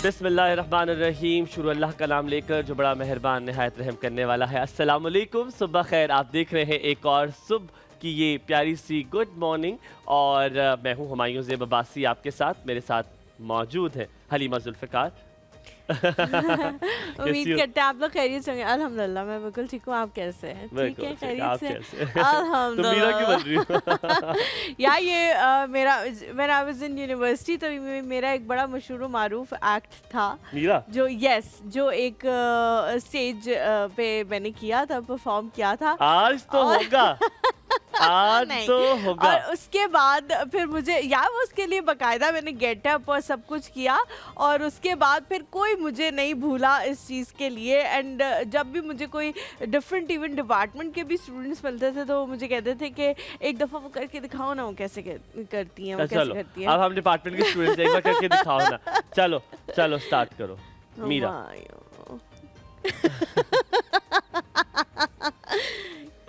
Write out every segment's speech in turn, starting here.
बिस्मिल्लाहिर्रहमानिर्रहीम। शुरू अल्लाह का नाम लेकर जो बड़ा मेहरबान निहायत रहम करने वाला है। अस्सलाम वालेकुम, सुबह खैर। आप देख रहे हैं एक और सुबह की ये प्यारी सी गुड मॉर्निंग और मैं हूँ हुमायूं ज़ेब अब्बासी आपके साथ। मेरे साथ मौजूद है हलीमा जुल्फ़िकार। उम्मीद करते हैं आप लोग खैरियत से होंगे। अल्हम्दुलिल्लाह मैं बिल्कुल ठीक हूँ। आप कैसे हैं? ठीक है, खैरियत से। अल्हम्दुलिल्लाह। यार ये मेरा when I was in university तभी मेरा एक बड़ा मशहूर मारूफ एक्ट था जो एक स्टेज पे मैंने किया था, परफॉर्म किया था। आज तो होगा आज तो होगा। और उसके बाद फिर मुझे यार उसके लिए बकायदा मैंने गेटअप और सब कुछ किया और उसके बाद फिर कोई मुझे नहीं भूला इस चीज़ के लिए। एंड जब भी मुझे कोई डिफरेंट इवन डिपार्टमेंट के भी स्टूडेंट्स मिलते थे तो वो मुझे कहते थे कि एक दफ़ा वो करके दिखाओ ना, वो कैसे करती हैं, वो कैसे करती हैं। अब हम डिपार्टमेंट के स्टूडेंट्स एक बार करके दिखाओ ना। चलो चलो स्टार्ट करो मीरा।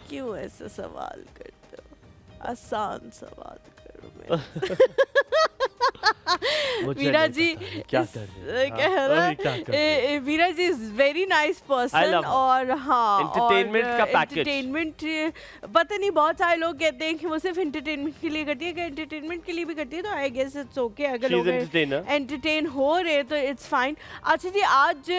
क्यों ऐसा सवाल करते हो? आसान सवाल करो मेरे। मीरा जी क्या कर रहे हैं? Meera ji is very nice person और हाँ एंटरटेनमेंट का पैकेज। एंटरटेनमेंट पता नहीं, बहुत सारे लोग कहते हैं कि वो सिर्फ एंटरटेनमेंट के लिए करती है। अगर एंटरटेनमेंट के लिए भी करती है तो आई गेस इट्स ओके। अगर लोग एंटरटेन हो रहे तो इट्स फाइन। अच्छा जी, आज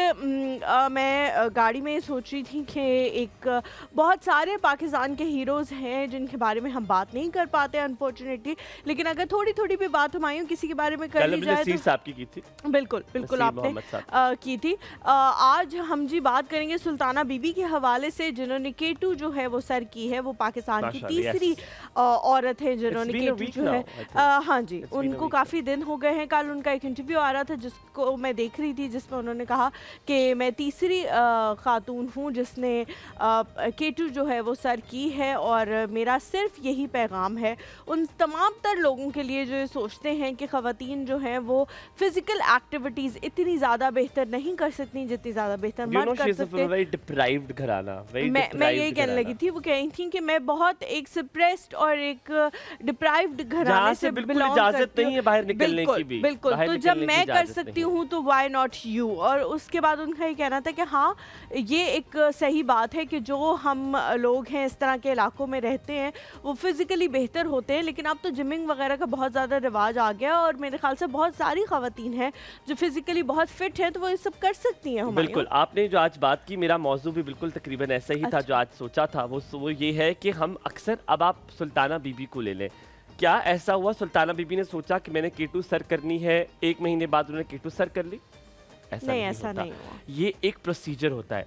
मैं गाड़ी में सोच रही थी कि एक बहुत सारे पाकिस्तान के हीरोज़ हैं जिनके बारे में हम बात नहीं कर पाते अनफॉर्चुनेटली, लेकिन अगर थोड़ी थोड़ी भी बात हम आयूँ किसी के बारे में कर ली जाए तो आपकी की थी। बिल्कुल बिल्कुल आपने की थी। आज हम जी बात करेंगे सुल्ताना बीबी के हवाले से, जिन्होंने K2 जो है वो सर की है। वो पाकिस्तान की तीसरी औरत है जिन्होंने K2 जो है हाँ जी, उनको काफ़ी दिन हो गए हैं। कल उनका एक इंटरव्यू आ रहा था जिसको मैं देख रही थी, जिसमें उन्होंने कहा कि मैं तीसरी खातून हूँ जिसने K2 जो है वो सर की है और मेरा सिर्फ यही पैगाम है उन तमाम तर लोगों के लिए जो सोचते हैं कि ख़वातीन जो हैं वो फिजिकल एक्टिविटीज इतनी ज़्यादा बेहतर नहीं कर सकती जितनी ज़्यादा बेहतर मर्द कर सकते। मैं यही कहने लगी थी। वो कही थी कि मैं बहुत एक सप्रेस्ड और एक डिप्राइव्ड घराने से बिलोंग करती हूँ। बिल्कुल। तो जब मैं कर सकती हूँ तो व्हाई नॉट यू। और उसके बाद उनका ये कहना था कि हाँ ये एक सही बात है कि जो हम लोग हैं इस तरह के इलाकों में रहते हैं वो फिजिकली बेहतर होते हैं, लेकिन अब तो जिमिंग वगैरह का बहुत ज़्यादा रिवाज आ गया और मेरे ख्याल से बहुत सारी ख़वातीन हैं जो फिजिकली बहुत फिट हैं तो वो ये सब कर सकती हैं। बिल्कुल, आपने जो आज बात की मेरा मौजू भी बिल्कुल तकरीबन ऐसा ही था जो आज सोचा था। वो ये है कि हम अक्सर, अब आप सुल्ताना बीबी को ले लें, क्या ऐसा हुआ सुल्ताना बीबी ने सोचा कि मैंने K2 सर करनी है, एक महीने बाद उन्होंने K2 सर कर ली? ऐसा नहीं हुआ। ये एक प्रोसीजर होता है।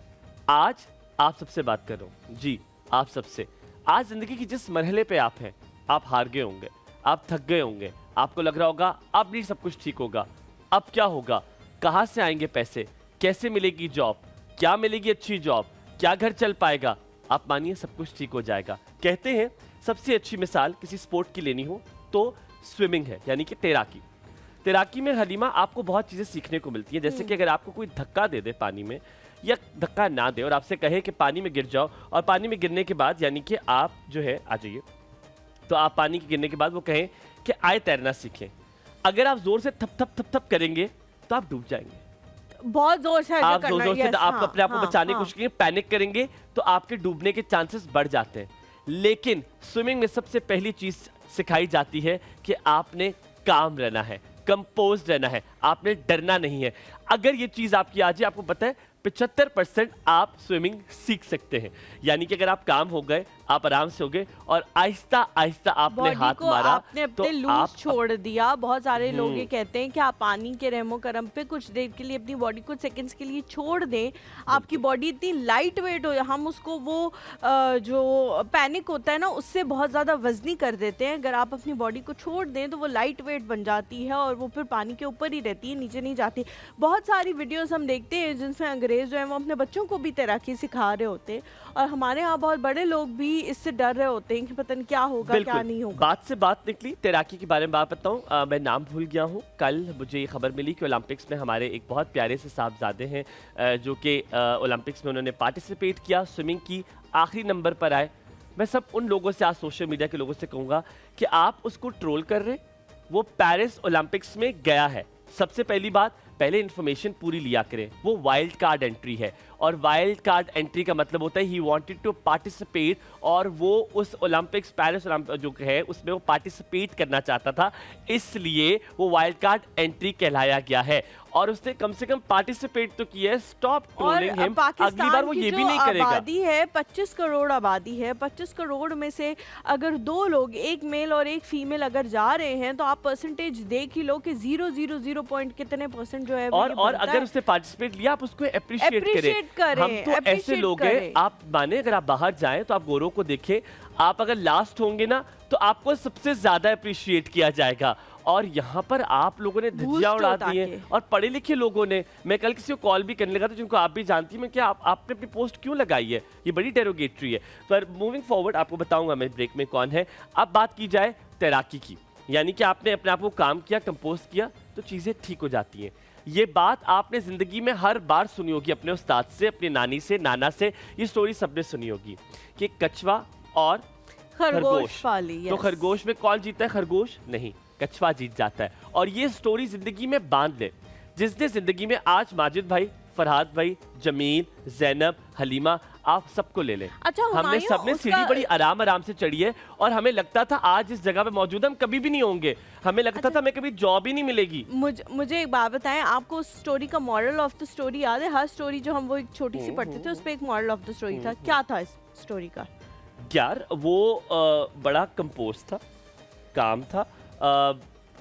आज आप सबसे बात कर रहा हूँ जी, आप सबसे। आज जिंदगी की जिस मरहले पे आप हैं, आप हार गए होंगे, आप थक गए होंगे, आपको लग रहा होगा अब नहीं सब कुछ ठीक होगा, अब क्या होगा, कहाँ से आएंगे पैसे, कैसे मिलेगी जॉब, क्या मिलेगी अच्छी जॉब, क्या घर चल पाएगा। आप मानिए सब कुछ ठीक हो जाएगा। कहते हैं सबसे अच्छी मिसाल किसी स्पोर्ट की लेनी हो तो स्विमिंग है, यानी कि तैराकी। तैराकी में हलीमा आपको बहुत चीज़ें सीखने को मिलती हैं। जैसे कि अगर आपको कोई धक्का दे दे पानी में या धक्का ना दे और आपसे कहे कि पानी में गिर जाओ, और पानी में गिरने के बाद यानी कि आप जो है आ जाइए, तो आप पानी के गिरने के बाद वो कहें कि आए तैरना सीखें, अगर आप जोर से थप थप थप थप करेंगे तो आप डूब जाएंगे। बहुत जोर से आप जोर से आप अपने आप को बचाने की कोशिश करेंगे, पैनिक करेंगे तो आपके डूबने के चांसेस बढ़ जाते हैं। लेकिन स्विमिंग में सबसे पहली चीज सिखाई जाती है कि आपने काम रहना है, कंपोज रहना है, आपने डरना नहीं है। अगर ये चीज आपकी आ जाए, आपको पता है 75% आप स्विमिंग सीख सकते हैं। यानी कि अगर आप काम हो गए, आप आराम से हो गए और आहिस्ता आहिस्ता आपने हाथ मारा, आपने अपने लूज छोड़ दिया। बहुत सारे लोग ये कहते हैं कि आप पानी के रहमो करम पे कुछ देर के लिए अपनी बॉडी को सेकंड्स के लिए छोड़ दें। आपकी बॉडी इतनी लाइट वेट हो, हम उसको वो जो पैनिक होता है ना उससे बहुत ज़्यादा वजनी कर देते हैं। अगर आप अपनी बॉडी को छोड़ दें तो वो लाइट वेट बन जाती है और वो फिर पानी के ऊपर ही रहती है, नीचे नहीं जाती। बहुत सारी वीडियोज़ हम देखते हैं जिनमें अंग्रेज़ जो है वो अपने बच्चों को भी तैराकी सिखा रहे होते हैं और हमारे यहाँ बहुत बड़े लोग भी भी इससे डर रहे होते हैं कि पता नहीं क्या होगा क्या नहीं होगा। बात से बात निकली, तैराकी के बारे में बात बताऊं, मैं नाम भूल गया हूं। कल मुझे ये खबर मिली कि ओलंपिक्स में हमारे एक बहुत प्यारे से साहबजादे हैं जो कि ओलंपिक्स में उन्होंने पार्टिसिपेट किया, स्विमिंग की, आखिरी नंबर पर आए। मैं सब उन लोगों से, आज सोशल मीडिया के लोगों से कहूँगा कि आप उसको ट्रोल कर रहे, वो पेरिस ओलंपिक्स में गया है। सबसे पहली बात, पहले इन्फॉर्मेशन पूरी लिया करें। वो वाइल्ड कार्ड एंट्री है और वाइल्ड कार्ड एंट्री का मतलब होता है ही वांटेड टू पार्टिसिपेट, और वो उस ओलंपिक्स पेरिस जो है उसमें वो पार्टिसिपेट करना चाहता था, इसलिए वो वाइल्ड कार्ड एंट्री कहलाया गया है। और उसने कम से कम पार्टिसिपेट तो किया है। स्टॉप ट्रोलिंग हिम, अगली बार वो ये भी नहीं करेगा। आबादी है 25 करोड़ आबादी है, 25 करोड़ में से अगर 2 लोग, एक मेल और एक फीमेल अगर जा रहे हैं तो आप परसेंटेज देख ही लो कि 0.00 पॉइंट कितने परसेंट जो है और अगर उसने पार्टिसिपेट लिया आप उसको अप्रिशिएट करें। हम तो ऐसे लोग हैं, आप माने अगर आप बाहर जाएं तो आप गोरों को देखें, आप अगर लास्ट होंगे ना तो आपको सबसे ज्यादा अप्रिशिएट किया जाएगा। और यहाँ पर आप लोगों ने धज्जियां उड़ा दी हैं और पढ़े लिखे लोगों ने। मैं कल किसी को कॉल भी करने लगा था जिनको आप भी जानती हैं, मैं क्या आपने अपनी पोस्ट क्यों लगाई है, ये बड़ी डेरोगेटरी है। पर मूविंग फॉरवर्ड आपको बताऊंगा मैं ब्रेक में कौन है। अब बात की जाए तैराकी की, यानी कि आपने अपने आप को काम किया, कंपोज किया तो चीज़ें ठीक हो जाती हैं। ये बात आपने ज़िंदगी में हर बार सुनी होगी, अपने उस्ताद से, अपनी नानी से, नाना से, ये स्टोरी सबने सुनी होगी कि कछुआ और खरगोश। तो खरगोश में कौन जीता है? खरगोश नहीं, कछुआ जीत जाता है। और ये स्टोरी ज़िंदगी में बांध ले। जिसने ज़िंदगी में आज माजिद भाई, फरहाद भाई, जमील, जैनब, हलीमा, आप सबको ले लें। अच्छा, हमने सबने सीढ़ी बड़ी आराम से चढ़ी है और हमें लगता था आज इस जगह पे मौजूद हम कभी भी नहीं होंगे। हमें लगता था हमें कभी जॉब ही नहीं मिलेगी। मुझे एक बात बताएं, आपको उस स्टोरी का मॉरल ऑफ द स्टोरी याद है? हर स्टोरी जो हम वो एक छोटी सी पढ़ते थे उस पे एक मॉरल ऑफ द स्टोरी था। क्या था इस स्टोरी का? यार वो बड़ा कंपोज था, काम था।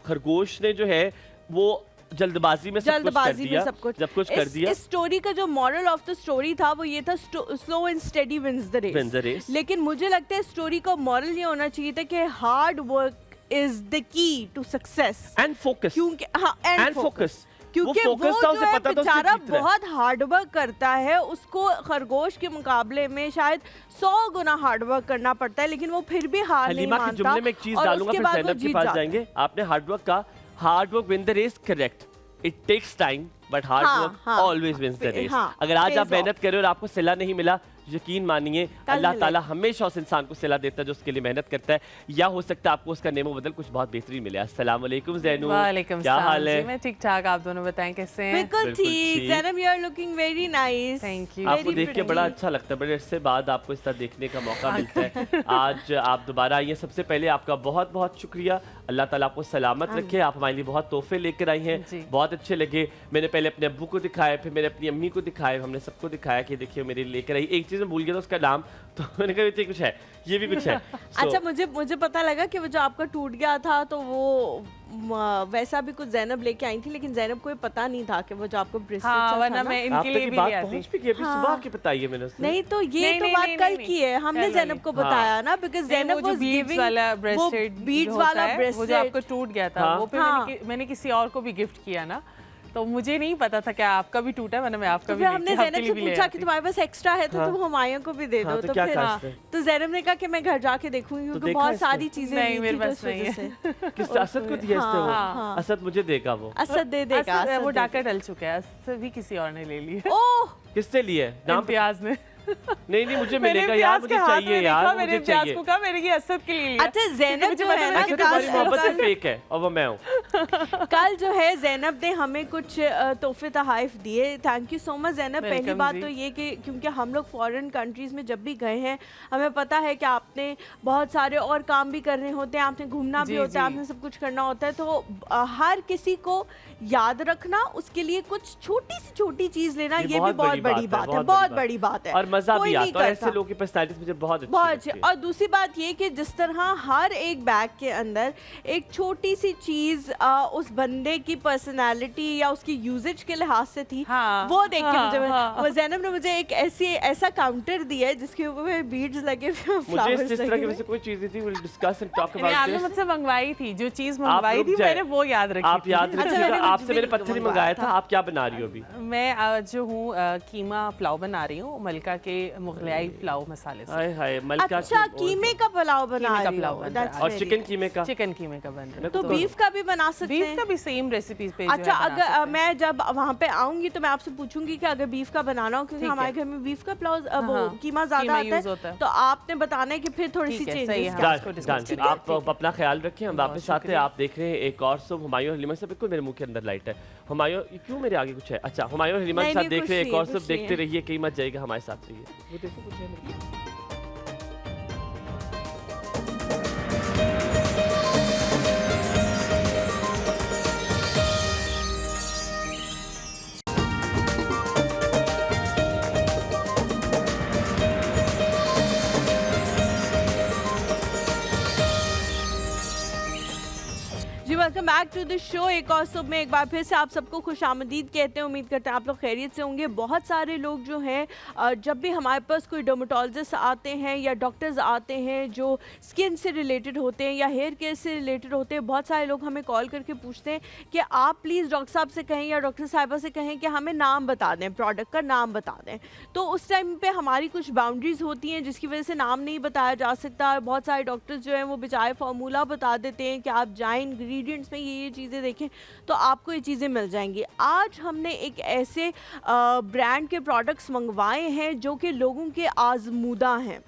खरगोश ने जो है वो जल्दबाजी में सब कुछ कर दिया। इस स्टोरी का जो मॉरल ऑफ द स्टोरी था वो ये था, slow and steady wins the race. लेकिन मुझे लगता है स्टोरी का मॉरल ये होना चाहिए था कि hard work is the key to success and focus. क्योंकि एंड फोकस, क्योंकि वो जो है बेचारा बहुत हार्ड वर्क करता है, उसको खरगोश के मुकाबले में शायद 100 गुना हार्ड वर्क करना पड़ता है, लेकिन वो फिर भी हार नहीं मानता। के जुमले में एक चीज डालूंगा, फिर ज़ैनब के पास जाएंगे। आपने हार्ड वर्क का, hard work win the race, correct. It takes time but hard work always wins the race. अगर आज आप मेहनत कर रहे हो और आपको सिला नहीं मिला, यकीन मानिए अल्लाह ताला हमेशा उस इंसान को सिला देता है जो उसके लिए मेहनत करता है, या हो सकता है आपको उसका नेमो बदल कुछ बहुत बेहतरीन मिले। अस्सलाम वालेकुम ज़ैनू, क्या हाल है? मैं ठीक ठाक, आप दोनों बताएं कैसे हैं? बिल्कुल ठीक। Zainab, you are looking very nice. Thank you. आपको देख के बड़ा अच्छा लगता है, बड़े अरसे बाद आपको इस तरह देखने का मौका मिलता है। आज आप दोबारा आई हैं, सबसे पहले आपका बहुत बहुत शुक्रिया। अल्लाह ताला आपको सलामत रखे। आप हमारे लिए बहुत तोहफे लेकर आई हैं, बहुत अच्छे लगे। मैंने पहले अपने अब्बू को दिखाया, फिर मैंने अपनी अम्मी को दिखाया, हमने सबको दिखाया कि देखिए मेरे लेकर आई। एक चीज़ मैं भूल गया था, उसका नाम, तो मैंने कहा ये कुछ है, ये भी कुछ है। अच्छा, मुझे पता लगा कि वो जो आपका टूट गया था तो वो वैसा भी कुछ ज़ैनब लेके आई थी, लेकिन ज़ैनब को पता नहीं था कि वो जो आपको ब्रेसलेट वरना मैं इनके लिए भी ले आती। अभी सुबह की बताई है मैंने। नहीं तो ये तो बात कल की है, हमने ज़ैनब को बताया ना, बिकॉज़ ज़ैनब वो बीड्स वाला ब्रेसलेट वो जो आपको टूट गया था, वो फिर मैंने किसी और को भी गिफ्ट किया ना, तो मुझे नहीं पता था क्या आपका भी टूटा है, वरना मैं आपका भी। हमने ज़ैनब से पूछा कि तुम्हारे पास एक्स्ट्रा है तो तुम हुमायूं को भी दे दो, तो फिर तो ज़ैनब ने कहा कि मैं घर जाके देखूंगी, क्योंकि बहुत सारी चीजें नहीं मेरे पास नहीं है। किस असद को दिया इसने? वो असद मुझे देगा, वो असद दे देगा। वो डाका डल चुका है, असद भी किसी और ने ले लिया। ओह, किससे लिए? इम्तियाज ने। नहीं मुझे मिलेगा यार, मुझे चाहिए यार, मुझे चाहिए। को कहा मेरे की असद के लिए। अच्छा, ज़ैनब जो है ना, तुम्हारी मोहब्बत से फेक है और वो मैं हूँ। कल जो है ज़ैनब ने हमें कुछ तोहफे तोहफ़े दिए। Thank you so much Zainab. पहली बात तो ये कि क्योंकि हम लोग फॉरेन कंट्रीज़ में जब भी गए हैं, हमें पता है कि आपने बहुत सारे और काम भी करने होते हैं, आपने घूमना भी होता है, आपने सब कुछ करना होता है, तो हर किसी को याद रखना, उसके लिए कुछ छोटी चीज़ लेना, ये भी बहुत बड़ी बात है, बहुत बड़ी बात है। मजा भी आता है, ऐसे लोगों की पर्सनैलिटीज मुझे बहुत अच्छी लगती है। और दूसरी बात ये कि जिस तरह हर एक बैग के अंदर एक छोटी सी चीज उस बंदे की पर्सनैलिटी या उसकी यूजेज के लिहाज से थी, वो देख के मुझे ज़ैनब ने मुझे एक ऐसा काउंटर दिया है जिसके ऊपर बीड्स लगे हुए, मुझे इस तरह की वैसे कोई चीज नहीं थी। Will discuss and talk about this. आपने मुझसे मंगवाई थी, जो चीज मंगवाई थी मैंने वो याद रखी। आप याद रखिएगा, आपसे मैंने पत्थर ही मंगाया था। आप क्या बना रही हो अभी? मैं जो हूँ कीमा पुलाव बना रही हूँ, मलका के मुगलाई पुलाव मसाले से। हाय हाय मलका अच्छा, कीमे का पुलाव बना रही हो। और चिकन कीमे का? चिकन कीमे का बन रहा है। तो बीफ का भी बना सकते हैं? बीफ का भी सेम रेसिपीज पे। अच्छा, अगर मैं जब वहाँ पे आऊंगी तो मैं आपसे पूछूंगी कि अगर बीफ का बनाना हो, क्योंकि हमारे घर में बीफ का पुलाव वो कीमा ज्यादा आता है, तो आपने बताना है कि फिर थोड़ी सी चेंजेस। आप अपना ख्याल रखें, हम वापस आते हैं। आप देख रहे हैं एक और सुबह हुमायूं हलीमा से, बिल्कुल मेरे मुंह के अंदर लाइट है। हुमायूं क्यों मेरे आगे कुछ है? अच्छा, हुमायूं हलीमा के साथ देख रहे हैं एक और सुबह, देखते रहिए, कहीं मत जाइएगा, हमारे साथ रहिए। वो देखो कुछ है। Welcome back to the show. एक और सुबह में एक बार फिर से आप सबको खुशामदीद कहते हैं। उम्मीद करते हैं आप लोग खैरियत से होंगे। बहुत सारे लोग जो हैं जब भी हमारे पास कोई डर्मेटोलॉजिस्ट आते हैं या डॉक्टर्स आते हैं जो स्किन से रिलेटेड होते हैं या हेयर केयर से रिलेटेड होते हैं, बहुत सारे लोग हमें कॉल करके पूछते हैं कि आप प्लीज़ डॉक्टर साहब से कहें या डॉक्टर साहिबा से कहें कि हमें नाम बता दें, प्रोडक्ट का नाम बता दें। तो उस टाइम पर हमारी कुछ बाउंड्रीज होती हैं जिसकी वजह से नाम नहीं बताया जा सकता। बहुत सारे डॉक्टर्स जो हैं वो बेचारे फार्मूला बता देते हैं कि आप जाएँ इंग्रेडिएंट्स में ये चीज़ें देखें तो आपको ये चीज़ें मिल जाएंगी। आज हमने एक ऐसे ब्रांड के प्रोडक्ट्स मंगवाए हैं जो कि लोगों के आजमूदा हैं।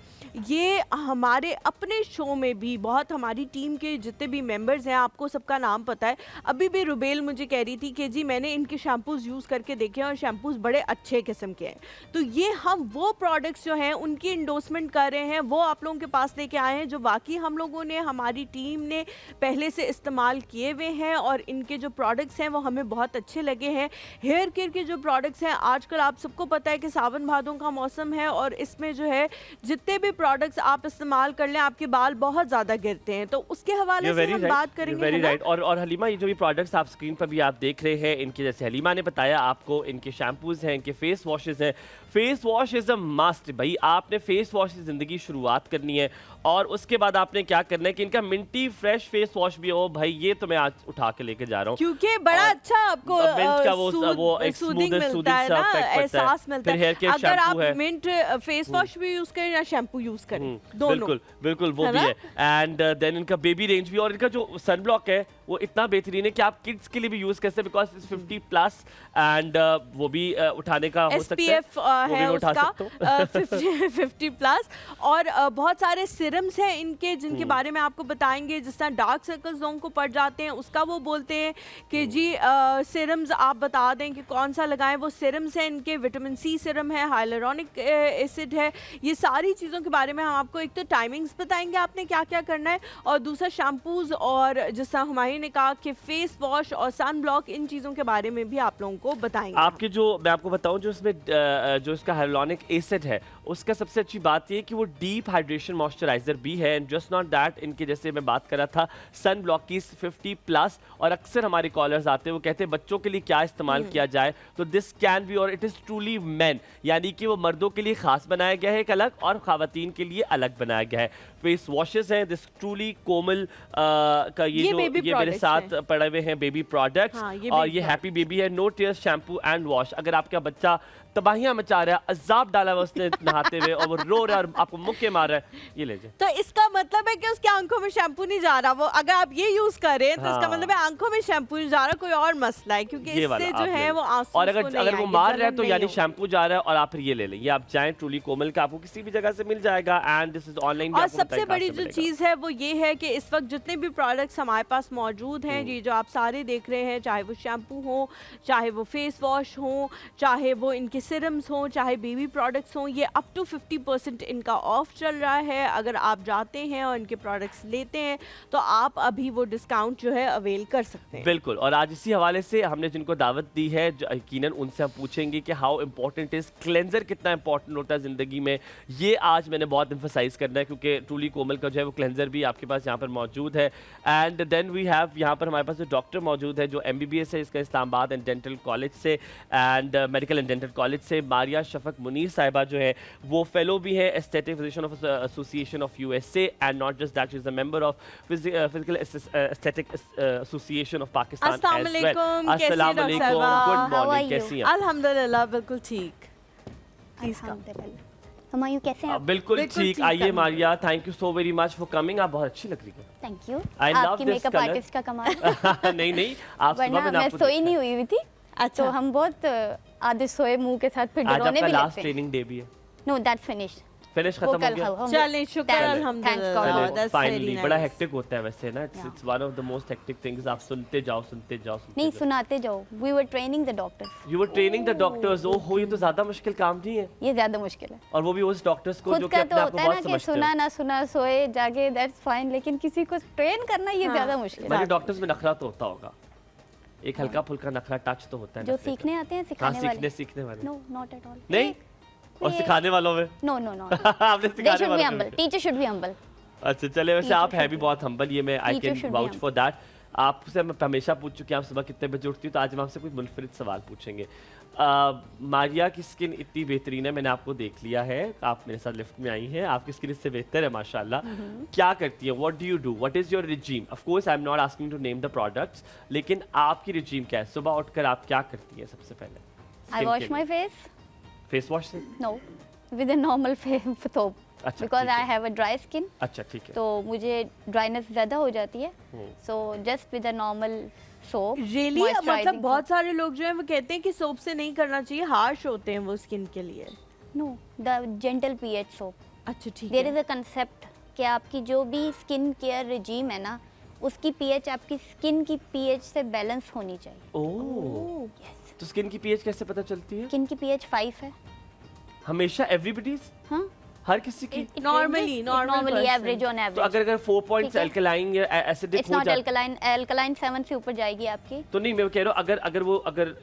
ये हमारे अपने शो में भी बहुत, हमारी टीम के जितने भी मेंबर्स हैं आपको सबका नाम पता है। अभी भी रुबेल मुझे कह रही थी कि जी मैंने इनके शैम्पूज़ यूज़ करके देखे हैं और शैम्पूज़ बड़े अच्छे किस्म के हैं। तो ये हम वो प्रोडक्ट्स जो हैं उनकी इंडोर्समेंट कर रहे हैं, वो आप लोगों के पास लेके आए हैं जो बाकी हम लोगों ने, हमारी टीम ने पहले से इस्तेमाल किए हुए हैं और इनके जो प्रोडक्ट्स हैं वो हमें बहुत अच्छे लगे हैं। हेयर केयर के जो प्रोडक्ट्स हैं, आजकल आप सबको पता है कि सावन भादों का मौसम है और इसमें जो है जितने भी प्रोडक्ट्स आप इस्तेमाल कर लें आपके बाल बहुत ज़्यादा गिरते हैं, तो उसके हवाले से हम बात करेंगे। Very right. और हलीमा, ये जो भी प्रोडक्ट्स आप स्क्रीन पर भी आप देख रहे हैं, इनके जैसे हलीमा ने बताया आपको, इनके शैम्पूज़ हैं, इनके फेस वॉशेज़ हैं। Face wash is a must भाई। आपने फेस वॉश से ज़िंदगी शुरुआत करनी है और उसके बाद आपने क्या करना है कि इनका मिंटी फ्रेश फेस वॉश भी हो भाई। ये तो मैं आज उठा के लेके जा रहा हूँ क्योंकि बड़ा अच्छा आपको मिंट का वो एक स्मूथ मिलता है ना, एहसास मिलता है। अगर आप है, मिंट फेस वॉश भी यूज करें या शैम्पू यूज करें, दोनों बिल्कुल बिल्कुल वो भी है। एंड देन इनका बेबी रेंज भी, और इनका जो सनब्लॉक है वो इतना बेहतरीन है कि आप किड्स के लिए भी यूज कर सकते हैं बिकॉज इट्स 50+ एंड वो भी उठाने का हो सकता है, वो भी उठा सकते हो 50+। और बहुत सारे सिरम्स हैं इनके जिनके बारे में आपको बताएंगे। जिस तरह डार्क सर्कल्स लोगों को पड़ जाते हैं उसका वो बोलते हैं कि जी सिरम्स आप बता दें कि कौन सा लगाएं। वो सिरम्स हैं इनके, विटामिन सी सिरम है, हाइलुरोनिक एसिड है। ये सारी चीज़ों के बारे में हम आपको एक तो टाइमिंग्स बताएंगे आपने क्या क्या करना है, और दूसरा शैम्पूज़ और जिस तरह हुमायूं ने कहा कि फेस वॉश और सन ब्लॉक, इन चीज़ों के बारे में भी आप लोगों को बताएंगे। आपके जो मैं आपको बताऊं जो इसमें जो इसका हाइलुरोनिक एसिड है उसका सबसे अच्छी बात ये है कि वो डीप हाइड्रेशन मॉइस्चराइजर भी है। एंड जस्ट नॉट दैट, इनके जैसे मैं बात कर रहा था सन ब्लॉक की 50+, और अक्सर हमारे कॉलर्स आते हैं वो कहते हैं बच्चों के लिए क्या इस्तेमाल किया जाए, तो दिस कैन बी और इट इज़ ट्रूली मैन, यानी कि वो मर्दों के लिए खास बनाया गया है एक अलग, और ख़वातीन के लिए अलग बनाया गया है। फेस वॉशेस हैं, दिस ट्रूली कोमल का ये मेरे साथ पड़े हुए हैं बेबी प्रोडक्ट्स। हाँ, और ये हैप्पी बेबी है, no tears shampoo and wash. अगर आपका बच्चा तबाहियां मचा रहा है, अजाब डाला हुआ उसने नहाते हुए और वो रो रहा है और आपको मुक्के मार रहा है, ये ले जाए। तो इसका मतलब है कि उसकी आंखों में शैम्पू नहीं जा रहा, वो अगर आप ये यूज करें तो इसका मतलब है आंखों में शैम्पू नहीं जा रहा, कोई और मसला है, क्योंकि इससे जो है वो आंसू, और अगर वो मार रहा है तो यानी शैम्पू जा रहा है, और आप फिर ये ले लें। ये आप जाएं ट्रूली कोमल का, आपको किसी भी जगह से मिल जाएगा एंड दिस इज ऑनलाइन। और सबसे बड़ी जो चीज है वो ये है कि इस वक्त जितने भी प्रोडक्ट्स हमारे पास मौजूद हैं, ये जो आप सारे देख रहे हैं, चाहे वो शैम्पू हो, चाहे वो फेस वॉश हो, चाहे वो इनके सिरम्स हो, चाहे बेबी प्रोडक्ट्स हों, ये अप टू 50% इनका ऑफ चल रहा है। अगर आप जाते हैं और इनके प्रोडक्ट्स लेते हैं तो आप अभी वो डिस्काउंट जो है अवेल कर सकते हैं। बिल्कुल। और आज इसी हवाले से हमने जिनको दावत दी है, यकीनन उनसे हम पूछेंगे कि हाउ इम्पोर्टेंट इज क्लेंजर, कितना इंपॉर्टेंट होता है ज़िंदगी में। ये आज मैंने बहुत एम्फसाइज करना है क्योंकि ट्रूली कोमल का जो है वो क्लेंजर भी आपके पास यहाँ पर मौजूद है। एंड देन वी हैव यहाँ पर हमारे पास जो डॉक्टर मौजूद है जो MBBS है इसका इस्लामाबाद एंड डेंटल कॉलेज से and medical and dental college से, मारिया शफक मुनीर साहिबा जो है वो फेलो भी है aesthetic physician of association of USA, and not just that, she is a member of physical aesthetic association of Pakistan as well. अस्सलाम वालेकुम, गुड मॉर्निंग, कैसी हैं? अल्हम्दुलिल्लाह बिल्कुल ठीक। हुमायूं कैसे हैं आप? बिल्कुल ठीक। आइए Maria, thank you so very much for coming. आप बहुत अच्छी लग रही हैं। Thank you. I love आपकी this मेकअप color. आर्टिस्ट का कमाल। नहीं नहीं, आप सुबह वरना मैंने मैं आपको सोई देखा। नहीं हुई थी। अच्छा। तो हम बहुत आधे सोए मुंह के साथ फिर आज डरोने आपका भी लास्ट लगते हैं। ट्रेनिंग डे भी है। No that's finished. फिनिश वो खत्म हो कल गया। चलिए शुक्र Thanks. अल्हम्दुलिल्लाह, that's फाइनली very बड़ा nice. हेक्टिक होता है वैसे ना। It's one of the most hectic things. आप सुनते जाओ सुनते जाओ सुनते नहीं जाओ। सुनाते जाओ। We were training the doctors. You were training the doctors. ओहो, ये तो ज्यादा मुश्किल काम नहीं है। ये ज्यादा मुश्किल है। और वो भी उस डॉक्टर्स को जो खुद कि का अपने तो आप को होता है ना बहुत कि समझते सुना हैं। ना सुना सोए जागे दैट्स फाइन, लेकिन किसी को ट्रेन करना ये ज्यादा मुश्किल है। मगर डॉक्टर्स में नखरा तो होता होगा, एक हल्का फुल्का नखरा टच तो होता है जो नखरे का। सीखने आते हैं हाँ, सिखाने वाले। सीखने वाले। No not at all. नहीं, और सिखाने वालों में नो नो नो। आपने दे सिखाने शुड बी वालों हम्बल। में। Teacher should be humble. अच्छा चले, वैसे Teacher आप है should भी be. बहुत हम्बल, ये मैं आई Teacher can should be vouch humble. For that. आपसे मैं हमेशा पूछ चुकी हूँ आप सुबह कितने बजे उठती हो, तो आज हम आपसे कुछ मुनफरिद सवाल पूछेंगे। मारिया की स्किन इतनी बेहतरीन है, मैंने आपको देख लिया है, आप मेरे साथ लिफ्ट में आई हैं, आपकी स्किन इससे बेहतर है माशाल्लाह। क्या करती है, what do you do, what is your regime? Of course I am not asking to name the products, लेकिन आपकी रिजीम क्या है? सुबह उठकर आप क्या करती हैं सबसे पहले? I wash my face. Face wash से? No, with a normal soap. अच्छा, बिकॉज ठीक है। I have a dry skin. अच्छा ठीक है। तो मुझे ड्राइनेस ज़्यादा हो जाती है, so just with a normal soap. Really मतलब बहुत सारे लोग जो हैं वो कहते हैं कि सोप से नहीं करना चाहिए, हार्श होते हैं वो स्किन के लिए। No, the gentle pH soap. अच्छा ठीक देयर है। इज अ कंसेप्ट कि आपकी जो भी स्किन केयर रिजीम है ना, उसकी पीएच आपकी स्किन की पीएच से बैलेंस होनी चाहिए। ओह, तो स्किन की पीएच कैसे पता चलती है? स्किन की पीएच 5 है। हमेशा एवरीबॉडीज, हाँ, हर किसी की? Normally नॉर्मली एवरेज ऑन तो एवरेज। अगर 4 पॉइंट्स ठीक है। अल्कलाइन या एसिडिक इट्स हो नॉट जाए अल्कलाइन 7 से ऊपर जाएगी आपकी। तो नहीं, मैं कह रहा हूँ अगर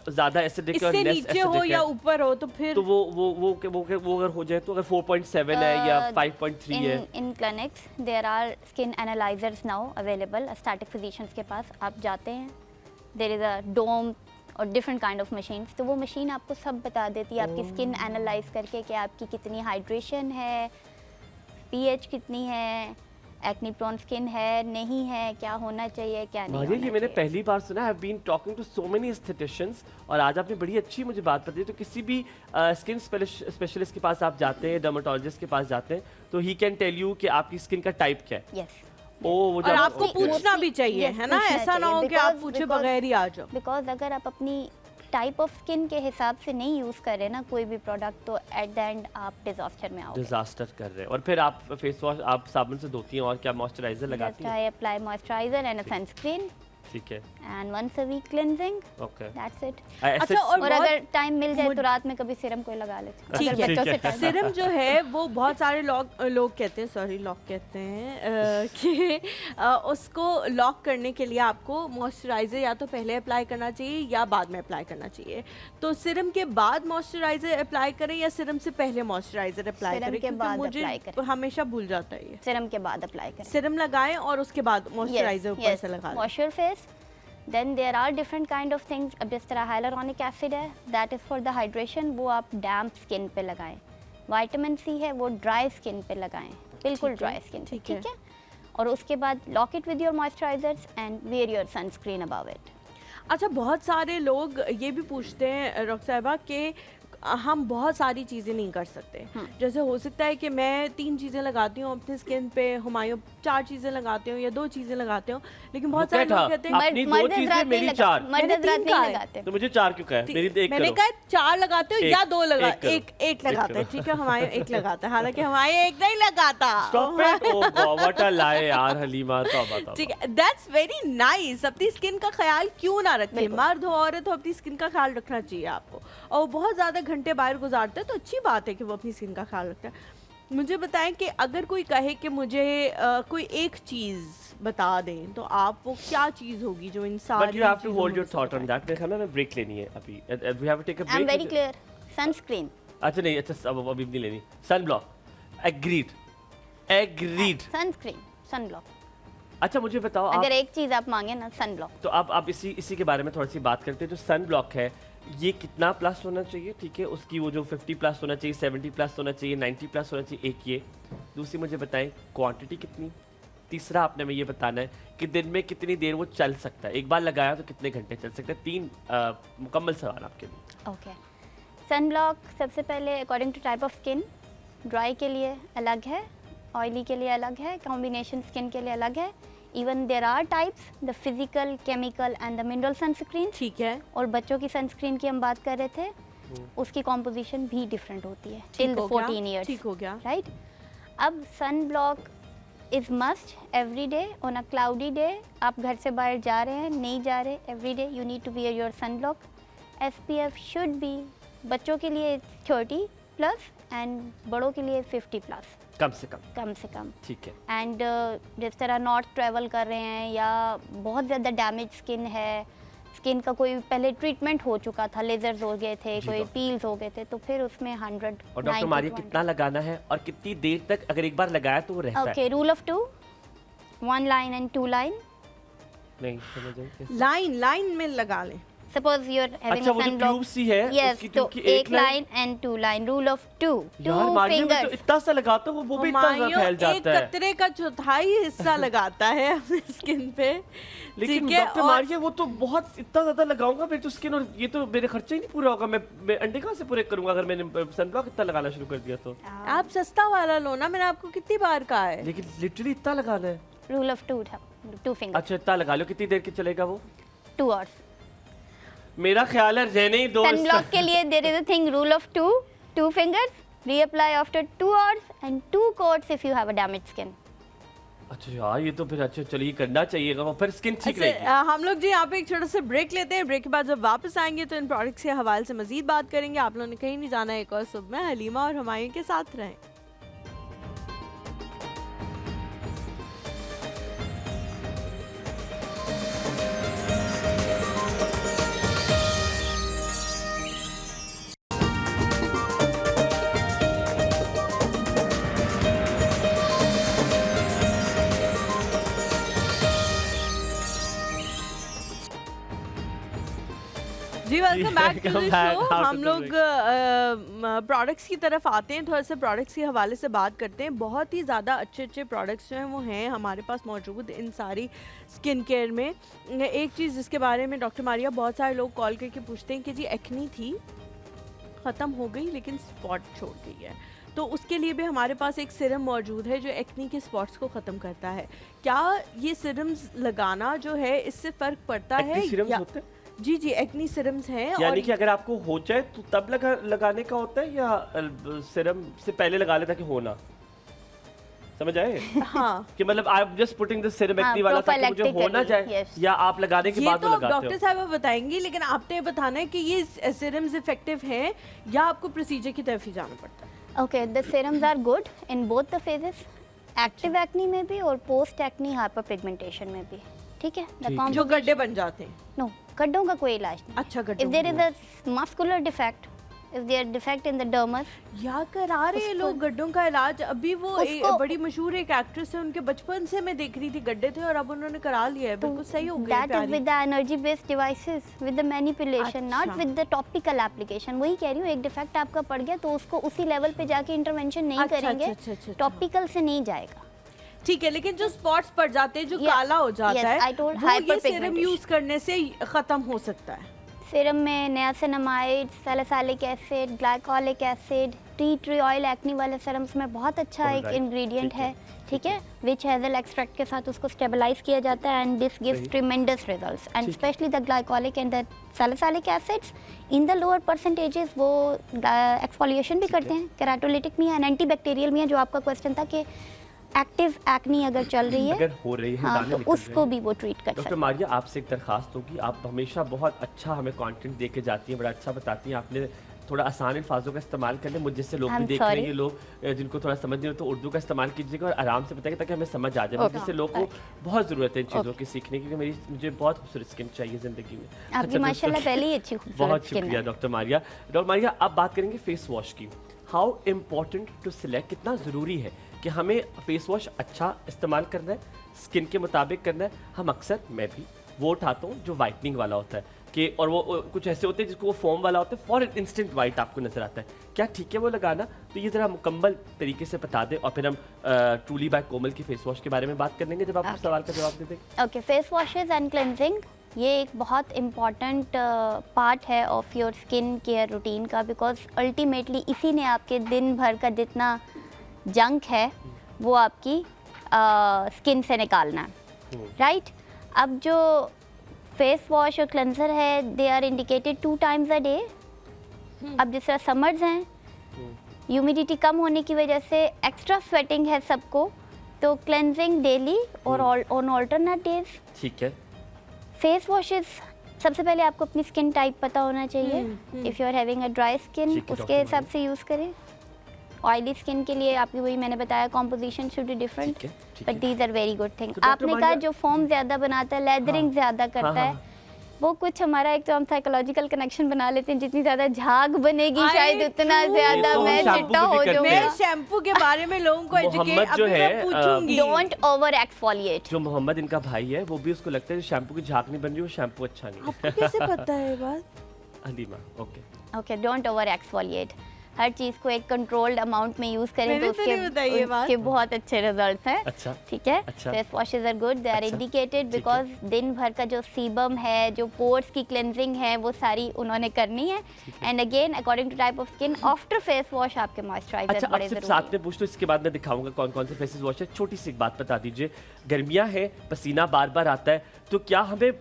ज्यादा एसिडिक और इससे लेस नीचे हो एसिडिक या है, ऊपर हो तो फिर तो वो अगर हो जाए, तो अगर 4.7 है या 5.3 है? In clinics there are skin analysers now available. Static physicians के पास आप जाते हैं, देयर इज अ डोम और डिफरेंट काइंड ऑफ मशीन्स। तो वो मशीन आपको सब बता देती है आपकी स्किन एनालाइज करके कि आपकी कितनी हाइड्रेशन है, पीएच कितनी है, एक्ने प्रोन स्किन है नहीं है, क्या होना चाहिए क्या नहीं मारिया, होना ये मैंने चाहिए। पहली बार सुना। I have been talking to so many aestheticians, और आज आपने बड़ी अच्छी मुझे बात बताई। तो किसी भी स्किन स्पेशलिस्ट के पास आप जाते हैं, डर्मेटोलॉजिस्ट के पास जाते हैं, तो ही कैन टेल यू कि आपकी स्किन का टाइप क्या है। यस, ओ, वो और जब आपको Mostly- पूछना भी चाहिए, yes, है ना? पूछना ऐसा ना हो चाहिए, कि आप because- पूछे because- बगैर ही आ जाओ। बिकॉज अगर आप अपनी टाइप ऑफ स्किन के हिसाब से नहीं यूज़ कर रहे ना कोई भी प्रोडक्ट, तो एट द एंड आप डिजास्टर में आओगे। डिजास्टर कर रहे हैं। और फिर आप फेस वॉश आप साबुन से धोती हैं और क्या मॉइस्चराइजर लगाती हैं? I apply moisturizer and a sunscreen ठीक है, and once a week cleansing, okay. That's it. अच्छा, और और बहुत- अगर टाइम मिल जाए तो रात में कभी सीरम कोई लगा लेते ठीक अगर है। बच्चों से time- सिरम जो है वो बहुत सारे लोग कहते हैं, सॉरी लॉक कहते हैं कि उसको लॉक करने के लिए आपको मॉइस्चराइज़र या तो पहले अप्लाई करना चाहिए या बाद में अप्लाई करना चाहिए। तो सिरम के बाद मॉइस्चराइज़र अप्लाई करें या सिरम से पहले मॉइस्चराइज़र अप्लाई सिरम करें? के क्योंकि बाद मुझे apply करें। हमेशा भूल जाता है ये। सीरम के बाद अप्लाई करें। सिरम लगाएं और उसके बाद मॉइस्चराइज़र ऊपर से लगा दें। Wash your face, then there are different kind of things. अब जिस तरह हाइलुरोनिक एसिड है, that is for the hydration, वो आप डैम्प स्किन पे लगाएं। विटामिन सी है, वो ड्राई स्किन पे लगाएं, बिल्कुल ड्राई स्किन पे, ठीक है। और उसके बाद lock it with your moisturizers and wear your sunscreen above it. अच्छा, बहुत सारे लोग ये भी पूछते हैं रॉक साहिबा कि हम बहुत सारी चीज़ें नहीं कर सकते। जैसे हो सकता है कि मैं 3 चीज़ें लगाती हूँ अपनी स्किन पे, हुमायूं 4 चीज़ें लगाते हूँ या 2 चीज़ें लगाते हूँ, लेकिन बहुत सारे लोग कहते हैं अपनी 2 चीजें मेरी 4, मर्द मैंने हजरात 3 नहीं कहा है। लगाते। तो मुझे 4 क्यों कहा है? मेरी एक मैंने करो। कहा 4 लगाते हो या 2 लगा, एक करो। एक लगाता है, करो। ठीक है। हमारे एक लगाता है, हालांकि हमारे एक नहीं लगाता। Stop it! Oh God, what a lie यार हलीमा, तौबा तौबा। ठीक है, दैट्स वेरी नाइस। अपनी स्किन का ख्याल क्यों ना रखें? मर्द हो औरत हो, अपनी स्किन का ख्याल रखना चाहिए आपको। और बहुत ज़्यादा घंटे बाहर गुजारते हैं तो अच्छी बात है कि वो अपनी स्किन का ख्याल रखता है। मुझे बताएं कि अगर कोई कहे कि मुझे कोई एक चीज़ बता दें, तो आप वो क्या चीज़ होगी जो इन सारी But you have to चीज़ों hold में your से thought on बताएं? that. मेरे ख्याल में हमें ब्रेक लेनी है अभी। We have to take a I am break. Very clear. Sunscreen, अच्छा नहीं, अच्छा अब अभी नहीं लेनी। Sunblock, agreed, agreed. Sunscreen, sunblock. अच्छा मुझे बताओ आप, अगर एक चीज आप मांगे ना, सनब्लॉक। तो आप इसी के बारे में थोड़ी सी बात करते हैं। जो सन ब्लॉक है, ये कितना प्लस होना चाहिए? ठीक है, उसकी वो जो 50 प्लस होना चाहिए, 70 प्लस होना चाहिए, 90 प्लस होना चाहिए, एक ये। दूसरी मुझे बताएं क्वांटिटी कितनी। तीसरा आपने में ये बताना है कि दिन में कितनी देर वो चल सकता है, एक बार लगाया तो कितने घंटे चल सकता है। 3 मुकम्मल सवाल आपके लिए। ओके, सन ब्लॉक सबसे पहले according to type of skin dry के लिए अलग है, ऑयली के लिए अलग है, कॉम्बिनेशन स्किन के लिए अलग है। Even there are types, the physical, chemical and the mineral sunscreen. ठीक है। और बच्चों की सनस्क्रीन की हम बात कर रहे थे, उसकी कॉम्पोजिशन भी डिफरेंट होती है टिल 14 ईयर्स। ठीक हो गया, राइट। अब sun block is must every day on a cloudy day. आप घर से बाहर जा रहे हैं, नहीं जा रहे, every day you need to wear your sun block. SPF should be, बच्चों के लिए 30+ एंड बड़ों के लिए 50+, कम से कम। ठीक है। एंड जिस तरह नॉर्थ ट्रैवल कर रहे हैं या बहुत ज़्यादा डैमेज स्किन है, स्किन का कोई पहले ट्रीटमेंट हो चुका था, लेजर्स हो गए थे, कोई पील्स हो गए थे, तो फिर उसमें 100। और डॉक्टर मारिया कितना लगाना है और कितनी देर तक अगर एक बार लगाया तो वो रहता है? Okay, rule of 2, 1 line and 2 line. नहीं समझ आई। लाइन में लगा लें। Suppose you're having अच्छा, a वो जो sun block. ट्यूब सी है Yes, उसकी तो ट्यूब की एक line and 2 line. Rule of 2, 2 यार मारिया में तो fingers। इतना सा लगाता हूँ वो भी इतना सा फैल जाता एक है। कतरे का चौथाई हिस्सा लगाता है अपने स्किन पे। लेकिन ठीक है, डॉक्टर मारिया वो तो बहुत इतना ज्यादा लगाऊंगा फिर तो स्किन, और ये तो मेरे खर्चे ही नहीं पूरा होगा। मैं अंडे कहाँ से पूरे करूंगा अगर मैंने सनब्लॉक इतना लगाना शुरू कर दिया तो? आप सस्ता वाला लो ना, मैंने आपको कितनी बार कहा है। लेकिन लिटरली इतना लगाना है? रूल ऑफ 2 था, 2 फिंगर्स। अच्छा इतना लगा लो, कितनी देर के चलेगा वो? 2 hours। मेरा ख्याल है रहने ही दो। सनब्लॉक के लिए there is a thing, rule of 2 fingers, reapply after 2 hours and 2 coats if you have a damage skin. अच्छा यार ये तो फिर अच्छा चलिए करना चाहिएगा, वो फिर स्किन ठीक अच्छा, रहेगी। हम लोग जी यहाँ पे एक छोटा सा ब्रेक लेते हैं। ब्रेक के बाद जब वापस आएंगे तो इन प्रोडक्ट्स के हवाले से मजीद बात करेंगे। आप लोगों ने कहीं नहीं जाना है। एक और सुबह में हलीमा और हुमायूं के साथ रहें। जी welcome back to the show. हम लोग प्रोडक्ट्स की तरफ आते हैं, थोड़ा सा प्रोडक्ट्स के हवाले से बात करते हैं। बहुत ही ज़्यादा अच्छे प्रोडक्ट्स जो हैं वो हैं हमारे पास मौजूद इन सारी स्किन केयर में। एक चीज़ जिसके बारे में डॉक्टर मारिया बहुत सारे लोग कॉल करके पूछते हैं कि जी एक्नी थी, ख़त्म हो गई लेकिन स्पॉट छोड़ गई है, तो उसके लिए भी हमारे पास एक सिरम मौजूद है जो एक्नी के स्पॉट्स को ख़त्म करता है। क्या ये सिरम्स लगाना जो है इससे फ़र्क पड़ता है? जी जी, एक्नी सिरम्स हैं। यानी कि अगर आपको हो जाए तो तब लगाने का होता है या सिरम से पहले लगा लेता कि होना? समझ आए? हाँ। कि मतलब I am just putting the Siram acne वाला ताकि मुझे होना जाए, या आप लगाने के बाद तो लगाते हो? डॉक्टर साहब बताएंगी, लेकिन आपने बताना है कि ये सिरम्स इफेक्टिव हैं या आपको प्रोसीजर की तरफ ही जाना पड़ता है? Okay, the serums are good in both the phases, active acne में भी और पोस्ट एक्नी हाइपर पिगमेंटेशन में भी। ठीक है, जो गड्ढे बन जाते हैं। नो, गड्ढों का कोई इलाज नहीं। अच्छा, गड्ढे। If there is a muscular defect, if there defect in the dermis, या करा रहे हैं लोग गड्ढों का इलाज। अभी वो बड़ी मशहूर एक एक्ट्रेस है, उनके बचपन से मैं देख रही थी गड्ढे थे और अब उन्होंने करा लिया है, बिल्कुल सही हो गई। That is with the energy based devices, with the manipulation, not with the topical application. वही कह रही हूँ, एक डिफेक्ट आपका पड़ गया तो उसको उसी लेवल पे जाके इंटरवेंशन नहीं करेंगे, टॉपिकल से नहीं जाएगा। ठीक है, लेकिन जो स्पॉट्स पड़ जाते हैं, जो काला हो जाता है, वो ये सिरम यूज करने से खत्म हो सकता है। सीरम में niacinamide, salicylic acid, glycolic acid, T tree oil acne वाले सीरम्स में बहुत अच्छा एक इंग्रेडिएंट है, ठीक है, विच हेजल एक्सट्रैक्ट के साथ उसको स्टेबलाइज किया जाता है and this gives tremendous results and specially the glycolic and the salicylic acids in the lower percentages वो एक्सफोलिएशन भी करते हैं, केराटोलिटिक भी है एंड एंटीबैक्टीरियल भी है। जो आपका क्वेश्चन था कि एक्टिव एक्नी अगर चल रही है, अगर हो रही है, हाँ, तो उसको भी वो ट्रीट कर सकते हैं। डॉक्टर मारिया, आपसे एक दरखास्त होगी, आप हमेशा बहुत अच्छा हमें कंटेंट दे के जाती हैं, बड़ा अच्छा बताती हैं। आपने थोड़ा आसान अल्फाजों का इस्तेमाल कर लें, मुझ जैसे लोग भी देख रहे हैं, लोग जिनको थोड़ा समझ नहीं हो तो उर्दू का इस्तेमाल कीजिएगा और आराम से बताइए ताकि हमें समझ आ जाए। मुझ जैसे लोग को बहुत ज़रूरत है इन चीज़ों की सीखने की, मुझे बहुत खूबसूरत स्किन चाहिए ज़िंदगी में। आपकी माशाल्लाह पहले ही अच्छी खूबसूरत बहुत शुक्रिया डॉक्टर मारिया। डॉक्टर मारिया, अब बात करेंगे फेस वॉश की। हाउ इम्पोर्टेंट टू सिलेक्ट, कितना ज़रूरी है कि हमें फेस वॉश अच्छा इस्तेमाल करना है, स्किन के मुताबिक करना है। हम अक्सर, मैं भी वो उठाता हूँ जो वाइटनिंग वाला होता है कि, और वो कुछ ऐसे होते हैं जिसको वो फोम वाला होता है, फॉर इंस्टेंट वाइट आपको नजर आता है। क्या ठीक है वो लगाना? तो ये ज़रा मुकम्मल तरीके से बता दें और फिर हम ट्रूली बाय कोमल की फेस वॉश के बारे में बात कर लेंगे जब आप सवाल का जवाब दे देंगे। Okay, face washes and cleansing ये एक बहुत इम्पॉर्टेंट पार्ट है of your skin care routine का, बिकॉज अल्टीमेटली इसी ने आपके दिन भर का जितना जंक है वो आपकी स्किन से निकालना है, राइट? अब जो फेस वॉश और क्लेंजर है they are indicated 2 times a day। अब जिस तरह समर्स हैं, ह्यूमिडिटी कम होने की वजह से एक्स्ट्रा स्वेटिंग है सबको, तो क्लेंजिंग डेली और ऑन ऑल्टरनेट डेज। ठीक है। फेस वॉशेस, सबसे पहले आपको अपनी स्किन टाइप पता होना चाहिए। If you are having a dry skin उसके हिसाब से यूज़ करें। ऑयली स्किन के लिए आपकी वही मैंने बताया composition should be different, but these are very good thing. आपने कहा जो फोम ज़्यादा बनाता है, लेदरिंग ज़्यादा करता है, वो कुछ हमारा एक तो हम साइकोलॉजिकल कनेक्शन बना लेते हैं, जितनी ज़्यादा झाग बनेगी शायद उतना ज़्यादा मैं चिट्टा हो जाऊंगा। मैं शैम्पू के बारे में लोगों को एजुकेट जो है पूछूंगी। Don't over exfoliate. जो मोहम्मद इनका भाई है वो भी उसको लगता है शैम्पू की झाग नहीं बन रही, वो शैम्पू अच्छा नहीं है। आपको कैसे पता है बात? Halima, okay, don't over exfoliate. हर चीज़ को एक कंट्रोल्ड अमाउंट में यूज़ करें तो उसके बहुत अच्छे रिजल्ट्स हैं। अच्छा, ठीक है। अच्छा। Face washes are good, they are indicated because दिन भर का जो सीबम है, जो पोर्स की क्लेंजिंग है, वो सारी उन्होंने करनी है। And again according to type of skin after face wash आपके मॉइस्चराइजर अच्छा, बड़े अब सिर्फ जरूरी साथ में पूछ लो, इसके बाद मैं दिखाऊंगा कौन कौन से फेसेस वॉश है। छोटी सी एक बात बता दीजिए, गर्मियां है, पसीना बार बार आता है, तो क्या हमें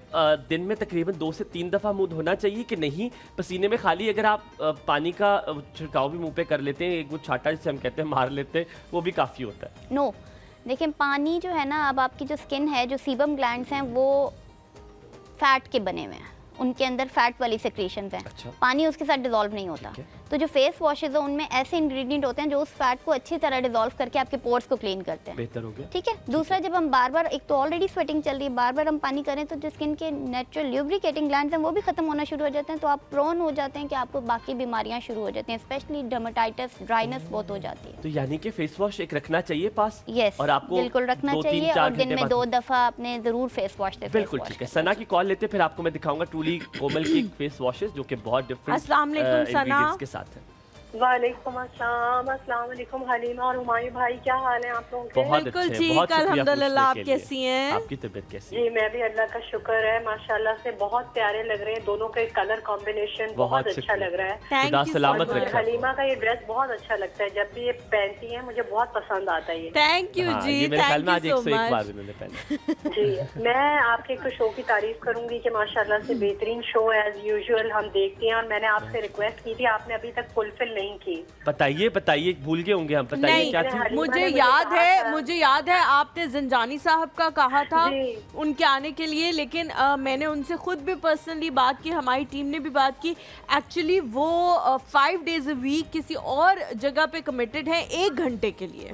दिन में तकरीबन 2 से 3 दफ़ा मुंह धोना चाहिए कि नहीं? पसीने में खाली अगर आप पानी का छिड़काव भी मुंह पे कर लेते हैं, एक वो छाटा जिसे हम कहते हैं मार लेते हैं, वो भी काफ़ी होता है। नो, देखिए पानी जो है ना, अब आपकी जो स्किन है, जो सीबम ग्लैंड्स हैं वो फैट के बने हुए हैं, उनके अंदर फैट वाली सेक्रेशंस हैं। अच्छा। पानी उसके साथ डिसॉल्व नहीं होता। तो जो फेस वॉशेज है उनमें ऐसे इंग्रेडिएंट होते हैं जो उस फैट को अच्छी तरह डिसॉल्व करके आपके पोर्स को क्लीन करते हैं। बेहतर हो गया। ठीक है। दूसरा, जब हम बार बार, एक तो ऑलरेडी स्वेटिंग चल रही है, बार बार हम पानी करें तो जो स्किन के नेचुरल ल्यूब्रिकेटिंग ग्लैंड्स हैं वो भी खत्म होना शुरू हो जाते हैं, तो आप प्रोन हो जाते हैं कि आपको बाकी बीमारियां शुरू हो जाती हैं, स्पेशली डर्मेटाइटिस, ड्राइनेस बहुत हो जाती है। तो यानी कि फेस वॉश एक रखना चाहिए पास। यस, और आपको बिल्कुल रखना चाहिए, और दिन में 2 दफ़ा आपने ज़रूर फेस वॉश दे। बिल्कुल ठीक है। सना की कॉल लेते, फिर आपको मैं दिखाऊंगा ट्रूली कोमल की फेस वॉशेस जो कि बहुत डिफरेंट अस्सलाम वालेकुम सना के साथ है। वालेकुम अस्सलाम, अस्सलाम वालेकुम हलीमा और हुमायूं भाई, क्या हाल है आप लोगों के? बिल्कुल ठीक, अल्हम्दुलिल्लाह। आप कैसी हैं? आपकी तबीयत कैसी है? जी मैं भी अल्लाह का शुक्र है, माशाल्लाह से बहुत प्यारे लग रहे हैं, दोनों के कलर कॉम्बिनेशन बहुत अच्छा लग रहा है। खुदा सलामत रखे। हलीमा का ये ड्रेस बहुत अच्छा लगता है, जब भी ये पहनती है मुझे बहुत पसंद आता है ये। थैंक यू जी, थैंक यू सो मच। जी मैं आपके एक शो की तारीफ करूंगी कि माशाल्लाह से बेहतरीन शो एज यूजुअल हम देखते हैं, और मैंने आपसे रिक्वेस्ट की थी, आपने अभी तक फुलफिल नहीं की। बताइए, भूल गए होंगे हम। बताइए क्या थी? मुझे याद है आपने जंजानी साहब का कहा था उनके आने के लिए, लेकिन मैंने उनसे खुद भी पर्सनली बात की, हमारी टीम ने भी बात की। एक्चुअली वो 5 days a week किसी और जगह पे कमिटेड है 1 घंटे के लिए,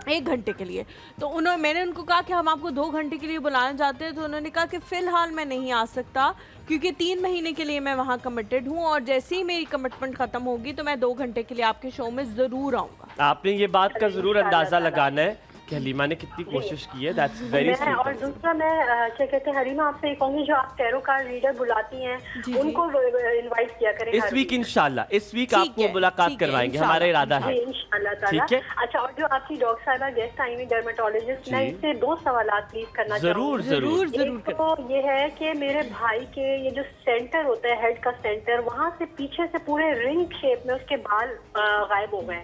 1 घंटे के लिए। तो मैंने उनको कहा कि हम आपको 2 घंटे के लिए बुलाना चाहते हैं, तो उन्होंने कहा कि फ़िलहाल मैं नहीं आ सकता क्योंकि 3 महीने के लिए मैं वहाँ कमिटेड हूँ, और जैसे ही मेरी कमिटमेंट ख़त्म होगी तो मैं 2 घंटे के लिए आपके शो में ज़रूर आऊँगा। आपने ये बात का ज़रूर अंदाज़ा लगाना है कि हलीमा ने कितनी कोशिश की है। That's very sweet. और दूसरा मैं क्या कहते हैं हलीमा, आपसे ये कहूँगी जो आप टैरो कार्ड रीडर बुलाती हैं उनको इनवाइट किया करें इस वीक इंशाल्लाह, इस वीक आपको मुलाकात करवाएंगे, हमारा इरादा है इंशाल्लाह ताला। ठीक है। अच्छा, और जो आपकी डॉक्टर साहिबा गेस्ट आई हुई डर्मेटोलॉजिस्ट, मैं इससे 2 सवालात प्लीज करना जरूर। एक तो ये है कि मेरे भाई के ये जो सेंटर होता है, हेड का सेंटर, वहाँ से पीछे से पूरे रिंग शेप में उसके बाल गायब हो गए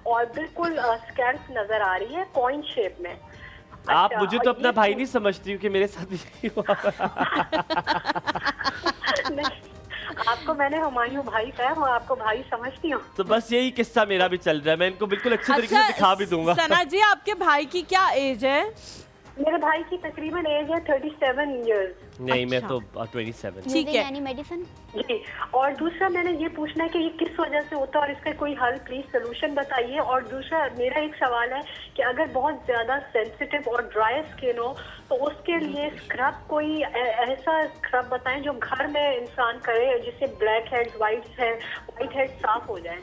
और बिल्कुल स्कैल्प नजर आ रही है पॉइंट शेप में। आप मुझे तो अपना भाई नहीं समझती हूँ कि मेरे साथ भी हुआ। आपको मैंने हुमायूं भाई कहा, मैं आपको भाई समझती हूँ। तो बस यही किस्सा मेरा भी चल रहा है, मैं इनको बिल्कुल अच्छे तरीके से दिखा भी दूंगा। सना जी, आपके भाई की क्या एज है? मेरे भाई की तकरीबन एज है 37 इयर्स। नहीं, मैं तो 27। ठीक है। Any medicine? जी, और दूसरा मैंने ये पूछना है कि ये किस वजह से होता है और इसका कोई हल प्लीज सोल्यूशन बताइए। और दूसरा मेरा एक सवाल है कि अगर बहुत ज्यादा सेंसिटिव और ड्राई स्किन हो तो उसके लिए स्क्रब, कोई ऐसा स्क्रब बताएं जो घर में इंसान करे जिससे ब्लैक हेड्स, व्हाइट हेड्स साफ हो जाए।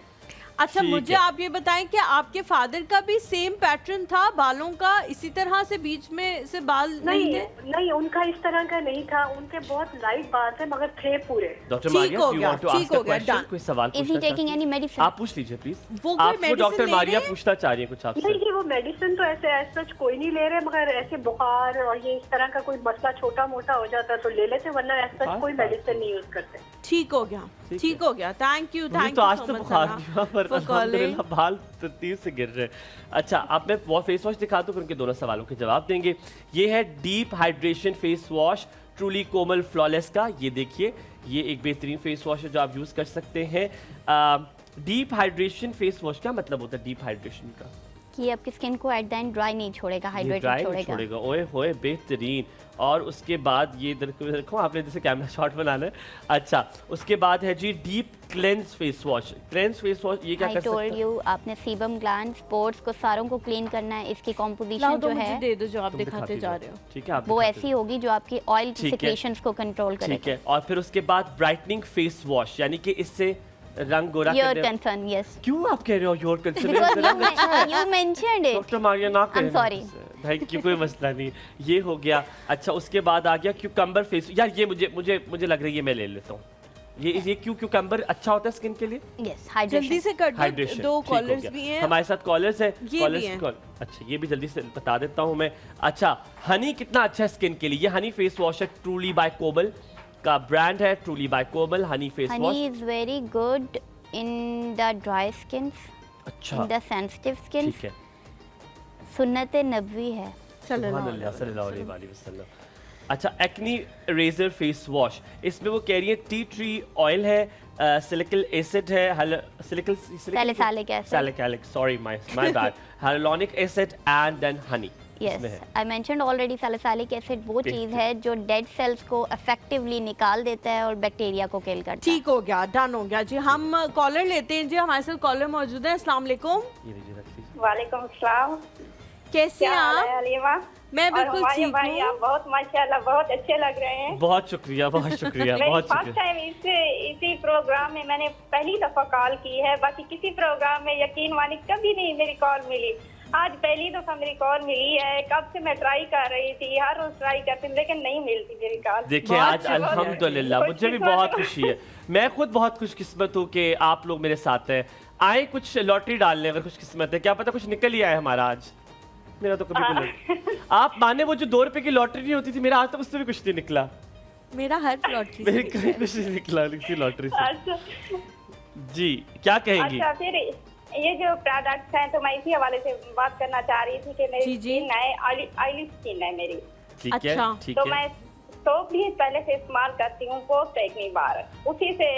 अच्छा, मुझे आप ये बताएं कि आपके फादर का भी सेम पैटर्न था बालों का, इसी तरह से बीच में से बाल नहीं थे? नहीं, उनका इस तरह का नहीं था, उनके बहुत लाइट बाल थे मगर थे पूरे। डॉक्टर मारिया, ठीक हो गया, कोई सवाल आप पूछ लीजिए प्लीज। आपको डॉक्टर मारिया पूछना चाह रही है कुछ आपसे? नहीं, वो मेडिसिन तो ऐसे सच कोई नहीं ले रहे, मगर ऐसे बुखार और ये इस तरह का कोई मसला छोटा मोटा हो जाता तो ले लेते, वरना ऐसा कोई मेडिसिन नहीं यूज करते। ठीक हो गया, ठीक हो गया। थैंक यू तो आज तो बुखार नहीं हुआ पर अल्हम्दुलिल्लाह बाल तरतीब से गिर रहे। अच्छा, आप मैं वो फेस वॉश दिखा दूं, फिर उनके दोनों सवालों के जवाब देंगे। ये है deep hydration face wash truly Komal flawless का। ये देखिए, ये एक बेहतरीन फेस वॉश है जो आप यूज कर सकते हैं। डीप हाइड्रेशन फेस वॉश, क्या मतलब होता है डीप हाइड्रेशन का? कि आपकी स्किन को एट द एंड ड्राई नहीं छोड़ेगा, हाइड्रेटेड छोड़ेगा। ओए होए, बेहतरीन। और उसके बाद ये इधर रखो, आपने जैसे कैमरा शॉट बनाना है। अच्छा, उसके बाद है जी deep cleanse face wash. Cleanse face wash ये क्या कर सकता है? आई टोल्ड यू, आपने सीबम ग्लैंड्स, पोर्स को सारों को क्लीन करना है। इसकी कॉम्पोजिशन जो है, दे दो जो आप दिखाते जा रहे हो। ठीक है, वो ऐसी होगी जो आपकी ऑयल सिक्रेशंस को कंट्रोल करेगा। ठीक है, और फिर उसके बाद ब्राइटनिंग फेस वॉश, यानी कि इससे रंग गोरा योर कंसर्न, यस। क्यों आप कह रहे हो your concern? You mentioned it. Doctor Maria ना करें। I am sorry. Thank you, कोई मसला नहीं। ये हो गया। अच्छा, उसके बाद आ गया क्यूकम्बर फेस। यार ये मुझे लग रहा है ये मैं ले लेता हूँ। ये क्यूकम्बर अच्छा होता है स्किन के लिए? Yes, hydration. जल्दी से कर दो, दो कॉलर्स भी हैं हमारे साथ। कॉलर्स है, कॉलर्स। अच्छा, ये भी जल्दी से बता देता हूँ मैं। अच्छा, हनी कितना अच्छा है स्किन के लिए। ये हनी फेस वॉश है, ट्रूली बाय कोमल का ब्रांड है। Truly by Komal honey face wash. Honey is very good in the dry skins, अच्छा, इन द सेंसिटिव स्किन्स। ठीक है, सुन्नत नबवी है। सल्लल्लाहु अलैहि वसल्लम। अच्छा, एक्नी रेजर फेस वॉश, इसमें वो कह रही है टी ट्री ऑयल है, सिलिकल एसिड है, salicylic, sorry my bad, hyaluronic acid and then honey. Yes, I mentioned already, salicylic acid वो चीज़ है जो डेड सेल्स को इफेक्टिवली निकाल देता है और बैक्टीरिया को किल करता है। ठीक हो गया, डन हो गया जी। हम कॉलर लेते हैं जी, हमारे साथ कॉलर मौजूद है। अस्सलाम वालेकुम। वालेकुम अस्सलाम। कैसे हैं आप? मैं बिल्कुल ठीक हूँ। आप बहुत माशाल्लाह बहुत अच्छे लग रहे हैं। बहुत शुक्रिया, बहुत शुक्रिया, बहुत फर्स्ट टाइम इसी प्रोग्राम में मैंने पहली दफा कॉल की है, बाकी किसी प्रोग्राम में यकीन मानी कभी नहीं मेरी कॉल मिली। आज पहली दफा मेरी कॉल मिली है। कब से मैं ट्राई कर रही थी, हर रोज ट्राई करती हूँ, लेकिन नहीं मिलती मेरी कॉल। देखिए आज अल्हम्दुलिल्लाह मुझे भी बहुत खुशी है। मैं खुद बहुत खुशकिस्मत हूँ कि आप लोग मेरे साथ हैं। आए कुछ लॉटरी डालने, अगर खुशकिस्मत है, क्या पता कुछ निकल ही आए हमारा आज। मेरा तो कभी नहीं। आप माने वो जो 2 रुपए की लॉटरी नहीं होती थी, मेरा आज तक उससे भी कुछ नहीं निकला। मेरा हर लॉटरी मेरे कभी कुछ नहीं निकला किसी लॉटरी से। जी, क्या कहेंगी? अच्छा, फिर ये जो प्रोडक्ट्स हैं, तो मैं इसी हवाले से बात करना चाह रही थी कि मेरी स्किन है, ऑयली स्किन है मेरी। ठीक है, ठीक तो है। मैं सोप भी पहले से इस्तेमाल करती हूँ पोस्ट एक्नी बार, उसी से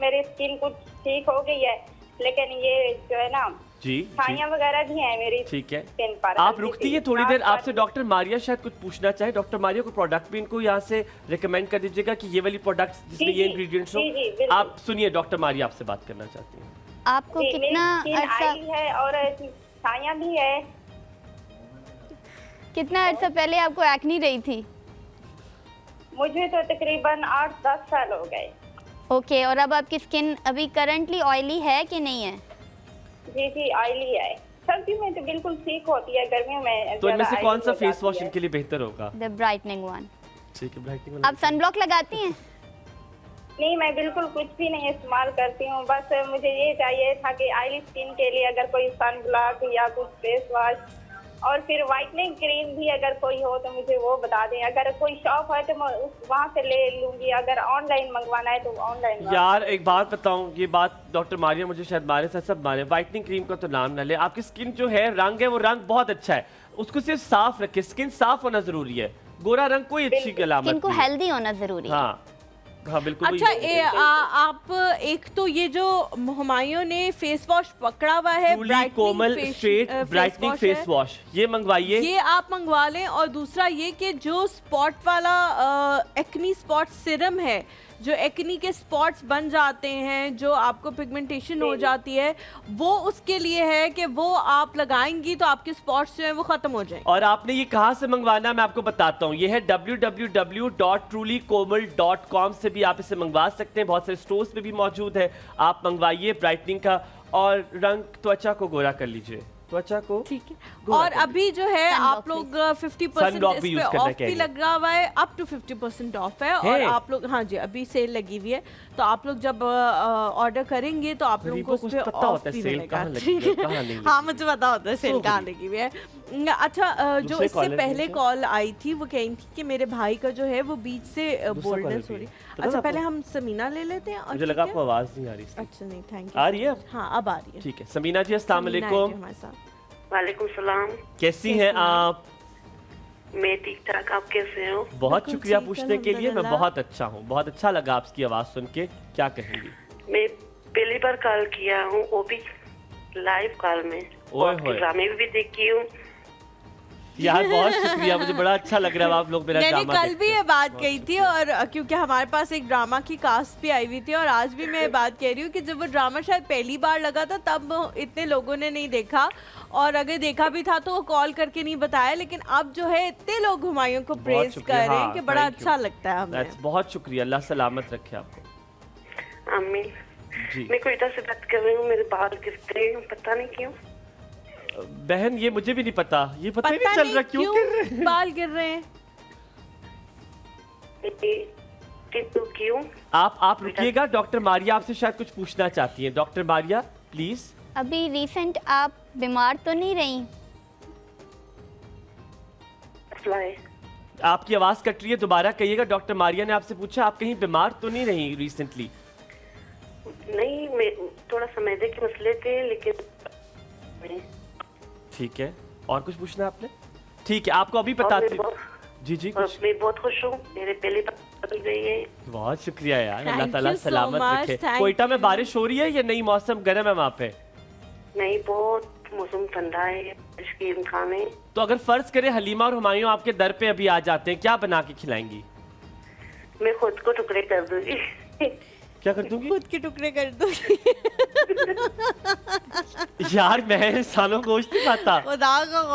मेरी स्किन कुछ ठीक हो गई है, लेकिन ये जो है ना जी, छाइयाँ वगैरह भी हैं मेरी ठीक है स्किन पर। आप रुकती है थोड़ी देर, आपसे डॉक्टर मारिया शायद कुछ पूछना चाहे। डॉक्टर मारिया को प्रोडक्ट भी इनको यहाँ से रिकमेंड कर दीजिएगा कि ये वाली प्रोडक्ट्स जिसमें ये इंग्रेडिएंट्स हो। आप सुनिए, डॉक्टर मारिया आपसे बात करना चाहती हैं। आपको कितना अर्सा है और छाइयाँ भी है। कितना अर्सा पहले आपको एक्नी रही थी? मुझे तो तकरीबन 8-10 साल हो गए। ओके, और अब आपकी स्किन अभी करंटली ऑयली है कि नहीं है? जी ऑयली है। सर्दी में तो बिल्कुल ठीक होती है, गर्मियों में तो इनमें से कौन सा फेस वॉश इनके लिए बेहतर होगा? The brightening one. ठीक है, ब्राइटनिंग। आप सनब्लॉक लगाती हैं? नहीं, मैं बिल्कुल कुछ भी नहीं इस्तेमाल करती हूँ। बस मुझे ये चाहिए था कि ऑयली स्किन के लिए अगर कोई सनब्लॉक या कुछ फेस वॉश और फिर वाइटनिंग क्रीम भी अगर कोई हो तो मुझे वो बता दें। अगर कोई शॉप है तो मैं वहाँ से ले लूँगी, अगर ऑनलाइन मंगवाना है तो ऑनलाइन। यार एक बात बताऊँ, ये बात डॉक्टर मारिया मुझे शायद मारे साथ सब मारे, वाइटनिंग क्रीम का तो नाम ना ले। आपकी स्किन जो है रंग है वो रंग बहुत अच्छा है, उसको सिर्फ साफ रखे। स्किन साफ होना जरूरी है, गोरा रंग कोई अच्छी अलामत नहीं। स्किन को हेल्दी होना जरूरी है। हाँ बिल्कुल। अच्छा, आप एक तो ये जो हुमायूं ने फेस वॉश पकड़ा हुआ है, कोमल स्ट्रेट ब्राइटनिंग फेस वॉश, ये मंगवाइए, ये आप मंगवा लें। और दूसरा ये कि जो स्पॉट वाला एक्नी स्पॉट सिरम है जो एक्नी के स्पॉट्स बन जाते हैं, जो आपको पिगमेंटेशन हो जाती है, वो उसके लिए है कि वो आप लगाएंगी तो आपके स्पॉट्स जो है वो खत्म हो जाएंगे। और आपने ये कहाँ से मंगवाना मैं आपको बताता हूँ, ये है www.trulykomal.com से भी आप इसे मंगवा सकते हैं, बहुत सारे स्टोर्स पे भी मौजूद है। आप मंगवाइए ब्राइटनिंग का और रंग त्वचा को गोरा कर लीजिए, त्वचा को। ठीक है। और अभी जो है आप लोग 50% इस पे ऑफ भी लगा हुआ है, अप टू 50% ऑफ है। और आप लोग, हाँ जी, अभी सेल लगी हुई है, तो आप लोग जब ऑर्डर करेंगे तो आप लोगों को उस पे ऑफ भी मिलेगा। हाँ, मुझे पता होता है सेल कहाँ लगी हुई है। अच्छा, जो इससे पहले कॉल आई थी वो कही थी कि मेरे भाई का जो है वो बीच से बोल्डनेस हो रही। अच्छा, पहले हम समीना ले लेते हैं। मुझे लगा आपको आवाज नहीं आ रही। अच्छा, नहीं, थैंक यू। आ रही है? हाँ, अब आ रही है। ठीक है, समीना जी अस्सलाम वालेकुम। वालेकुम सलाम। कैसी हैं आप? मैं ठीक ठाक, आप कैसे हो? बहुत शुक्रिया पूछने के लिए, मैं बहुत अच्छा हूँ। बहुत अच्छा लगा आपकी आवाज सुन के। क्या कहेंगी? मैं पहली बार कॉल किया हूँ, वो भी लाइव कॉल में। ड्रामे भी देखी हूँ यार। बहुत शुक्रिया, मुझे बड़ा अच्छा लग रहा है आप लोग मेरा ड्रामा कल भी ये बात कही थी, और क्योंकि हमारे पास एक ड्रामा की कास्ट भी आई हुई थी, और आज भी मैं ये बात कह रही हूँ कि जब वो ड्रामा शायद पहली बार लगा था तब इतने लोगों ने नहीं देखा, और अगर देखा भी था तो वो कॉल करके नहीं बताया, लेकिन अब जो है इतने लोग हुमायूं को प्रेज कर रहे हैं कि बड़ा अच्छा लगता है हमें। बहुत शुक्रिया, अल्लाह सलामत रखे आपको। आमीन जी। मैं कोयटा से बात कर रही हूँ, मेरे बाल गिरते हैं, पता नहीं क्यों। बहन ये मुझे भी नहीं पता, ये पता ही नहीं चल रहा क्यों गिर रहे हैं। बाल गिर रहे हैं क्यों? आप रुकिएगा, डॉक्टर मारिया आपसे शायद कुछ पूछना चाहती हैं। Doctor Maria please. अभी रिसेंट आप बीमार तो नहीं रही? आपकी आवाज कट रही है, दोबारा कहिएगा। डॉक्टर मारिया ने आपसे पूछा आप कहीं बीमार तो नहीं रही रिसेंटली? नहीं, मैं थोड़ा समझे के मसले थे, लेकिन ठीक है। और कुछ पूछना है आपने? ठीक है, आपको अभी बताती हूँ। जी जी, कुछ? मैं बहुत खुश हूँ, मेरे पहले बदल गई है। बहुत शुक्रिया यार, अल्लाह ताला सलामत रखे। कोयटा में बारिश हो रही है या नहीं? मौसम गर्म है वहाँ पे? नहीं, बहुत मौसम ठंडा है, बारिश के इम्कान है। तो अगर फर्ज करें हलीमा और हुमायूं आपके दर पे अभी आ जाते हैं, क्या बना के खिलाएंगी? मैं खुद को टुकड़े कर दूंगी। क्या कर दूंगी? खुद के टुकड़े कर दूंगी। यार मैं इंसानों को गोश्त नहीं खाता।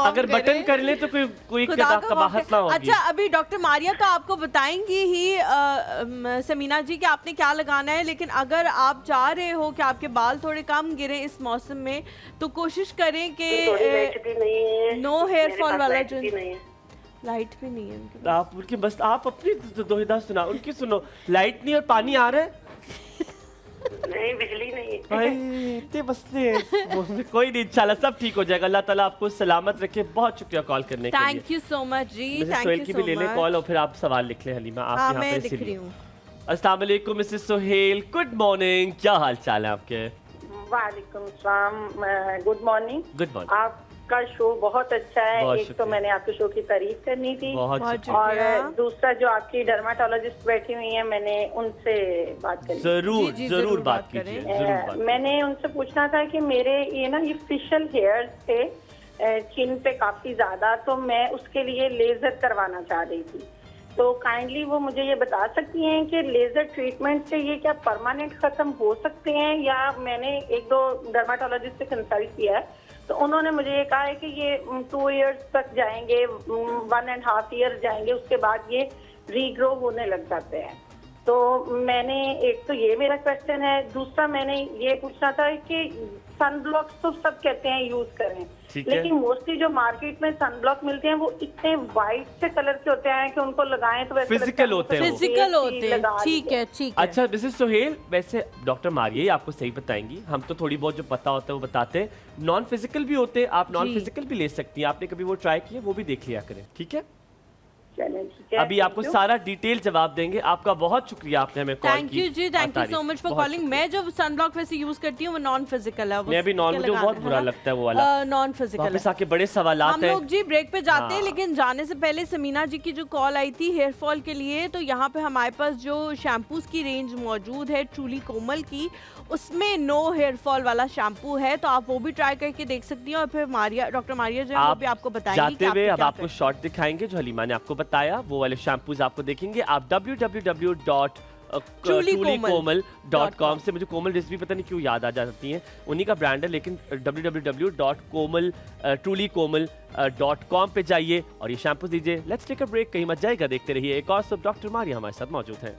अगर बटन कर ले तो कोई कबाहत ना होगी। अच्छा, अभी डॉक्टर मारिया तो आपको बताएंगी ही समीना जी कि आपने क्या लगाना है, लेकिन अगर आप चाह रहे हो कि आपके बाल थोड़े कम गिरे इस मौसम में, तो कोशिश करें कि नो हेयर फॉल वाला जो लाइट भी नहीं है उनके। आप उनकी बस आप अपनी दोहिदा सुना, उनकी सुनो। लाइट नहीं और पानी आ रहा है? नहीं, बिजली नहीं है। इतने मसले हैं। कोई नहीं, इंशाल्लाह सब ठीक हो जाएगा। अल्लाह ताला आपको सलामत रखे। बहुत शुक्रिया कॉल करने के लिए। थैंक यू सो मच जी। सोहेल की भी ले लें कॉल और फिर आप सवाल लिख लें हलीमा। आप यहाँ पे लिख रही हूँ। अस्सलाम वालेकुम मिसेस सोहेल, गुड मॉर्निंग। क्या हाल चाल है आपके? वालेकुम सलाम, गुड मॉर्निंग। Good morning. आपका शो बहुत अच्छा है। एक तो मैंने आपके शो की तारीफ करनी थी, और दूसरा जो आपकी डर्माटोलॉजिस्ट बैठी हुई हैं, मैंने उनसे बात करनी। जरूर बात कीजिए। मैंने उनसे पूछना था कि मेरे ये फेशियल हेयर्स थे चिन पे काफी ज्यादा, तो मैं उसके लिए लेजर करवाना चाह रही थी। तो काइंडली वो मुझे ये बता सकती हैं कि लेजर ट्रीटमेंट से ये क्या परमानेंट खत्म हो सकते हैं, या मैंने एक दो डर्माटोलॉजिस्ट से कंसल्ट किया है तो उन्होंने मुझे ये कहा है कि ये 2 इयर्स तक जाएंगे, 1.5 ईयर जाएंगे, उसके बाद ये रीग्रो होने लग जाते हैं। तो मैंने, एक तो ये मेरा क्वेश्चन है, दूसरा मैंने ये पूछना था कि सनब्लॉक तो सब कहते हैं यूज करें, लेकिन मोस्टली जो मार्केट में सनब्लॉक मिलते हैं वो इतने वाइट से कलर के होते हैं कि उनको लगाएं तो वैसे फिजिकल होते हैं। ठीक है। अच्छा मिसेस सोहेल, वैसे डॉक्टर मारिया आपको सही बताएंगी, हम तो थोड़ी बहुत जो पता होता है वो बताते हैं। नॉन फिजिकल भी होते हैं, आप नॉन फिजिकल भी ले सकती हैं। आपने कभी वो ट्राई किया, वो भी देख लिया करें, ठीक है? अभी आपको सारा डिटेल जवाब देंगे। आपका बहुत शुक्रिया, आपने हमें कॉल थैंक यू जी, thank you so much for calling. मैं जो सनब्लॉक वैसे यूज करती हूँ वो नॉन फिजिकल है। मैं भी नॉन, मुझे बहुत बुरा लगता है वो वाला नॉन फिजिकल। वापस आके बड़े सवालात हम लोग जी ब्रेक पे जाते हैं, लेकिन जाने से पहले समीना जी की जो कॉल आई थी हेयर फॉल के लिए, तो यहाँ पे हमारे पास जो शैम्पूज की रेंज मौजूद है ट्रूली कोमल की, उसमें नो हेयर फॉल वाला शैम्पू है, तो आप वो भी ट्राई करके देख सकती हैं। और फिर डॉक्टर मारिया जो है वो भी आपको बताएंगी। जाते हुए अब आपको शॉर्ट दिखाएंगे जो हलीमा ने आपको बताया, वो वाले शैम्पूज आपको देखेंगे। आप trulykomal.com से। मुझे कोमल रेसिपी पता नहीं क्यों याद आ जाती है, उन्हीं का ब्रांड है, लेकिन trulykomal.com पे जाइए और ये शैम्पू दीजिए। लेट्स टेक अ ब्रेक, कहीं मत जाएगा, देखते रहिए। एक और सब डॉक्टर मारिया हमारे साथ मौजूद हैं।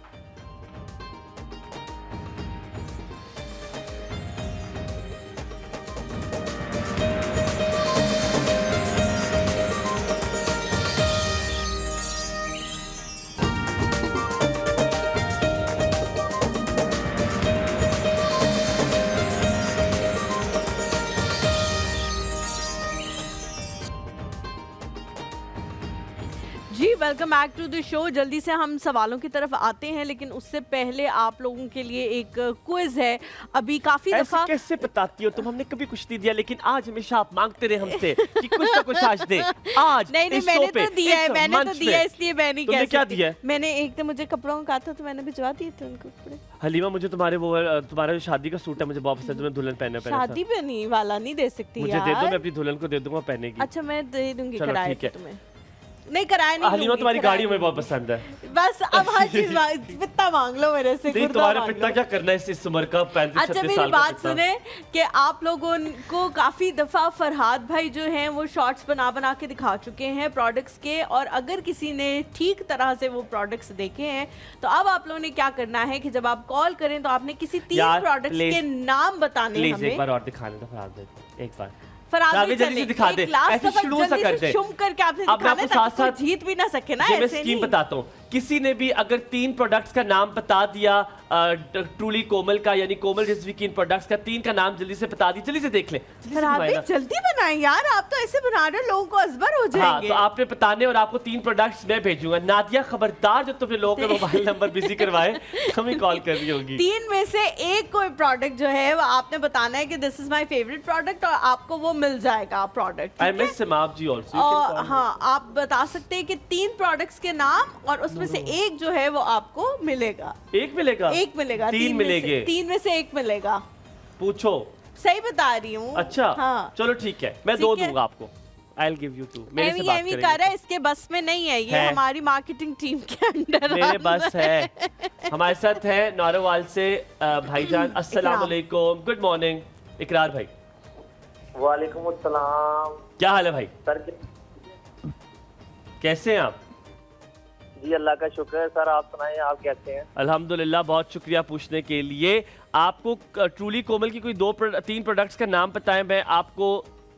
Welcome back to the show. जल्दी से हम सवालों की तरफ आते हैं, लेकिन उससे पहले आप लोगों के लिए एक क्विज है। अभी काफी दफा कैसे बताती हो तुम, हमने कभी कुछ नहीं दिया, लेकिन आज हमेशा आप मांगते रहे हमसे कि कुछ ना कुछ आज दे। आज नहीं मैंने तो दिया है, मैंने तो दिया है, इसलिए मैं नहीं कह सकती। क्या दिया है? मैंने एक तो मुझे कपड़ों का कहा था, तो मैंने भिजवा दिए थे उनको कपड़े। हलीमा, मुझे तुम्हारा जो शादी का सूट है मुझे बहुत पसंद है, मैं दुल्हन पहनना शादी पे नहीं वाला नहीं दे सकती मुझे दे दो, मैं अपनी दुल्हन को दे दूंगा पहने की। अच्छा मैं दे दूंगी किराए पे तुम्हें। नहीं कराया नहीं। हलीमा तुम्हारी गाड़ी में बहुत पसंद है। बस अब हर चीज पित्ता मांग लो मेरे से। नहीं तुम्हारा पित्ता क्या करना है इस उम्र का, 35-36 अच्छा मेरी बात सुने कि आप लोगों को काफी दफा फरहाद भाई जो हैं वो शॉर्ट्स बना के दिखा चुके हैं प्रोडक्ट्स के, और अगर किसी ने ठीक तरह से वो प्रोडक्ट्स देखे हैं तो अब आप लोगों ने क्या करना है कि जब आप कॉल करें तो आपने किसी 3 प्रोडक्ट्स के नाम बताने हैं हमें। एक बार और दिखाने दो फरहाद भाई, एक बार फरहाद जल्दी से दिखा दे, ऐसे शुरू सा कर दे। शुम करके आपने अब मैं आपको साथ जीत भी ना सके ना, मैं स्कीम बताता हूँ। किसी ने भी अगर 3 प्रोडक्ट्स का नाम बता दिया, ट्रूली कोमल का यानी कोमल रेसिपी की इन प्रोडक्ट्स का 3 का नाम जल्दी से बता दी, जल्दी से देख ले। जल्दी बनाए यार, आप तो ऐसे बना रहे हो लोगों को अजबर हो जाएंगे। हाँ, तो आपने बताने और आपको 3 प्रोडक्ट्स मैं भेजूंगा। नादिया खबरदार जो तुमने लोगों के मोबाइल नंबर बिजी करवाए, हमें कॉल कर रही होगी। 3 में से एक कोई प्रोडक्ट जो है वो आपने बताना है कि this is my favourite product, और आपको वो मिल जाएगा प्रोडक्ट। आई मिस सिमाप जी आल्सो। हाँ, आप बता सकते हैं कि 3 प्रोडक्ट्स के नाम, और उसमें से एक जो है वो आपको मिलेगा। एक मिलेगा? एक मिलेगा। 3 मिलेंगे। 3 में से एक मिलेगा। पूछो। सही बता रही हूँ। अच्छा हाँ, चलो ठीक है, मैं 2 दूंगा आपको। I'll give you 2। मेरे से बात करेंगे। कर रहा है, इसके बस में नहीं है, ये हमारी मार्केटिंग टीम के अंडर मेरे बस है। हमारे साथ है नौरवाल से भाईजान। अस्सलाम वालेकुम, गुड मॉर्निंग। इकरार भाई। वालेकुम अस्सलाम। क्या हाल है भाई? सर कैसे हैं आप? जी अल्लाह का शुक्र है सर, आप सुनाएं आप कैसे हैं? अल्हम्दुलिल्लाह, बहुत शुक्रिया पूछने के लिए। आपको ट्रूली कोमल की कोई 3 प्रोडक्ट्स का नाम बताएं, मैं आपको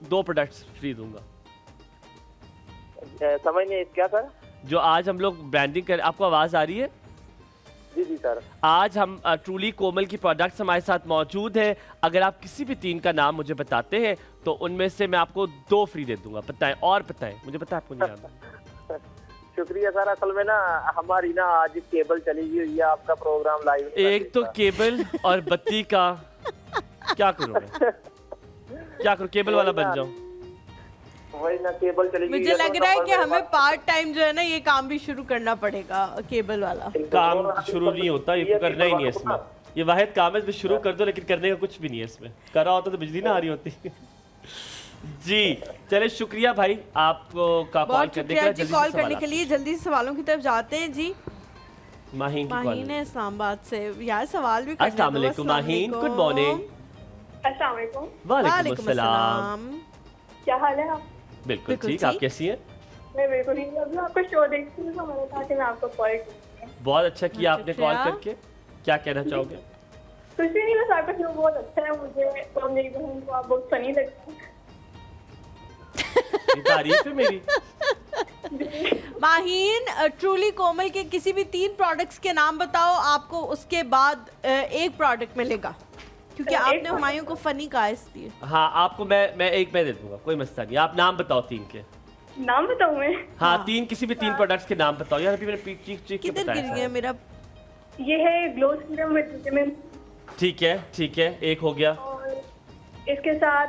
2 प्रोडक्ट्स फ्री दूंगा। समझ नहीं क्या सर? जो आज हम लोग ब्रांडिंग कर, आपको आवाज आ रही है? जी जी सर। आज हम ट्रूली कोमल की प्रोडक्ट्स हमारे साथ मौजूद है। अगर आप किसी भी 3 का नाम मुझे बताते हैं तो उनमें से मैं आपको 2 फ्री दे दूंगा। बताएं और बताएं, मुझे पता है आपको नहीं आता। शुक्रिया सर। असल में ना हमारी ना आज केबल चली गई हुई है, आपका प्रोग्राम लाइव। एक तो केबल और बत्ती का क्या करूँ मैं? क्या करूँ, केबल वाला बन जाऊँ? वही ना, केबल चली गई। मुझे लग रहा है कि हमें पार्ट टाइम जो है ना ये काम भी शुरू करना पड़ेगा। केबल वाला काम शुरू नहीं होता, ये करना ही नहीं है इसमें। ये वाहिद काम है, इसमें शुरू कर दो, लेकिन करने का कुछ भी नहीं है इसमें। करा होता तो बिजली ना आ रही होती। जी चले, शुक्रिया भाई आपको का कॉल करने के लिए। जल्दी से सवालों की तरफ जाते हैं जी। माहीन है इस्लामाबाद से, यार सवाल भी। अस्सलाम वालेकुम माहीन, गुड मॉर्निंग। अस्सलाम वालेकुम। वालेकुम अस्सलाम। क्या हाल है आप? बिल्कुल ठीक, आप कैसी हैं? मैं बिल्कुल ठीक हूं। आपका शो देखती हूं तो मैंने कहा कि मैं आपको कॉल करूं। बहुत अच्छा किया आपने कॉल करके। क्या कहना चाहोगे? कुछ भी नहीं, बस आपका शो बहुत अच्छा है। मुझे और मेरी बहन को आप बहुत फनी लगते हैं। तारीफ है मेरी। माहीन, ट्रूली कोमल के किसी भी 3 प्रोडक्ट्स के नाम बताओ, आपको उसके बाद एक प्रोडक्ट मिलेगा, क्योंकि आपने हुमायूं को फनी कहा इसलिए। हाँ, आपको मैं एक दे दूंगा, कोई मसला नहीं। आप नाम बताओ 3 के। नाम बताऊं मैं? हाँ, 3 किसी भी 3 प्रोडक्ट्स के नाम बताओ। यार अभी मैंने चीख के किधर गिर गया मेरा? ये है ग्लो सीरम विद विटामिन। ठीक है, एक हो गया। और इसके साथ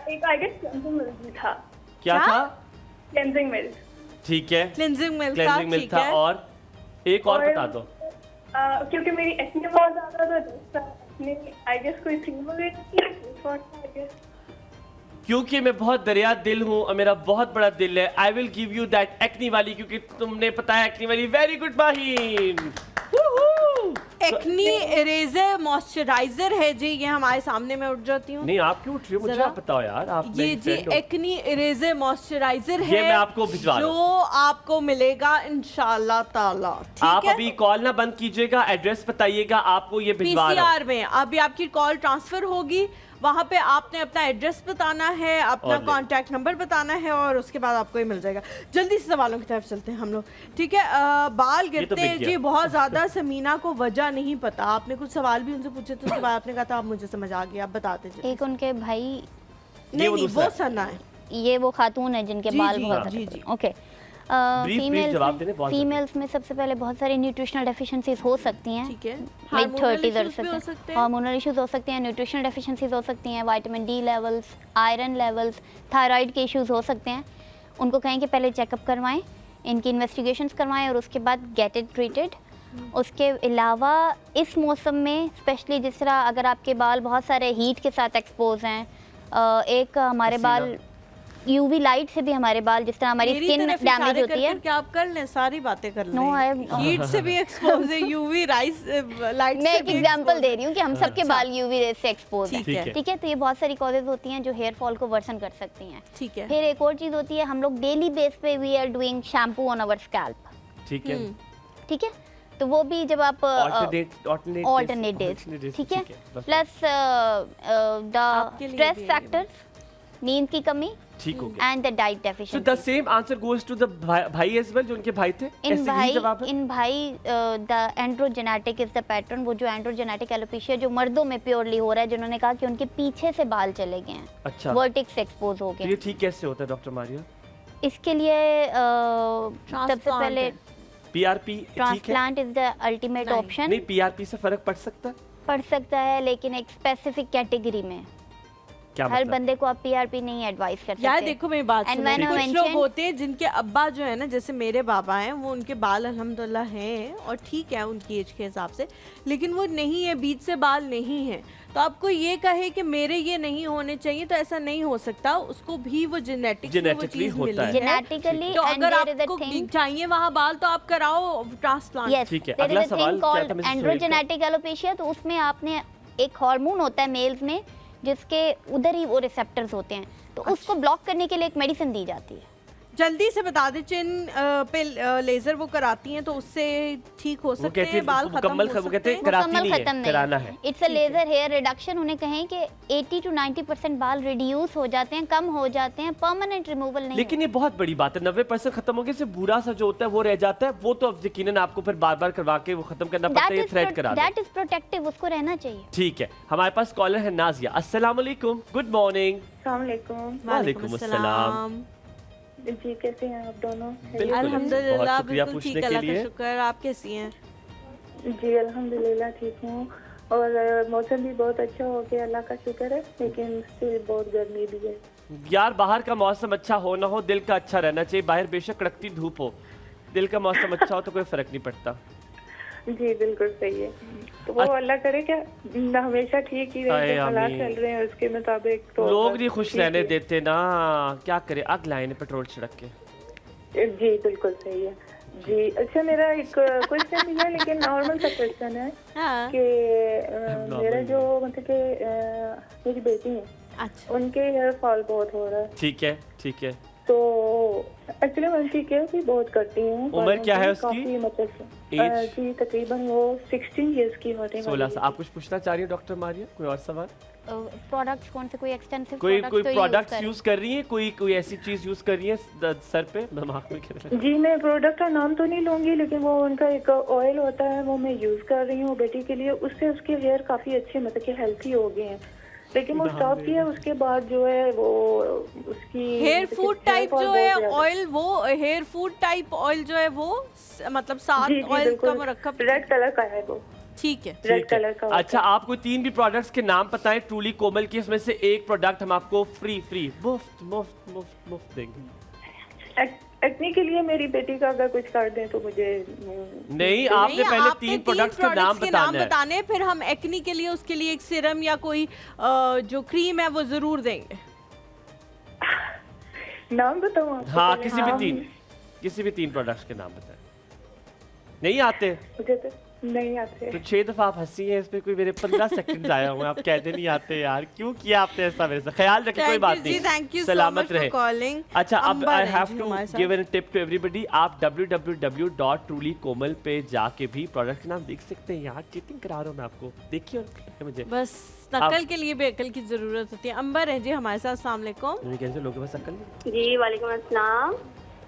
एक आई गेस क्लेंजिंग मिल्क भी था। क्या था? Cleansing milk. ठीक है, क्लेंजिंग मिल्क था। और एक और बता दो। क्योंकि मेरी एक्ने बहुत ज्यादा था, आई गेस कोई क्रीम वगैरह थी। क्योंकि मैं बहुत दरिया दिल हूँ और मेरा बहुत बड़ा दिल है, I will give you that acne वाली, क्योंकि तुमने पता है एक्नी वाली। Very good Maheen. Acne eraser moisturiser है जी, ये हमारे सामने मैं उठ जाती हूँ। नहीं आप क्यों उठ रही हो, मुझे आप बताओ यार। आप ये जी एक्नी इरेजर मॉइस्चराइजर है, ये मैं आपको भिजवा रहा हूं, जो आपको मिलेगा इंशाल्लाह ताला। आप अभी कॉल ना बंद कीजिएगा, एड्रेस बताइएगा, आपको ये भिजवा रहा हूं। PCR में अभी आपकी कॉल ट्रांसफर होगी, वहाँ पे आपने अपना एड्रेस बताना है, अपना कॉन्टैक्ट नंबर बताना है और उसके बाद आपको ये मिल जाएगा। जल्दी से सवालों की तरफ चलते हैं हम लोग, ठीक है। बाल गिरते हैं जी बहुत ज़्यादा, समीना को वजह नहीं पता। आपने कुछ सवाल भी उनसे पूछे तो उसके बाद आपने कहा था आप मुझे समझ आ गया, आप बताते जी। एक उनके भाई नहीं वो सना है, ये वो खातून है जिनके बाल बहुत जी जी ओके। फीमेल्स में सबसे पहले बहुत सारी न्यूट्रिशनल डेफिशिएंसीज हो सकती हैं, ठीक है। मिड 30s हो सकते हैं, हार्मोनल इश्यूज हो सकते हैं, न्यूट्रिशनल डेफिशिएंसीज हो सकती हैं, vitamin D levels, iron levels, thyroid के इश्यूज हो सकते हैं। उनको कहें कि पहले चेकअप करवाएं, इनकी इन्वेस्टिगेशंस करवाएं और उसके बाद गेट इट ट्रीटेड। उसके अलावा इस मौसम में स्पेशली जिस तरह अगर आपके बाल बहुत सारे हीट के साथ एक्सपोज हैं, एक हमारे बाल यूवी लाइट से भी हमारे बाल, जिस तरह हमारी स्किन डैमेज होती है, क्या आप कर लें सारी बातें कर लें। नो हीट से भी एक्सपोज है, यूवी लाइट मैं एक एग्जांपल दे रही हूँ कि हम सबके बाल यूवी रेज से एक्सपोज हैं, ठीक है। तो ये बहुत सारी कॉजेज होती हैं जो हेयर फॉल को वर्सन कर सकती हैं, ठीक है। फिर एक और चीज होती है, हम लोग डेली बेस पे we are doing shampoo on our scalp, ठीक है, ठीक है। तो वो भी जब आप ऑल्टरनेट डेज, ठीक है। प्लस द स्ट्रेस फैक्टर्स, नींद की कमी, ठीक हो गया, and the diet deficiency. So the same answer goes to the bhai as well, जो उनके भाई थे। In bhai the androgenetic is the pattern, वो जो एंड्रोजेनेटिक एलोपेशिया जो मर्दों में प्योरली हो रहा है, जिन्होंने कहा कि उनके पीछे से बाल चले गए हैं, अच्छा, वर्टेक्स एक्सपोज हो गए। ये ठीक कैसे होता है डॉक्टर मारिया? इसके लिए सबसे पहले PRP transplant is the ultimate option. नहीं, पीआरपी से फर्क पड़ सकता है? पड़ सकता है, लेकिन एक स्पेसिफिक कैटेगरी में। क्या हर मतलब? बंदे को आप पीआरपी नहीं एडवाइस कर सकते। यार देखो मेरी बात सुनो, कुछ लोग mentioned- होते हैं जिनके अब्बा जो है ना, जैसे मेरे बाबा हैं, वो उनके बाल अल्हम्दुलिल्लाह हैं और ठीक है उनकी एज के हिसाब से, लेकिन वो नहीं है, बीच से बाल नहीं है। तो आपको ये कहे कि मेरे ये नहीं होने चाहिए, तो ऐसा नहीं हो सकता, उसको भी वो जेनेटिकली होता है। जेनेटिकली, तो अगर आपको चाहिए वहाँ बाल तो आप कराओ ट्रांसप्लांट। ठीक है, अगला सवाल क्या था? एंड्रोजेनेटिक एलोपेशिया, तो उसमें आपने एक हार्मोन होता है मेल्स में जिसके उधर ही वो रिसेप्टर्स होते हैं, तो उसको ब्लॉक करने के लिए एक मेडिसिन दी जाती है। जल्दी से बता दे, चिन पे लेजर वो कराती हैं तो उससे ठीक हो सकते हैं, बाल खत्म हो सकते हैं, मुकम्मल खत्म नहीं, कराना है। It's a laser hair reduction. उन्हें कहें कि 80 to 90% बाल रिड्यूस हो जाते हैं, कम हो जाते हैं, परमानेंट रिमूवल नहीं। लेकिन ये बहुत बड़ी बात है, 90% खत्म हो गया, सिर्फ बुरा सा जो होता है वो रह जाता है, वो तो अब यकीनन आपको फिर बार-बार करवा के वो खत्म करना पड़ता है, थ्रेड करा दो। दैट इज प्रोटेक्टिव, उसको रहना चाहिए। ठीक है, हमारे पास कॉलर है नाजिया। अस्सलाम वालेकुम, गुड मॉर्निंग। अस्सलाम वालेकुम। वालेकुम अस्सलाम। जी कैसे हैं आप दोनों? अल्हम्दुलिल्लाह बिल्कुल ठीक, अल्लाह का शुक्र। आप कैसी हैं? जी अल्हम्दुलिल्लाह ठीक हूँ, और मौसम भी बहुत अच्छा हो गया, अल्लाह का शुक्र है, लेकिन स्टिल बहुत गर्मी भी है। यार बाहर का मौसम अच्छा हो ना हो, दिल का अच्छा रहना चाहिए। बाहर बेशक कड़कती धूप हो, दिल का मौसम अच्छा हो तो कोई फर्क नहीं पड़ता। जी बिल्कुल सही है, तो वो अल्लाह करे क्या हमेशा ठीक ही रहे, जो हालात चल रहे हैं उसके मुताबिक। तो लोग नहीं खुश रहने देते ना, क्या करे, आग लाए ने पेट्रोल छिड़क के। जी बिल्कुल सही है जी। अच्छा मेरा एक क्वेश्चन भी है, लेकिन नॉर्मल सा क्वेश्चन है कि मेरा जो मतलब कि मेरी बेटी है, अच्छा, उनके हेयर फॉल बहुत हो रहा है। ठीक है, ठीक है। तो एक्चुअली मैं उनकी केयर भी बहुत करती हूँ। उम्र क्या है उसकी? काफी मतलब जी तकरीबन वो 16 इयर्स की होने वाली है। 16 साल। आप कुछ पूछना चाह रही हैं डॉक्टर मारिया? कोई और सवाल? प्रोडक्ट्स कौन से, कोई एक्सटेंसिव कोई प्रोडक्ट्स यूज कर रही है, कोई ऐसी चीज यूज कर रही है सर पे, दिमाग में? जी मैं प्रोडक्ट का नाम तो नहीं लूंगी, लेकिन वो उनका एक ऑयल होता है, वो मैं यूज कर रही हूँ बेटी के लिए। उससे उसके हेयर काफी अच्छे मतलब कि हेल्थी हो गए हैं, लेकिन वो स्टॉप किया उसके बाद जो है वो उसकी हेयर फूड टाइप जो है ऑयल, वो हेयर फूड टाइप ऑयल जो है वो मतलब 7 ऑयल का मरकब रेड कलर का है वो। ठीक है, रेड कलर का। अच्छा, आपको 3 भी प्रोडक्ट्स के नाम पता है ट्रूली कोमल के, इसमें से एक प्रोडक्ट हम आपको फ्री मुफ्त देंगे। एक्ने के लिए मेरी बेटी का अगर कुछ कर दें तो मुझे नहीं, आपने पहले 3 प्रोडक्ट्स के नाम बताने, फिर हम एक्ने के लिए उसके लिए एक सीरम या कोई जो क्रीम है वो जरूर देंगे। नाम बताऊं आपको? हाँ, किसी भी 3 प्रोडक्ट्स के नाम बताएं। नहीं आते? मुझे तो नहीं आते। तो 6 दफा आप हंसी हैं, इस पे कोई मेरे 15 सेकंड आया हुआ है, आप कहते नहीं आते यार, क्यों किया आपने ऐसा मेरे साथ? ख्याल रखिए, कोई बात नहीं, थैंक यू सलामत रहे। अच्छा, अब आई हैव टू हमारे give an tip to everybody, आप www.trulykomal पे जाके भी प्रोडक्ट का नाम देख सकते हैं। यार चीटिंग करा रहा हूँ मैं आपको, देखिए और मुझे बस नकल के लिए भी अकल की जरूरत होती है। अंबर है जी हमारे साथ, अस्सलाम वालेकुम। कैसे लोगों के पास अकल नहीं? जी वालेकुम अस्सलाम।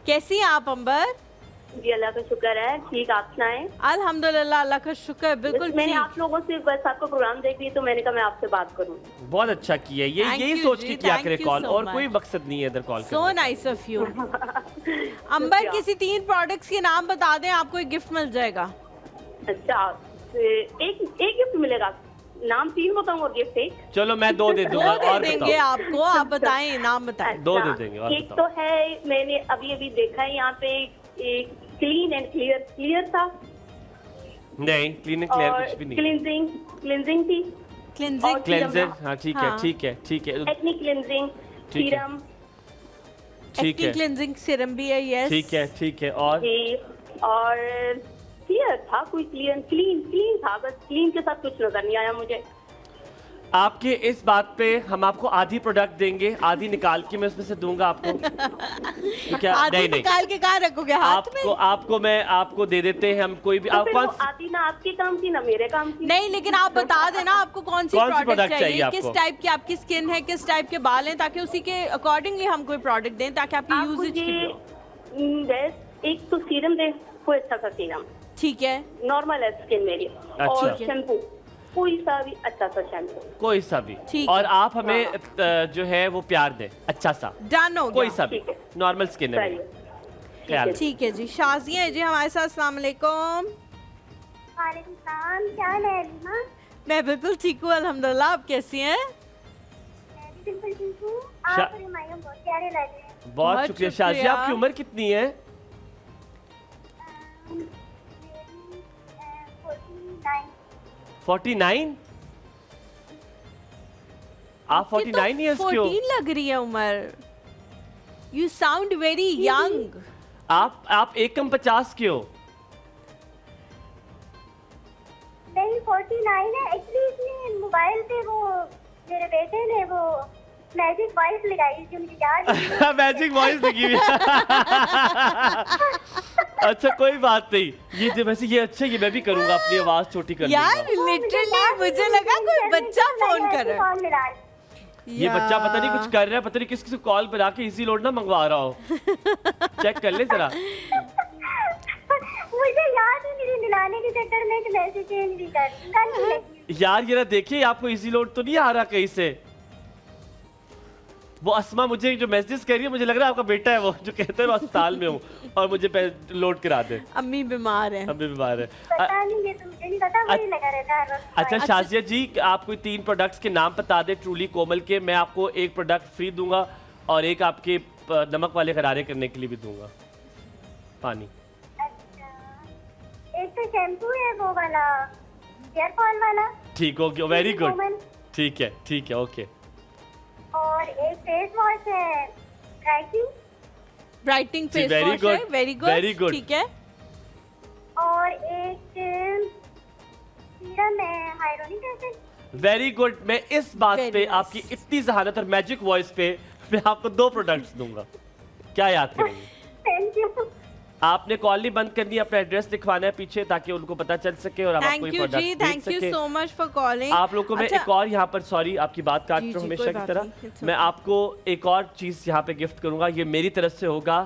कैसी हैं आप अंबर? जी अल्लाह का शुक्र है, ठीक, आप सुनाएं? अल्हम्दुलिल्लाह, अल्लाह का शुक्र, बिल्कुल मैंने ठीक। आप लोगों से बस आपका प्रोग्राम देख लिया तो मैंने कहा मैं आपसे बात करूं। बहुत अच्छा किया, ये Thank यही you सोच जी, के किया thank करे you कॉल, so और much. कोई मकसद नहीं है इधर call so nice of you. Amber, किसी 3 प्रोडक्ट्स के नाम बता दें, आपको एक गिफ्ट मिल जाएगा। अच्छा, एक गिफ्ट मिलेगा? नाम 3 बताऊं और गिफ्ट 1? चलो मैं 2 दे दूंगा, दे और देंगे बताओ। आपको, आप बताएं, नाम बताएं। 2 दे देंगे, और एक बताओ। तो है, मैंने अभी देखा है यहाँ पे, एक क्लीन एंड क्लियर था, नहीं क्लीन एंड क्लियर और कुछ भी नहीं। क्लिनजिंग थी, क्लिनजिंग, क्लेंजर, हाँ ठीक है, हाँ। ठीक है, ठीक है, एक्ने क्लिनजिंग ठीक है। सीरम ठीक है, क्लिनजिंग सीरम भी है, यस। ठीक है, ठीक है, और जी, और क्लियर था, कोई क्लीन था, बस क्लीन के साथ कुछ नजर नहीं आया मुझे। आपके इस बात पे हम आपको आधी प्रोडक्ट देंगे, आधी निकाल के मैं उसमें से दूंगा आपको। क्या? आधी नहीं नहीं, निकाल के कहाँ रखोगे, हाथ में? आपको दे देते हैं हम, कोई भी तो आप फिर कौन वो आती ना आपके काम की ना मेरे काम की। नहीं, लेकिन आप बता देना आपको कौन सी प्रोडक्ट product चाहिए चाहिए, किस आपको? टाइप की आपकी स्किन है, किस टाइप के बाल हैं, ताकि उसी के अकॉर्डिंगली हम कोई प्रोडक्ट दें, ताकि आपकी आप यूजेज की भी हो। मुझे बेस्ट एक तो सीरम दे, कोई अच्छा सा सीरम, ठीक है, नॉर्मल है स्किन मेरी, अच्छा। और शैम्पू, कोई सा भी अच्छा सा शैम्पू। कोई सा भी, ठीक और है। आप हमें जो है वो प्यार दें, अच्छा सा, डन हो कोई गया। सा भी, ठीक है। नॉर्मल स्किन है मेरी। चाहिए। ख्याल ठीक है जी। शाजिया है जी हमारे साथ, अस्सलाम वालेकुम। वालेकुम सलाम, क्या हाल है अलीमा? मैं बिल्कुल ठीक हूँ अल्हम्दुलिल्लाह, आप कैसी हैं? मैं भी बिल्कुल ठीक हूँ। शा- आप और इमाम बहुत प्यारे लग रहे हैं। बहुत शुक्रिया। शाजिया, आपकी उम्र कितनी है? मेरी 49। 49? आप 49 ईयर्स के हो? 14 लग रही है उम्र। You sound very young. आप 1 के हो? नहीं 49 है एक्चुअली। इसमें मोबाइल पे वो मेरे बेटे ने वो मैजिक वॉइस लगाई जो मुझे याद नहीं। मैजिक वॉइस लगी हुई है। अच्छा कोई बात नहीं, ये वैसे ये अच्छा, ये मैं भी करूंगा, अपनी आवाज छोटी कर यार लूंगा। लिटरली मुझे लगा कोई बच्चा फोन कर रहा है। मिला। ये बच्चा पता नहीं कुछ कर रहा है, पता नहीं किस कॉल पर आके इजी लोड ना मंगवा रहा हो। चेक कर ले जरा। मुझे याद है मेरी दिलाने के चक्कर में एक मैसेज चेंज भी कर कल ही लगी। यार ये ना देखिए, आपको इजी लोड तो नहीं आ रहा कहीं से? वो अस्मा मुझे जो मैसेज कर रही है, मुझे लग रहा है आपका बेटा है वो, जो कहता है मैं अस्पताल में हूँ और मुझे लोड करा दे। अम्मी बीमार है। अभी बीमार है। पता नहीं, ये तो मुझे नहीं पता, वही लगा रहता है हर वक्त। अच्छा शाजिया जी, आप कोई 3 प्रोडक्ट्स के नाम बता दे ट्रूली कोमल के, मैं आपको एक प्रोडक्ट फ्री दूंगा और एक आपके नमक वाले गरारे करने के लिए भी दूंगा, पानी। अच्छा, एक तो शैम्पू है वो वाला हेयर फॉल वाला। ठीक हो गया, वेरी गुड। कोमल। ठीक है, ओके। और एक फेस वॉश है ब्राइटनिंग जी, फेस very वॉश good, है, वेरी very good. ठीक है। और एक सीरम है हाइलोनिक एसिड। Very good. मैं इस बात Very पे nice. आपकी इतनी जहानत और मैजिक वॉइस पे मैं आपको 2 प्रोडक्ट्स दूंगा। क्या याद करेंगे? Thank you. आपने कॉल नहीं बंद करनी, अपना एड्रेस लिखवाना है पीछे ताकि उनको पता चल सके और हम आपको थैंक ये यू प्रोडक्ट जी, देख थैंक यू सके। सो मच फॉर कॉलिंग। आप लोग को मैं एक और यहाँ पर, सॉरी आपकी बात काट जी, रहा हूँ जी, हमेशा कोई की बात तरह, नहीं, it's मैं okay. आपको एक और चीज़ यहाँ पे गिफ्ट करूँगा। ये मेरी तरफ से होगा,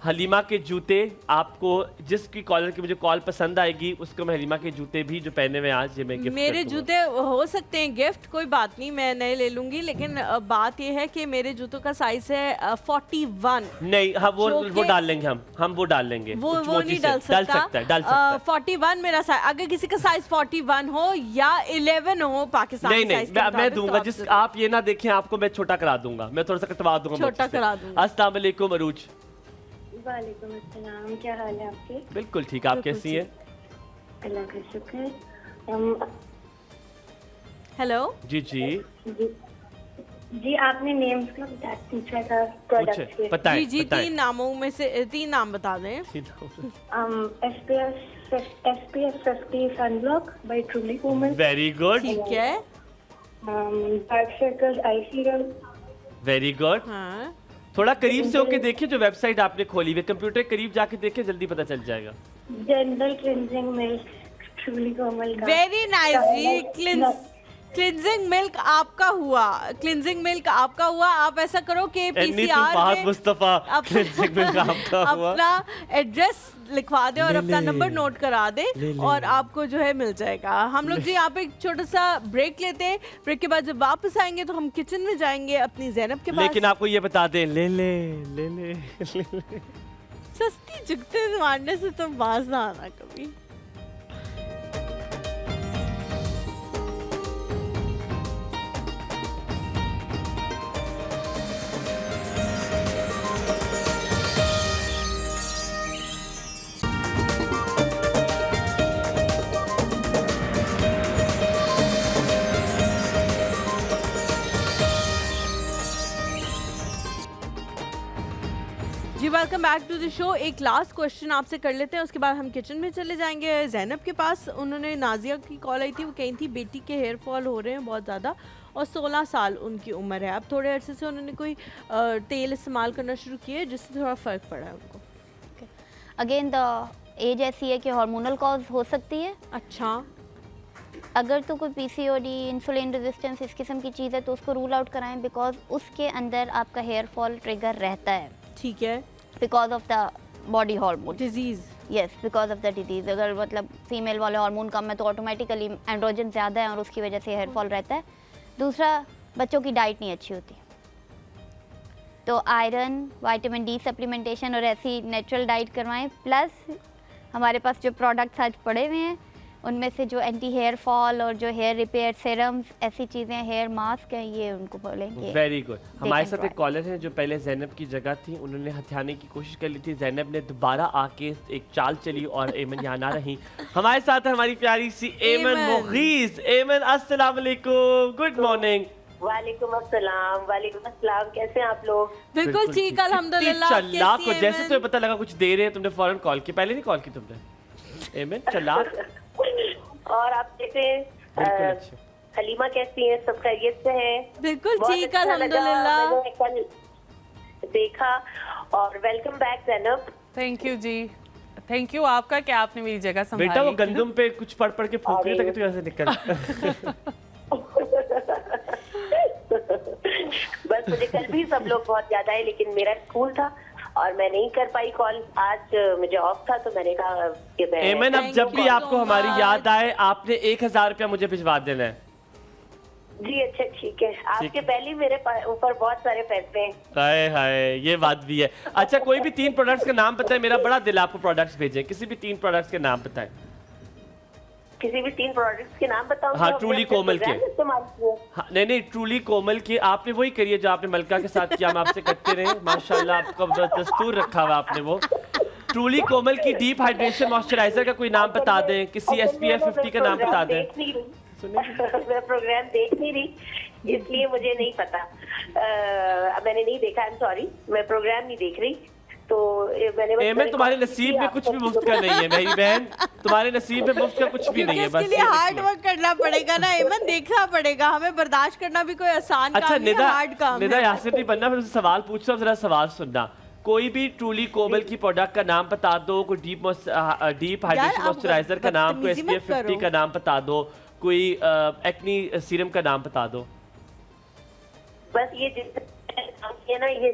हलीमा के जूते। आपको जिसकी कॉलर की मुझे कॉल पसंद आएगी उसको मैं हलीमा के जूते भी जो पहने हुए आज ये मैं गिफ्ट मेरे जूते हो सकते हैं गिफ्ट, कोई बात नहीं, मैं नए ले लूंगी, लेकिन बात ये है कि मेरे जूतों का साइज है 41। नहीं, हाँ वो जो कि- डाल लेंगे हम वो डाल लेंगे वो कुछ मोची नहीं से। डाल सकता। डाल सकता है। 41 मेरा साइज, अगर किसी का साइज 41 हो या 11 हो पाकिस्तानी नहीं साइज के मैं मुताबिक, दूंगा, तो जिस जरूर। आप ये ना देखें, आपको मैं छोटा करा दूंगा, मैं थोड़ा सा कटवा दूंगा, छोटा मोची से। करा दूंगा। अस्सलाम वालेकुम अरूज। वालेकुम अस्सलाम, क्या हाल है आपके? बिल्कुल ठीक, आप बिल्कुल कैसी हैं? अल्लाह का शुक्र। हेलो जी जी आपने नेम्स का पूछा था प्रोडक्ट्स के। बताएं जी जी, बताएं। 3 नामों में से 3 नाम बता दें। SPF SPF 50 sunblock by Truly Komal. Very good, ठीक है। Dark circles eye serum. Very good. हाँ थोड़ा करीब से होके देखिए जो वेबसाइट आपने खोली हुई, कंप्यूटर के करीब जाके देखिए, जल्दी पता चल जाएगा। General cleansing milk Truly Komal का। वेरी नाइस जी। क्लिनजिंग मिल्क आपका हुआ, क्लिनजिंग मिल्क आपका हुआ। आप ऐसा करो कि PCR में मुस्तफा क्लिनजिंग मिल्क आपका हुआ। अपना एड्रेस लिखवा दे और अपना नंबर नोट करा दे और आपको जो है मिल जाएगा। हम लोग जी यहाँ पे एक छोटा सा ब्रेक लेते हैं। ब्रेक के बाद जब वापस आएंगे तो हम किचन में जाएंगे अपनी ज़ैनब के पास। लेकिन आपको ये बता दें, ले ले ले ले, ले, ले। सस्ती जुगते मारने से तुम बाज ना आना कभी। जी welcome back to the show. एक लास्ट क्वेश्चन आपसे कर लेते हैं, उसके बाद हम किचन में चले जाएंगे ज़ैनब के पास। उन्होंने नाजिया की कॉल आई थी, वो कही थी बेटी के हेयर फॉल हो रहे हैं बहुत ज़्यादा और 16 साल उनकी उम्र है। अब थोड़े अरसे से उन्होंने कोई तेल इस्तेमाल करना शुरू किया है जिससे थोड़ा फ़र्क पड़ा है उनको। अगेन द एज ऐसी है कि हार्मोनल कॉज हो सकती है। अच्छा, अगर तो कोई पीसीओडी, इंसुलिन रेजिस्टेंस इस किस्म की चीज़ है तो उसको रूल आउट कराएं, बिकॉज उसके अंदर आपका हेयर फॉल ट्रिगर रहता है। ठीक है। Because of the body hormone disease. Yes, because of the disease. अगर मतलब फीमेल वाले हार्मोन कम है तो ऑटोमेटिकली एंड्रोजन ज़्यादा है और उसकी वजह से हेयर फॉल रहता है। दूसरा, बच्चों की डाइट नहीं अच्छी होती, तो आयरन, विटामिन डी सप्लीमेंटेशन और ऐसी नेचुरल डाइट करवाएं। प्लस हमारे पास जो प्रोडक्ट्स आज पड़े हुए हैं उनमें से जो एंटी हेयर फॉल और जो हेयर रिपेयर सीरम्स, ऐसी चीज़ें, हेयर मास्क हैं, ये उनको बोलेंगे। Very good. हमारे साथ एक कॉलर है जो पहले ज़ैनब की जगह थी, उन्होंने हथियाने की कोशिश कर ली थी, ज़ैनब ने दोबारा आके एक चाल चली और एमन यहाँ ना रही। हमारे साथ है हमारी प्यारी सी एमन मुगीस। एमन अस्सलाम वालेकुम, गुड मॉर्निंग। वालेकुम अस्सलाम। वालेकुम अस्सलाम, कैसे हैं आप लोग? बिल्कुल ठीक, अल्हम्दुलिल्लाह। चला को जैसे तुम्हें पता लगा कुछ दे रहे हैं, तुमने फौरन कॉल की, पहले नहीं कॉल की तुमने। एमन चला। और आप कैसे हैं? हलीमा कैसी है? सब खैरियत से हैं? बिल्कुल ठीक, अच्छा अल्हम्दुलिल्लाह। मैंने कल देखा। और welcome back Zainab. Thank you जी, थैंक यू आपका कि आपने मेरी जगह संभाली। बेटा वो गंदम पे कुछ पढ़ पढ़ के फूक रहे थे कि तू यहाँ से निकल। बस मुझे कल भी सब लोग बहुत याद आए, लेकिन मेरा स्कूल था और मैं नहीं कर पाई कॉल। आज मुझे ऑफ था तो मैंने कहा कि मैं एमन, अब जब भी आपको हमारी याद आए आपने 1000 रुपया मुझे भिजवा देना है। जी अच्छा ठीक है। आपके पहले मेरे ऊपर बहुत सारे पैसे हैं। हाय हाय, ये बात भी है। अच्छा, कोई भी 3 प्रोडक्ट्स का नाम बताएं, मेरा बड़ा दिल आपको प्रोडक्ट्स भेजे। किसी भी 3 प्रोडक्ट्स के नाम बताएं। किसी भी 3 प्रोडक्ट्स के नाम बताऊं? हाँ, ट्रूली कोमल के। हाँ, नहीं, ट्रूली कोमल के आपने वही करिए जो आपने मलका के साथ किया, हम आपसे करते रहे। माशाल्लाह, आपका दस्तूर रखा हुआ आपने। वो ट्रूली कोमल की डीप हाइड्रेशन मॉइस्चराइजर का कोई नाम बता दें, किसी SPF 50 का नाम बता दें। मैं प्रोग्राम देख नहीं रही, इसलिए मुझे नहीं पता। मैंने नहीं देखा, आई एम सॉरी, मैं प्रोग्राम नहीं देख रही। तो मैंने तुम्हारे नसीब में कुछ भी मुफ्त का नहीं है मेरी बहन, तुम्हारे नसीब में मुफ्त का कुछ भी नहीं है। बस इसके लिए हार्ड वर्क करना पड़ेगा ना एमन, देखना पड़ेगा, हमें बर्दाश्त करना भी कोई आसान काम नहीं है, हार्ड काम है। निदा यासिर नहीं बनना, फिर उससे सवाल पूछ रहा हूं, जरा सवाल सुनना। कोई भी ट्रूली कोमल की प्रोडक्ट का नाम बता दो, कोई डीप हाइड्रेशन मॉइस्चराइजर का नाम, कोई SPF 50 का नाम बता दो, कोई एक्नी सीरम का नाम बता दो। बस ये जितने ना ये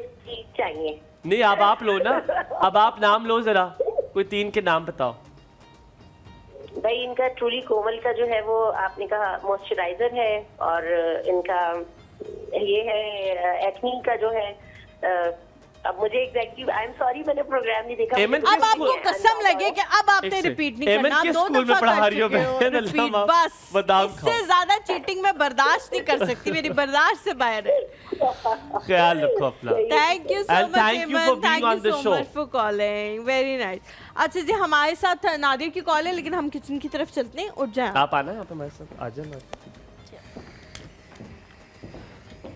चाहिए। नहीं, अब आप लो ना, अब आप नाम लो जरा, कोई 3 के नाम बताओ। भाई इनका ट्रूली कोमल का जो है वो आपने कहा मॉइस्चराइजर है, और इनका ये है एक्नी का जो है। अब मुझे एग्जैक्टली आई एम सॉरी, मैंने प्रोग्राम नहीं देखा। अब आपको कसम लगे कि अब आपने रिपीट नहीं करना, 2 दफा कर चुके हो रिपीट, बस इससे ज्यादा चीटिंग मैं बर्दाश्त नहीं कर सकती, मेरी बर्दाश्त से बाहर है। ख्याल रखो अपना। थैंक यू सो मच एमन, thank you so much for calling, very nice. अच्छा जी, हमारे साथ नादिया की कॉल है, लेकिन हम किचन की तरफ चलते हैं। उठ जाए आप, आना आप हमारे साथ, आ जाना।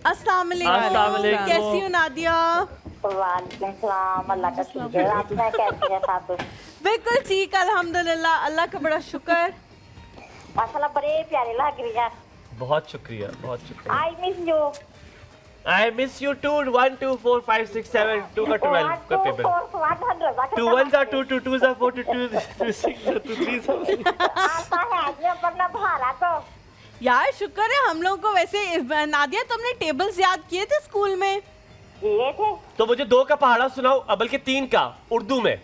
अस्सलाम वालेकुम, कैसी हो नादिया? वालेकुम सलाम, अल्लाह का शुक्र है। आप कैसी हैं साहब? बिल्कुल ठीक, अल्हम्दुलिल्लाह, अल्लाह का बड़ा शुक्र। माशाल्लाह बड़े प्यारे लग रही है। बहुत शुक्रिया, बहुत शुक्रिया। I miss you. I miss you too. 1 2 4 5 6 7 2 का 12 का table. 2 1s are 2 2 2s are 4 2 2 6 2 3 आता है ये अपना भाड़ा तो। यार शुक्र है हम लोगों को। वैसे नादिया, तुमने टेबल्स याद किए थे स्कूल में? ये थे। तो मुझे 2 का पहाड़ा सुनाओ, बल्कि 3 का, उर्दू में।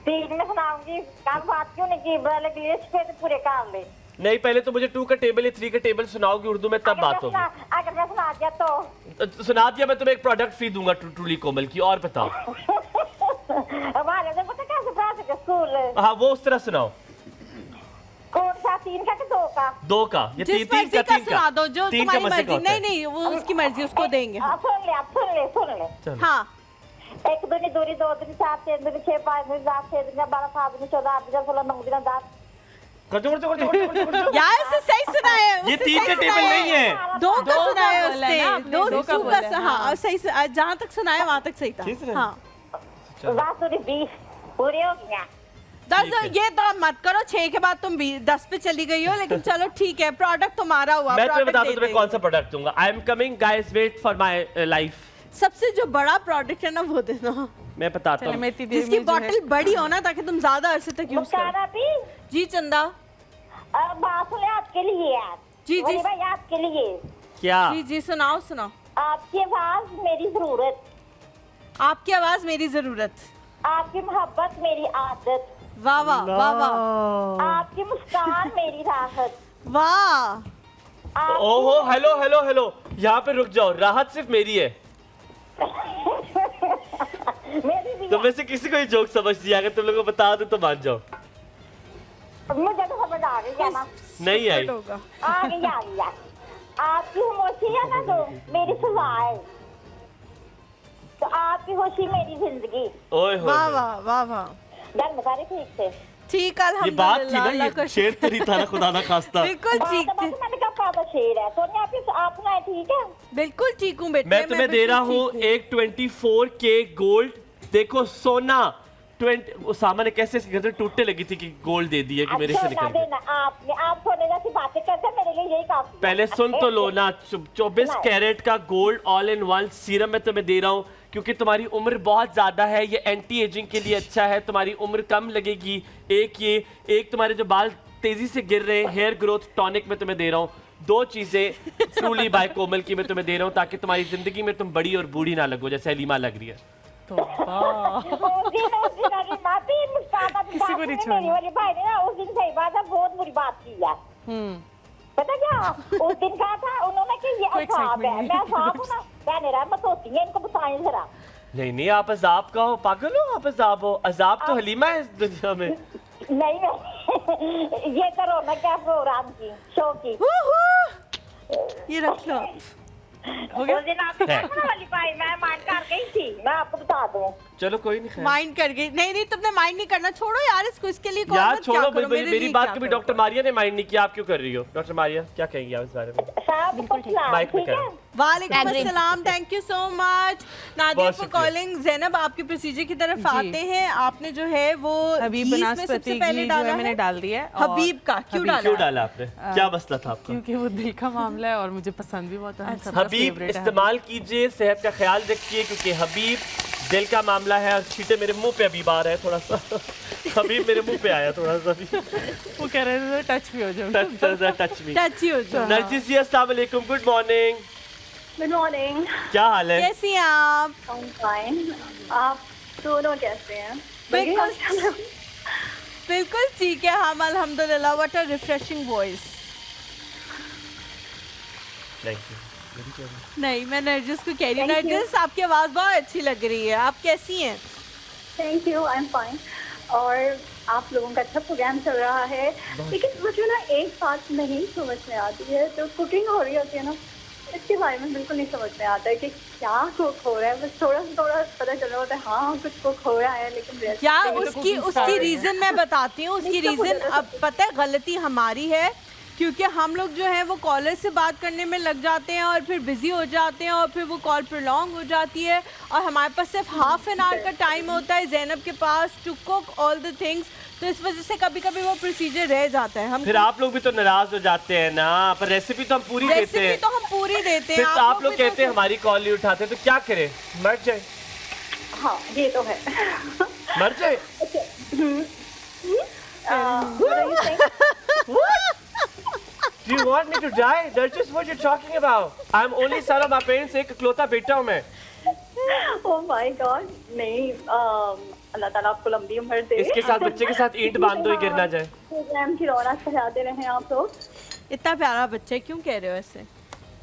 3 में सुनाऊंगी, कल बात क्यों नहीं की? बल्कि इंग्लिश पे तो पूरे काम ले। नहीं, पहले तो मुझे 2 का टेबल या 3 का टेबल सुनाओगी उर्दू में, तब बात होगी। अगर मैं सुना दिया तो सुना दिया, मैं तुम्हें एक प्रोडक्ट फ्री दूंगा ट्रूली कोमल की। और बताओ। हमारे से पता कैसे पढ़ा सके स्कूल? हाँ, वो उस तरह सुनाओ। कौन सा, 3 का कि 2 का? 2 का या 3 का सुना दो, जो तुम्हारी मर्जी। नहीं नहीं, वो उसकी मर्जी, उसको देंगे। सुन ले। हाँ। 1 दूनी दूरी 2 दूनी 4 3 दूनी 6 5 दूनी 10 6 दूनी 12 7 दूनी 14 8 दूनी 16 9 दूनी 10। यार इसे सही सुनाया है। ये 3 का टेबल नहीं है। 2 का सुनाया उसने। 2 का, हाँ सही, जहाँ तक सुनाया वहाँ तक सही था। हाँ 10 दूनी 20 पूरे हो गया। 10 ये तो मत करो, 6 के बाद तुम 10 पे चली गई हो, लेकिन चलो ठीक है, प्रोडक्ट तुम्हारा हुआ। मैं तुम्हें बताता हूँ तुम्हें कौन सा प्रोडक्ट दूंगा। I am coming guys, wait for my life. सबसे जो बड़ा प्रोडक्ट है ना वो देना। मैं बताता हूँ, जिसकी बॉटल बड़ी हो ना, ताकि तुम ज्यादा अरसे तक यूज करो। जी चंदा, बात आपके लिए यार। जी जी भाई आपके लिए। क्या? जी जी सुनाओ सुनाओ। आपकी आवाज मेरी जरूरत। आपकी आवाज मेरी जरूरत। आपकी मोहब्बत मेरी आदत। वाह वाह वाह वाह। आपकी मुस्कान मेरी राहत। वाह। ओहो, हेलो हेलो हेलो, यहाँ पे रुक जाओ। राहत सिर्फ मेरी है। तुम में से किसी को ये जोक समझ नहीं आएगा, तुम लोगों को बता दो तो मान जाओ। मुझे तो समझ आ गई ना। नहीं आई। आ गई। आपकी खामोशी है ना जो मेरी सजा है, तो आपकी खुशी मेरी जिंदगी। ओए हो, वाह वाह वाह वाह। डर बता रही ठीक से। ठीक, ये बात थी ना, ये शेर तो नहीं था ना, खुदा ना खास्ता। बिल्कुल ठीक थे। मैंने कहा पापा शेर है, तो आप सुनाए ठीक है? बिल्कुल ठीक हूँ बेटे। मैं तुम्हें दे रहा हूँ एक 24K गोल्ड। देखो सोना 20। उसामा ने कैसे इसके घर में टूटने लगी थी कि गोल्ड दे दिया कि मेरे से निकल गया। आप सोने जैसी बातें करते हैं, मेरे लिए यही काफी। पहले सुन तो लो ना। 24 कैरेट का gold all in one serum मैं तुम्हें दे रहा हूँ, क्योंकि तुम्हारी उम्र बहुत ज्यादा है। ये एंटी एजिंग के लिए अच्छा है, तुम्हारी उम्र कम लगेगी। एक तुम्हारे जो बाल तेजी से गिर रहे हैं, हेयर ग्रोथ टॉनिक मैं तुम्हें दे रहा हूँ। 2 चीजें ट्रूली बाय कोमल की मैं तुम्हें दे रहा हूँ, ताकि तुम्हारी जिंदगी में तुम बड़ी और बूढ़ी ना लगो जैसे हलीमा लग रही है। किसी को नहीं छोड़ना। मेरे भाई ने ना उस दिन सही बात है, बहुत बुरी बात की है। पता क्या उस दिन कहा था उन्होंने कि ये अज़ाब है। मैं अज़ाब हूँ ना, कहने रहा मत होती है, इनको बताएं जरा। नहीं, आप अज़ाब का हो, पागल हो आप? अज़ाब हो? अज़ाब तो हलीमा है इस दुनिया में। नहीं ये करो ना क्या प्रोग्राम की, शो की। ये रख लो। हो गया? उस दिन आप वाली भाई मैं माइंड कर गई थी, मैं आपको बता दूं। चलो कोई नहीं, माइंड कर गई। नहीं तुमने माइंड नहीं करना, छोड़ो यार इसको। इसके लिए कौन यार मत छोड़ो। क्या करो, मेरी बात कभी डॉक्टर मारिया ने माइंड नहीं किया, आप क्यों कर रही हो? डॉक्टर मारिया क्या कहेंगी आप इस बारे में? माइक में करें। वालेकुम अस्सलाम, thank you so much Nadia for calling. Zainab आपके प्रोसीजर की तरफ आते हैं। आपने जो है वो हबीब बनास्पति घी जो है मैंने डाल दिया है। हबीब का क्यों डाला आपने? क्या मसला था आपका? क्योंकि वो दिल का मामला है और मुझे पसंद भी बहुत है। हबीब इस्तेमाल कीजिए, सेहत का ख्याल रखिए, क्योंकि हबीब दिल का मामला है। और छींटे मेरे मुंह पे अभी आ रहा है थोड़ा सा। हबीब मेरे मुंह पे आया थोड़ा सा। वो कह रहे थे टच भी हो जाओ। टच ही हो जाओ। नरजिस जी अस्सलाम वालेकुम, गुड मॉर्निंग। Good morning. क्या हाल है? कैसी हैं आप? फाइन। आप दोनों कैसे हैं? बिल्कुल ठीक है हम, अल्हम्दुलिल्लाह। What a refreshing voice. Thank you. नहीं, मैं नरजिस को कह रही हूँ। नरजिस आपकी आवाज़ बहुत अच्छी लग रही है, आप कैसी हैं? Thank you, I am fine. और आप लोगों का अच्छा प्रोग्राम चल रहा है, लेकिन मुझे ना एक बात नहीं समझ में आती है। तो कुकिंग हो रही होती है ना, इसके बारे में बिल्कुल नहीं समझ में आता है कि क्या कुक हो रहा है। बस थोड़ा पता चल रहा होता है, हाँ कुछ कुक हो रहा है, लेकिन क्या उसकी रीज़न मैं बताती हूँ। उसकी रीज़न अब पता है, गलती हमारी है क्योंकि हम लोग जो है वो कॉलर से बात करने में लग जाते हैं और फिर बिजी हो जाते हैं और फिर वो कॉल प्रोलॉन्ग हो जाती है और हमारे पास सिर्फ हाफ एन आवर का टाइम होता है ज़ैनब के पास to cook all the things, तो इस वजह से कभी कभी वो प्रोसीजर रह जाता है। हम फिर आप लोग भी तो नाराज हो जाते हैं ना, पर रेसिपी तो हम पूरी देते हैं। तो हम पूरी देते हैं, फिर आप लोग कहते हैं हमारी कॉल नहीं उठाते, तो क्या करें, मर जाए? हाँ ये तो है। मर जाए? Do you want me to die? That's just what you're talking about. I'm only son of my parents, एक इकलौता बेटा हूँ मैं। Oh my God, नहीं, अल्लाह ताला आपको लंबी उम्र दे। इसके साथ बच्चे के साथ ईंट बांध दो, गिर ना जाए। प्रोग्राम की रौनक बढ़ाते रहे आप लोग। इतना प्यारा बच्चा है, क्यों कह रहे हो ऐसे?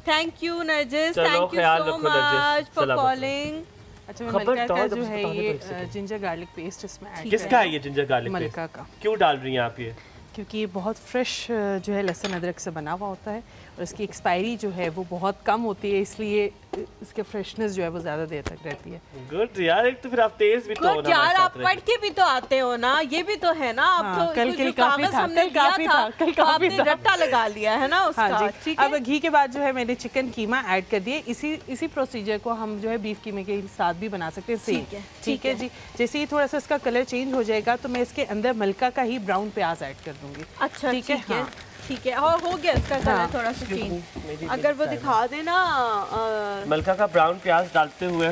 थैंक यू नरजिस, चलो, थैंक यू ख्याल सो रखो नरजिस, मच फॉर सलामत। कॉलिंग। अच्छा, मैं खबर मलका का तो जो जब है बताने ये दो इसे। जिंजर गार्लिक पेस्ट इसमें ऐड किसका है ये जिंजर गार्लिक पेस्ट? मलका का। क्यों डाल रही हैं आप ये? क्योंकि ये बहुत फ्रेश जो है लहसुन अदरक से बना हुआ होता है और इसकी एक्सपायरी जो है वो बहुत कम होती है, इसलिए इसके फ्रेशनेस जो है वो ज़्यादा देर तक रहती है। गुड यार, एक तो फिर आप तेज भी तो हो ना, यार आप पढ़ के भी तो आते हो ना, ये भी तो है ना। आप हाँ, तो कल जो के लिए काफी कागज था, हमने कल काफी लिया था, कल तो काफी आपने था। रट्टा लगा लिया है ना उसका। हाँ जी, ठीक अब है। घी के बाद जो है मैंने चिकन कीमा ऐड कर दिए। इसी प्रोसीजर को हम जो है बीफ कीमे के साथ भी बना सकते हैं, सेम। ठीक है जी, जैसे ही थोड़ा सा इसका कलर चेंज हो जाएगा तो मैं इसके अंदर मलका का ही ब्राउन प्याज ऐड कर दूंगी। अच्छा ठीक है, हाँ। ठीक है, और हो गया इसका कलर हाँ। थोड़ा सा चेंज। अगर वो दिखा देना। मलका का ब्राउन प्याज डालते हुए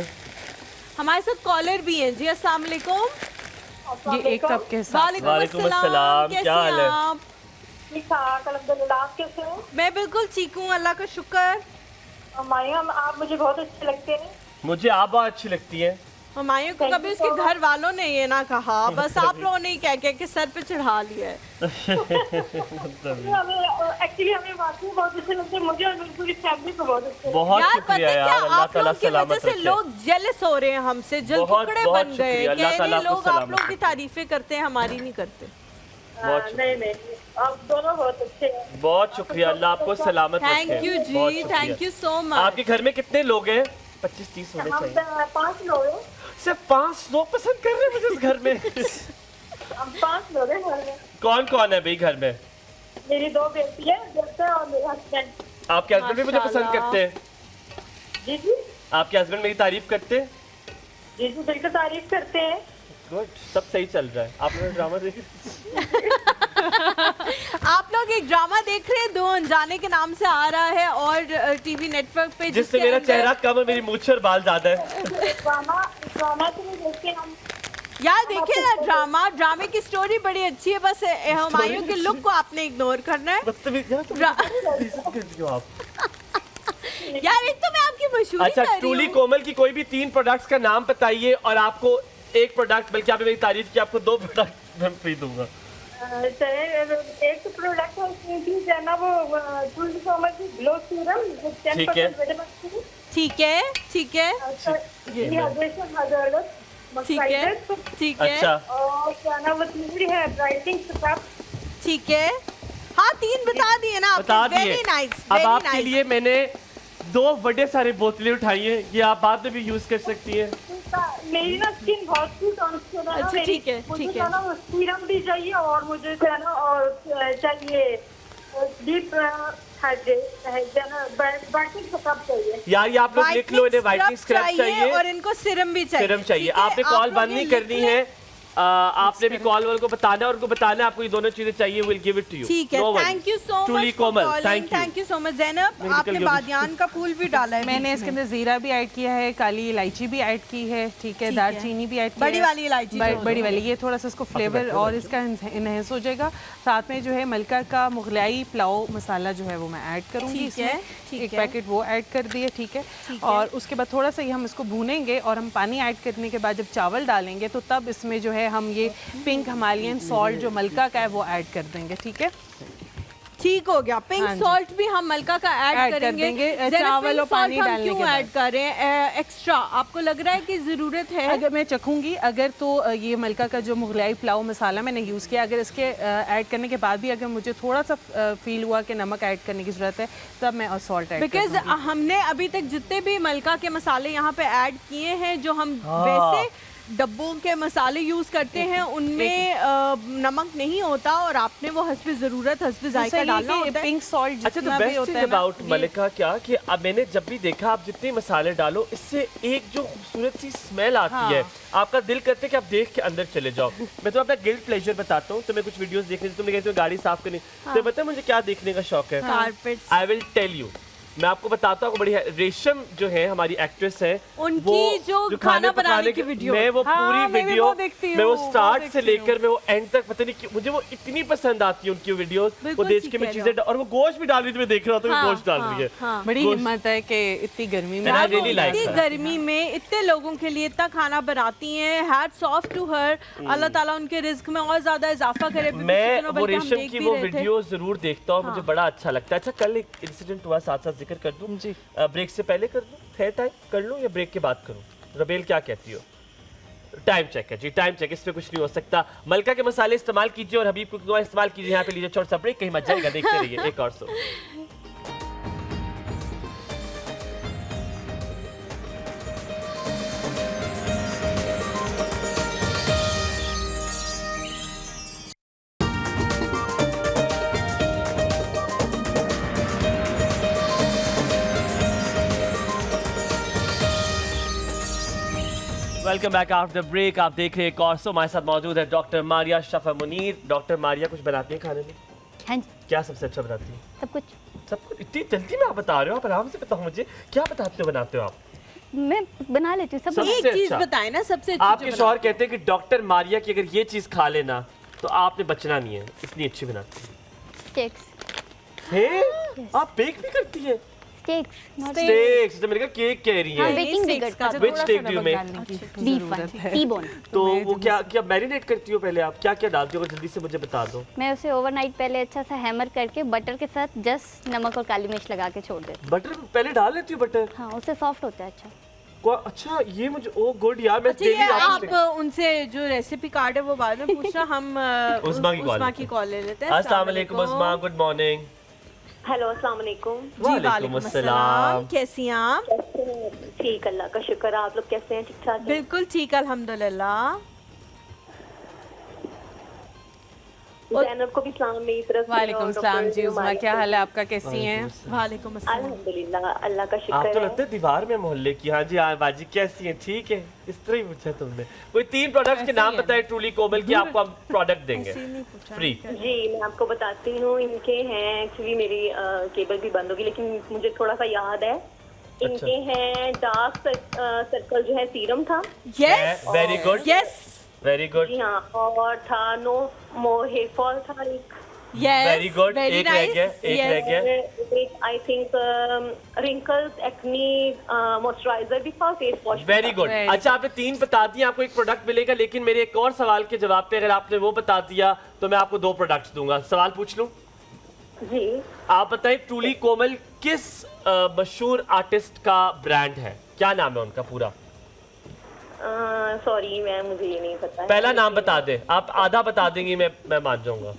हमारे साथ कॉलर भी हैं जी। अस्सलाम वालेकुम। ये एक कप के साथ। वालेकुम अस्सलाम, क्या हाल है? आप? ठीक ठाक अल्हम्दुलिल्लाह, आप कैसे हो? मैं बिल्कुल ठीक हूँ, अल्लाह का शुक्र। मायम आप मुझे बहुत अच्छे लगते हैं। मुझे आप बहुत अच्छी लगती हैं। हमायूं को कभी उसके घर वालों ने ये ना कहा, बस आप लोगों ने कह के सर पे चढ़ा लिया है। एक्चुअली हमें वाकई बहुत अच्छे लगते हैं, मुझे और मेरी पूरी फैमिली को बहुत अच्छे। बहुत यार पता शुक्रिया है यार, क्या, अल्लाह आप ताला लोगों की वजह सलामत से रखे। लोग जेलस हो रहे हैं हमसे, जल बहुत- टुकड़े बहुत बन गए। शुक्रिया, अल्लाह कह ताला रहे आपको लोग आप सलामत लोग की रखे। तारीफें करते हैं, हमारी नहीं करते। नहीं आप दोनों बहुत अच्छे हैं। बहुत शुक्रिया, अल्लाह आपको सलामत रखे। थैंक यू बहुत जी, शुक्रिया। Thank you so much. आपके घर में कितने लोग हैं? 25-30 होने हम चाहिए। 5 लोग हैं। सिर्फ 5 लोग पसंद कर रहे हैं मुझे इस घर में। हम 5 लोग हैं घर में। कौन कौन है भाई घर में? मेरी 2 बेटी है, बेटा और मेरा हस्बैंड। आपके हस्बैंड भी मुझे पसंद माशाल्लाह। करते हैं? जी जी आपके हस्बैंड मेरी तारीफ करते हैं? जी जी बिल्कुल तारीफ करते हैं। गुड, सब सही चल रहा है। आप लोग ड्रामा देख आप लोग एक ड्रामा देख रहे हैं, दो अनजाने के नाम से आ रहा है और टीवी नेटवर्क पे, जिससे मेरा चेहरा कम है, मेरी मूंछ और बाल ज्यादा है। ड्रामा तो नहीं देखते हम। यार देखिए ना, ड्रामे की स्टोरी बड़ी अच्छी है, बस हमायूं के लुक को आपने इग्नोर करना है। बदतमीज यार, तुम बेइज्जत कर रही हो आप। यार एक तो मैं आपकी मशहूरी अच्छा, कर रही ट्रूली हूँ। कोमल की कोई भी 3 प्रोडक्ट्स का नाम बताइए और आपको एक प्रोडक्ट, बल्कि आपने मेरी तारीफ की, आपको 2 प्रोडक्ट मैं फ्री दूंगा। एक तो प्रोडक्ट है ना, वो ट्रूली कोमल की ग्लो सीरम, ठीक है। ठीक है, ठीक है, ठीक है, ठीक है। अच्छा, और क्या ना, वो तीसरी है ब्राइटनिंग स्क्रब। ठीक है, हाँ 3 बता दिए ना बता आपने। दिए। वेरी नाइस, अब वेरी आपके नाइस। लिए मैंने 2 बड़े सारे बोतलें उठाई हैं, ये आप बाद में भी यूज कर सकती हैं। मेरी ना स्किन बहुत सी टॉन्सिल है ना, अच्छा, ठीक है, मुझे ठीक जो है। ना वो सीरम भी चाहिए और मुझे जो है ना और चाहिए डीप ब्राइटनिंग स्क्रब चाहिए। यार ये आप लोग लिख लो, इन्हें व्हाइटनिंग स्क्रब चाहिए और इनको सिरम भी चाहिए। सिरम चाहिए। ठीक है, आपने आप कॉल लोग बंद ये नहीं लिख करनी लें। है, आपने भी कॉल वाल को बताना है और उनको बताना है आपको ये दोनों चीजें चाहिए, will give it to you. ठीक है, thank you so truly much Komal, thank thank you so much. Zainab, आपने बादियान का फूल भी डाला है। मैंने इसके अंदर जीरा भी ऐड किया है, काली इलायची भी ऐड की है, ठीक है, दालचीनी भी ऐड की है, बड़ी वाली इलायची, बड़ी वाली, ये थोड़ा सा इसको फ्लेवर और इसका इनहेंस हो जाएगा। साथ में जो है मलका का मुगलाई पुलाव मसाला जो है वो मैं ऐड करूँगी इसमें, एक पैकेट वो ऐड कर दिए, ठीक है। और उसके बाद थोड़ा सा ही हम इसको भूनेंगे और हम पानी ऐड करने के बाद जब चावल डालेंगे तो तब इसमें जो है हम ये पिंक हिमालयन सॉल्ट जो मलका का है वो ऐड कर देंगे, ठीक है। ठीक हो गया। पिंक सॉल्ट भी हम मलका का ऐड करेंगे। चावल और पानी डालने के बाद ऐड कर रहे हैं एक्स्ट्रा? आपको लग रहा है कि ज़रूरत है? अगर मैं चखूंगी, अगर तो ये मलका का जो मुगलाई पुलाव मसाला मैंने यूज़ किया, अगर इसके ऐड करने के बाद भी अगर मुझे थोड़ा सा फील हुआ कि नमक ऐड करने की ज़रूरत है तब मैं और सॉल्ट ऐड बिकॉज हमने अभी तक जितने भी मलका के मसाले यहाँ पे ऐड किए हैं, जो हम वैसे डब्बों के मसाले यूज करते हैं उनमें नमक नहीं होता और आपने वो हस्बे जरूरत हस्बे जायका डालना होता है। पिंक सॉल्ट अच्छा, तो बेस्ट थिंग अबाउट मलिका क्या कि अब मैंने जब भी देखा आप जितने मसाले डालो इससे एक जो खूबसूरत सी स्मेल आती है, आपका दिल करते है कि आप देख के अंदर चले जाओ। मैं तो अपना गिल्ट प्लेजर बताता हूँ, तुम्हें कुछ वीडियोस देखने, तुमने कहते हो गाड़ी साफ करनी, तो पता है मुझे क्या देखने का शौक है? Carpets. I will tell you, मैं आपको बताता हूँ। बढ़िया रेशम जो है हमारी एक्ट्रेस है, उनकी जो खाना बनाने की वीडियो, मैं वो पूरी वीडियो मैं वो स्टार्ट से लेकर मैं वो एंड तक, पता नहीं मुझे वो इतनी पसंद आती है उनकी वीडियोस। वो देख के मैं चीजें, और वो गोश्त भी डाल रही थी, मैं देख रहा था वो गोश्त डाल रही है। बड़ी हिम्मत है कि इतनी गर्मी में, इतनी गर्मी में इतने लोगों के लिए इतना खाना बनाती हैं। हैट्स ऑफ टू हर, अल्लाह ताला उनके रिस्क में और ज्यादा इजाफा करे। मैं वो रेशम की वो वीडियो जरूर देखता हूँ, मुझे बड़ा अच्छा लगता है। अच्छा, कल एक इंसिडेंट हुआ, साथ साथ जिक्र कर दूं जी। ब्रेक से पहले कर दूं, है टाइम कर लूं या ब्रेक के बाद करूं? रबेल क्या कहती हो? टाइम चेक है जी, टाइम चेक, इस पे कुछ नहीं हो सकता। मलका के मसाले इस्तेमाल कीजिए और हबीब कुकिंग ऑयल इस्तेमाल कीजिए। यहाँ पे लीजिए छोटा सा ब्रेक, कहीं मत जाएगा, देखते रहिए एक और show. Welcome back after break. आप देख रहे हैं एक और सो, हमारे साथ मौजूद है डॉक्टर मारिया शफा मुनीर। डॉक्टर मारिया कुछ बनाती हैं खाने में? हाँ जी। क्या सबसे अच्छा बनाती हैं? सब कुछ। सब कुछ? इतनी जल्दी में आप बता रहे हो? आप आराम से बताओ मुझे, क्या बताते हो बनाते हो आप? मैं बना लेती हूँ सब। एक चीज बताएं ना सबसे अच्छी। आपके शौहर कहते हैं कि डॉक्टर मारिया की अगर ये चीज खा लेना तो आपने बचना नहीं है, इतनी अच्छी बनाती है। स्टेक्स हैं? आप बेक भी करती हैं? स्टेक्स, तो मेरे का केक कह रही है। बेकिंग भी करती हूँ। Which steak do you make? Beef, T-bone. तो वो क्या मैरिनेट करती हो पहले? आप क्या क्या डालती हो? जल्दी से मुझे बता दो। मैं उसे ओवरनाइट पहले अच्छा सा हैमर करके बटर के साथ जस्ट नमक और काली मिर्च लगा के छोड़ देती हूँ। बटर पहले डाल लेती हूँ बटर? हाँ, उससे सॉफ्ट होता है। अच्छा अच्छा, ये मुझे ओ गुड यार, मैं डेली आप उनसे जो रेसिपी कार्ड है वो बाद में पूछना, हम उस्मा की कॉल ले लेते हैं। अस्सलाम वालेकुम उस्मा, गुड मॉर्निंग। हेलो, अस्सलाम वालेकुम। जी वालेकुम अस्सलाम, कैसी हैं आप? ठीक, अल्लाह का शुक्र। आप लोग कैसे हैं? ठीक ठाक? बिल्कुल ठीक, अल्हम्दुलिल्लाह। ज़ैनब को भी सलाम मेरी तरफ से। वालेकुम सलाम जी उस्मा, क्या हाल है आपका? कैसी हैं? वालेकुम अस्सलाम। अल्हम्दुलिल्लाह, अल्लाह का शुक्र है। आप तो लगते हैं दीवार में मोहल्ले की। हाँ जी, हाँ बाजी कैसी हैं? ठीक है, इस तरह ही पूछा तुमने। कोई 3 प्रोडक्ट्स के नाम बताए ट्रूली कोमल की, आपको हम प्रोडक्ट देंगे फ्री। जी, मैं आपको बताती हूँ। इनके हैं, एक्चुअली मेरी केबल भी बंद होगी लेकिन मुझे थोड़ा सा याद है। इनके हैं डार्क सर्कल जो है सीरम था। Yes, very good, yes, very good. जी हाँ, और था नो मोर हेयर फॉल था एक। यस, वेरी गुड, एक रह गया, एक रह गया। I think wrinkles acne moisturiser भी था, फेस वॉश। Very good. अच्छा, आपने 3 बता दिया, आपको 1 प्रोडक्ट मिलेगा, लेकिन मेरे एक और सवाल के जवाब पे अगर आपने वो बता दिया तो मैं आपको 2 प्रोडक्ट्स दूंगा। सवाल पूछ लूं? जी। आप बताएं ट्रूली कोमल किस मशहूर आर्टिस्ट का ब्रांड है? क्या नाम है उनका पूरा? सॉरी मैं मुझे ये नहीं पता है। पहला नाम बता दे। आप आधा बता देंगी, मैं मान जाऊंगा।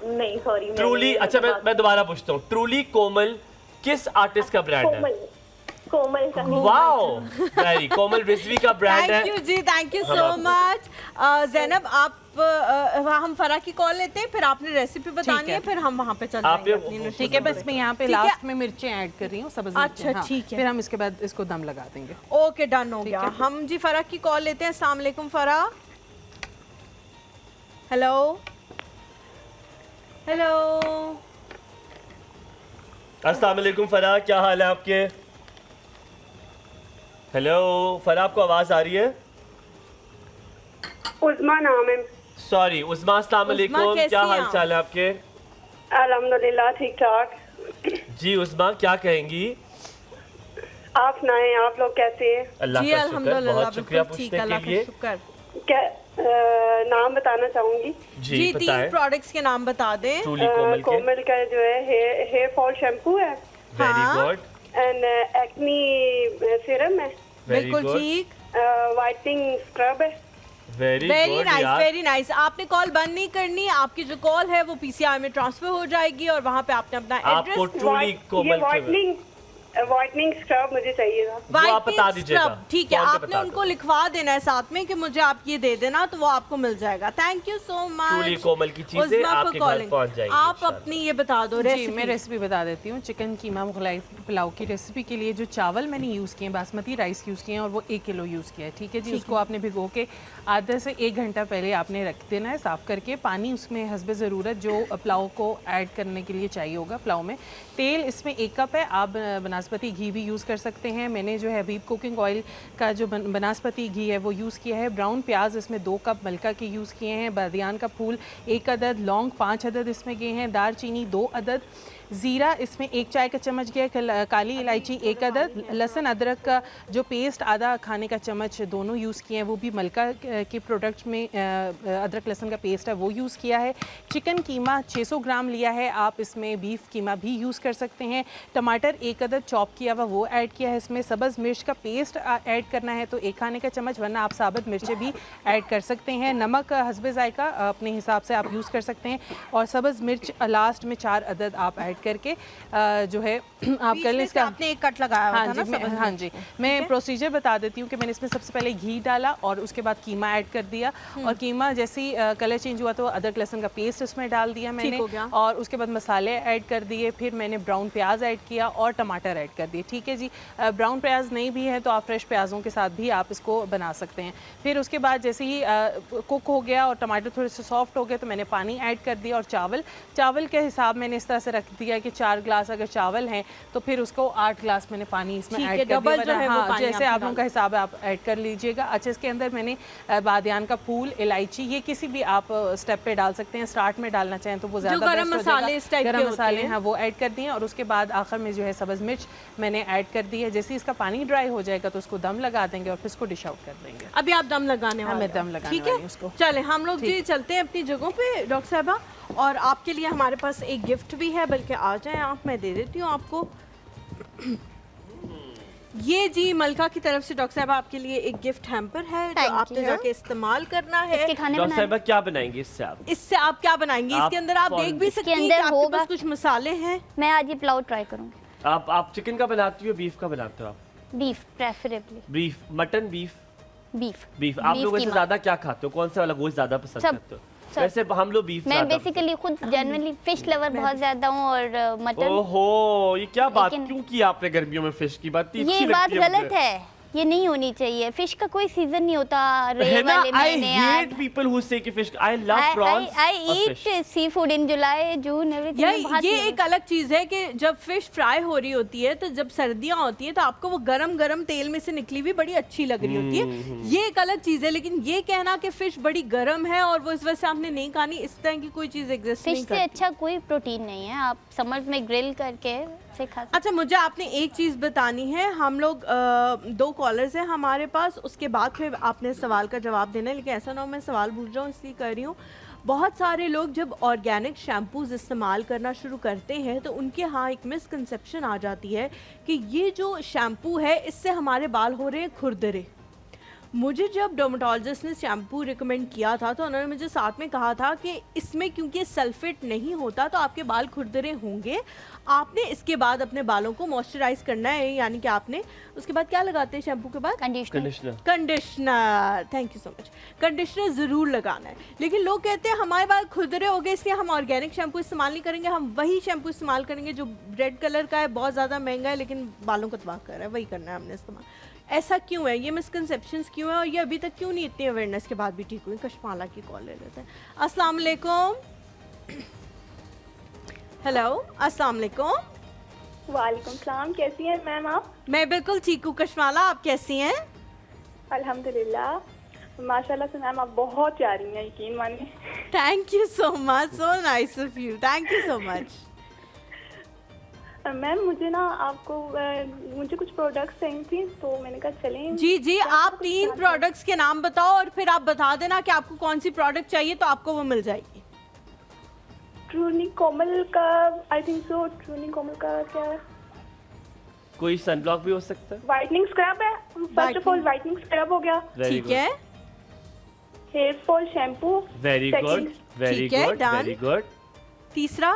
नहीं सॉरी। ट्रूली, अच्छा मैं दोबारा पूछता हूँ, ट्रूली कोमल किस आर्टिस्ट का ब्रांड है? कोमल का। वाओ, वेरी कोमल रिजवी का ब्रांड है। थैंक यू जी, thank you so much. Zainab, आप हम फरा की कॉल लेते हैं, फिर आपने रेसिपी बतानी है, फिर हम वहाँ पे चल जाएंगे। ठीक है, बस मैं यहाँ पे लास्ट में मिर्चें ऐड कर रही हूँ, सब्ज़ मिर्चें। अच्छा ठीक है, फिर हम इसके बाद इसको दम लगा देंगे। ओके, डन हो गया। हम जी फरा की कॉल लेते हैं। अस्सलाम वालेकुम फरा। हेलो हेलो, अस्सलाम वालेकुम फरा, क्या हाल है आपके? हेलो फरा, आपको आवाज आ रही है? उस्मा नाम है। सॉरी उस्मा, अस्सलाम वालेकुम, क्या हाल चाल है आपके? अल्हम्दुलिल्लाह ठीक ठाक। जी उस्मा, क्या कहेंगी? आप सुनाएं, आप लोग कैसे हैं? अल्लाह का शुक्र, बहुत शुक्रिया पूछने के लिए। क्या नाम बताना चाहूंगी? जी 3 प्रोडक्ट्स के नाम बता दें। कोमल का जो है हेयर फॉल शैम्पू है। Very good. And acne serum है। बिल्कुल ठीक। वाइटनिंग स्क्रब है। Very nice, very nice. आपने कॉल बंद नहीं करनी, आपकी जो कॉल है वो पीसीआई में ट्रांसफर हो जाएगी और वहाँ पे आपने अपना एड्रेस। वाइटनिंग व्हाइटनिंग स्क्रब मुझे चाहिए था। वो आप बता दीजिएगा, ठीक है, फोन पे आपने बता उनको दो। लिखवा देना है साथ में कि मुझे आप ये दे देना, तो वो आपको मिल जाएगा। Thank you so much. Truly Komal की चीजें उज़्मा for आपके घर calling। पहुंच जाएंगी आप इंशाल्लाह। अपनी ये बता दो जी रेसिपी। मैं रेसिपी बता देती हूँ। चिकन कीमा मुगलाई पुलाव की रेसिपी के लिए जो चावल मैंने यूज़ किए हैं, बासमती राइस यूज़ किए हैं और वो 1 किलो यूज़ किया है। ठीक है जी, उसको आपने भिगो के आधा से 1 घंटा पहले आपने रख देना है साफ़ करके। पानी उसमें हस्बे ज़रूरत जो पुलाव को ऐड करने के लिए चाहिए होगा पुलाव में। तेल इसमें 1 कप है, आप बनास्पति घी भी यूज़ कर सकते हैं। मैंने जो है हबीब कुकिंग ऑयल का जो बनास्पति घी है वो यूज़ किया है। ब्राउन प्याज इसमें 2 कप मलका के यूज़ किए हैं। बादियान का फूल 1 अदद, लौंग 5 अदद इसमें गए हैं, दारचीनी 2 अदद, ज़ीरा इसमें 1 चाय का चम्मच गया, काली इलायची 1 अदद, लहसुन अदरक का जो पेस्ट आधा खाने का चम्मच दोनों यूज़ किए हैं, वो भी मलका के प्रोडक्ट्स में अदरक लहसुन का पेस्ट है वो यूज़ किया है। चिकन कीमा 600 ग्राम लिया है, आप इसमें बीफ कीमा भी यूज़ कर सकते हैं। टमाटर 1 अदद चॉप किया हुआ वो ऐड किया है इसमें। सब्ज़ मिर्च का पेस्ट ऐड करना है तो 1 खाने का चम्मच, वरना आप साबुत मिर्चें भी ऐड कर सकते हैं। नमक हस्बे जायका अपने हिसाब से आप यूज़ कर सकते हैं। और सब्ज़ मिर्च लास्ट में 4 अदद आप ऐड करके जो है आप कर लें। इसका आपने एक कट लगाया हुआ हाँ था जी, ना मैं, सब्ज़ हाँ मिर्च जी को। मैं प्रोसीजर बता देती हूँ कि मैंने इसमें सबसे पहले घी डाला और उसके बाद कीमा ऐड कर दिया, और कीमा जैसे ही कलर चेंज हुआ तो अदरक लहसुन का पेस्ट उसमें डाल दिया मैंने, हो गया। और उसके बाद मसाले ऐड कर दिए। फिर मैंने ब्राउन प्याज ऐड किया और टमाटर ऐड कर दिए। ठीक है जी, ब्राउन प्याज नहीं भी है तो आप फ्रेश प्याज़ों के साथ भी आप इसको बना सकते हैं। फिर उसके बाद जैसे ही कुक हो गया और टमाटर थोड़े से सॉफ्ट हो गए तो मैंने पानी ऐड कर दिया। और चावल के हिसाब मैंने इस तरह से रख दिया कि 4 ग्लास अगर चावल हैं तो फिर उसको 8 ग्लास मैंने पानी इसमें ठीक है, ऐड कर डबल जो दिया। है वो हाँ, पानी जैसे आपने आप लोगों का हिसाब है आप ऐड कर लीजिएगा। अच्छा, इसके अंदर मैंने बादियान का फूल, इलायची, ये किसी भी आप स्टेप पे डाल सकते हैं। स्टार्ट में डालना चाहें तो वो ज़्यादा गरम मसाले इस टाइप के गरम होते मसाले हैं। हैं वो ऐड कर दिए। और उसके बाद आखिर में जो है सब्ज़ मिर्च मैंने ऐड कर दी है। जैसे ही इसका पानी ड्राई हो जाएगा तो उसको दम लगा देंगे और फिर इसको डिश आउट कर देंगे। अभी आप दम लगाने हाँ, वाले मैं दम हो। लगाने ठीक वाली है, हूँ उसको। चले हम लोग जी चलते हैं अपनी जगहों पे डॉक्टर साहबा, और आपके लिए हमारे पास एक गिफ्ट भी है, बल्कि आ जाएं आप, मैं दे देती हूँ आपको। ये जी मलका की तरफ से डॉक्टर साहब आपके लिए एक गिफ्ट हैम्पर है जो Thank आपने you. जाके इस्तेमाल करना है। इसके खाने डॉक्टर बनाने साहबा क्या बनाएंगे इससे आप? इससे आप क्या बनाएंगे? आप इसके अंदर आप कौन- देख भी इसके सकते हैं कि अंदर आपके होगा- पास कुछ मसाले हैं। मैं आज ये पुलाव ट्राई करूँगी। आप चिकन का बनाती हो, बीफ का बनाते हो आप? Beef preferably. Beef, mutton, beef, beef beef. आप लोग वैसे कीमा। ज्यादा क्या खाते हो? कौन सा वाला गोश्त ज्यादा पसंद सब, करते हो? सब। वैसे हम लोग बीफ मैं ज्यादा बेसिकली खुद जनरली फिश लवर बहुत ज्यादा हूँ और पसंद- मटन। ओहो, ये क्या बात लेकिन- क्यों की आपने गर्मियों में फिश की बात? ये बात गलत है, ये नहीं होनी चाहिए। फिश का कोई सीजन नहीं होता रे वाले I महीने। hate people who say कि fish. I love prawns I और eat fish. seafood in July, June, everything। ये एक अलग चीज है कि जब फिश फ्राई हो रही होती है तो जब सर्दियां होती हैं तो आपको वो गरम गरम तेल में से निकली हुई बड़ी अच्छी लग रही होती है, ये एक अलग चीज है। लेकिन ये कहना कि फिश बड़ी गर्म है और वो इस वजह से आपने नहीं खानी, इस तरह की कोई चीज एग्जिस्ट फिश नहीं से करती। अच्छा कोई प्रोटीन नहीं है। आप समर्स में ग्रिल करके से खा सकते। अच्छा, मुझे आपने एक चीज़ बतानी है। हम लोग 2 कॉलर्स हैं हमारे पास, उसके बाद फिर आपने सवाल का जवाब देना है, लेकिन ऐसा ना हो मैं सवाल भूल जाऊँ इसलिए कर रही हूँ। बहुत सारे लोग जब ऑर्गेनिक शैम्पूज़ इस्तेमाल करना शुरू करते हैं तो उनके यहाँ एक मिसकंसेप्शन आ जाती है कि ये जो शैम्पू है इससे हमारे बाल हो रहे हैं खुरदरे। मुझे जब डर्मेटोलॉजिस्ट ने शैम्पू रिकमेंड किया था तो उन्होंने मुझे साथ में कहा था कि इसमें क्योंकि सल्फेट नहीं होता तो आपके बाल खुरदरे होंगे। आपने इसके बाद अपने बालों को मॉइस्चराइज करना है, यानी कि आपने उसके बाद क्या लगाते हैं शैम्पू के बाद? Conditioner. Conditioner. Thank you so much. Conditioner ज़रूर लगाना है। लेकिन लोग कहते हैं हमारे बाल खुरदरे हो गए इसलिए हम ऑर्गेनिक शैम्पू इस्तेमाल नहीं करेंगे, हम वही शैम्पू इस्तेमाल करेंगे जो रेड कलर का है, बहुत ज़्यादा महंगा है लेकिन बालों को तबाह कर रहा है, वही करना है हमने इस्तेमाल। ऐसा क्यों है? ये मिसकंसेप्शंस क्यों है और ये अभी तक क्यों नहीं इतनी अवेयरनेस के बाद भी ठीक हुई? कशमाला की कॉल ले लेते हैं। अस्सलाम वालेकुम। हेलो, अस्सलाम वालेकुम। वालेकुम सलाम, कैसी हैं मैम आप? मैं बिल्कुल ठीक हूँ कशमाला, आप कैसी हैं? अल्हम्दुलिल्लाह, माशाल्लाह से मैम आप बहुत प्यारी हैं, यकीन मानिए। Thank you so much, so nice of you, thank you so much. Ma'am मुझे ना आपको मुझे कुछ प्रोडक्ट्स चाहिए थी तो मैंने कहा चलें। जी जी, आप 3 प्रोडक्ट्स के नाम बताओ और फिर आप बता देना कि आपको कौन सी प्रोडक्ट चाहिए तो आपको वो मिल जाएगी। ट्रूली कोमल का, आई थिंक सो, ट्रूली कोमल का क्या है? कोई सनब्लॉक भी हो सकता है। वाइटनिंग स्क्रब है, first of all whitening scrub हो गया। ठीक है, hair fall shampoo. Very good, very ठीक है, गुड, done. Very good. तीसरा?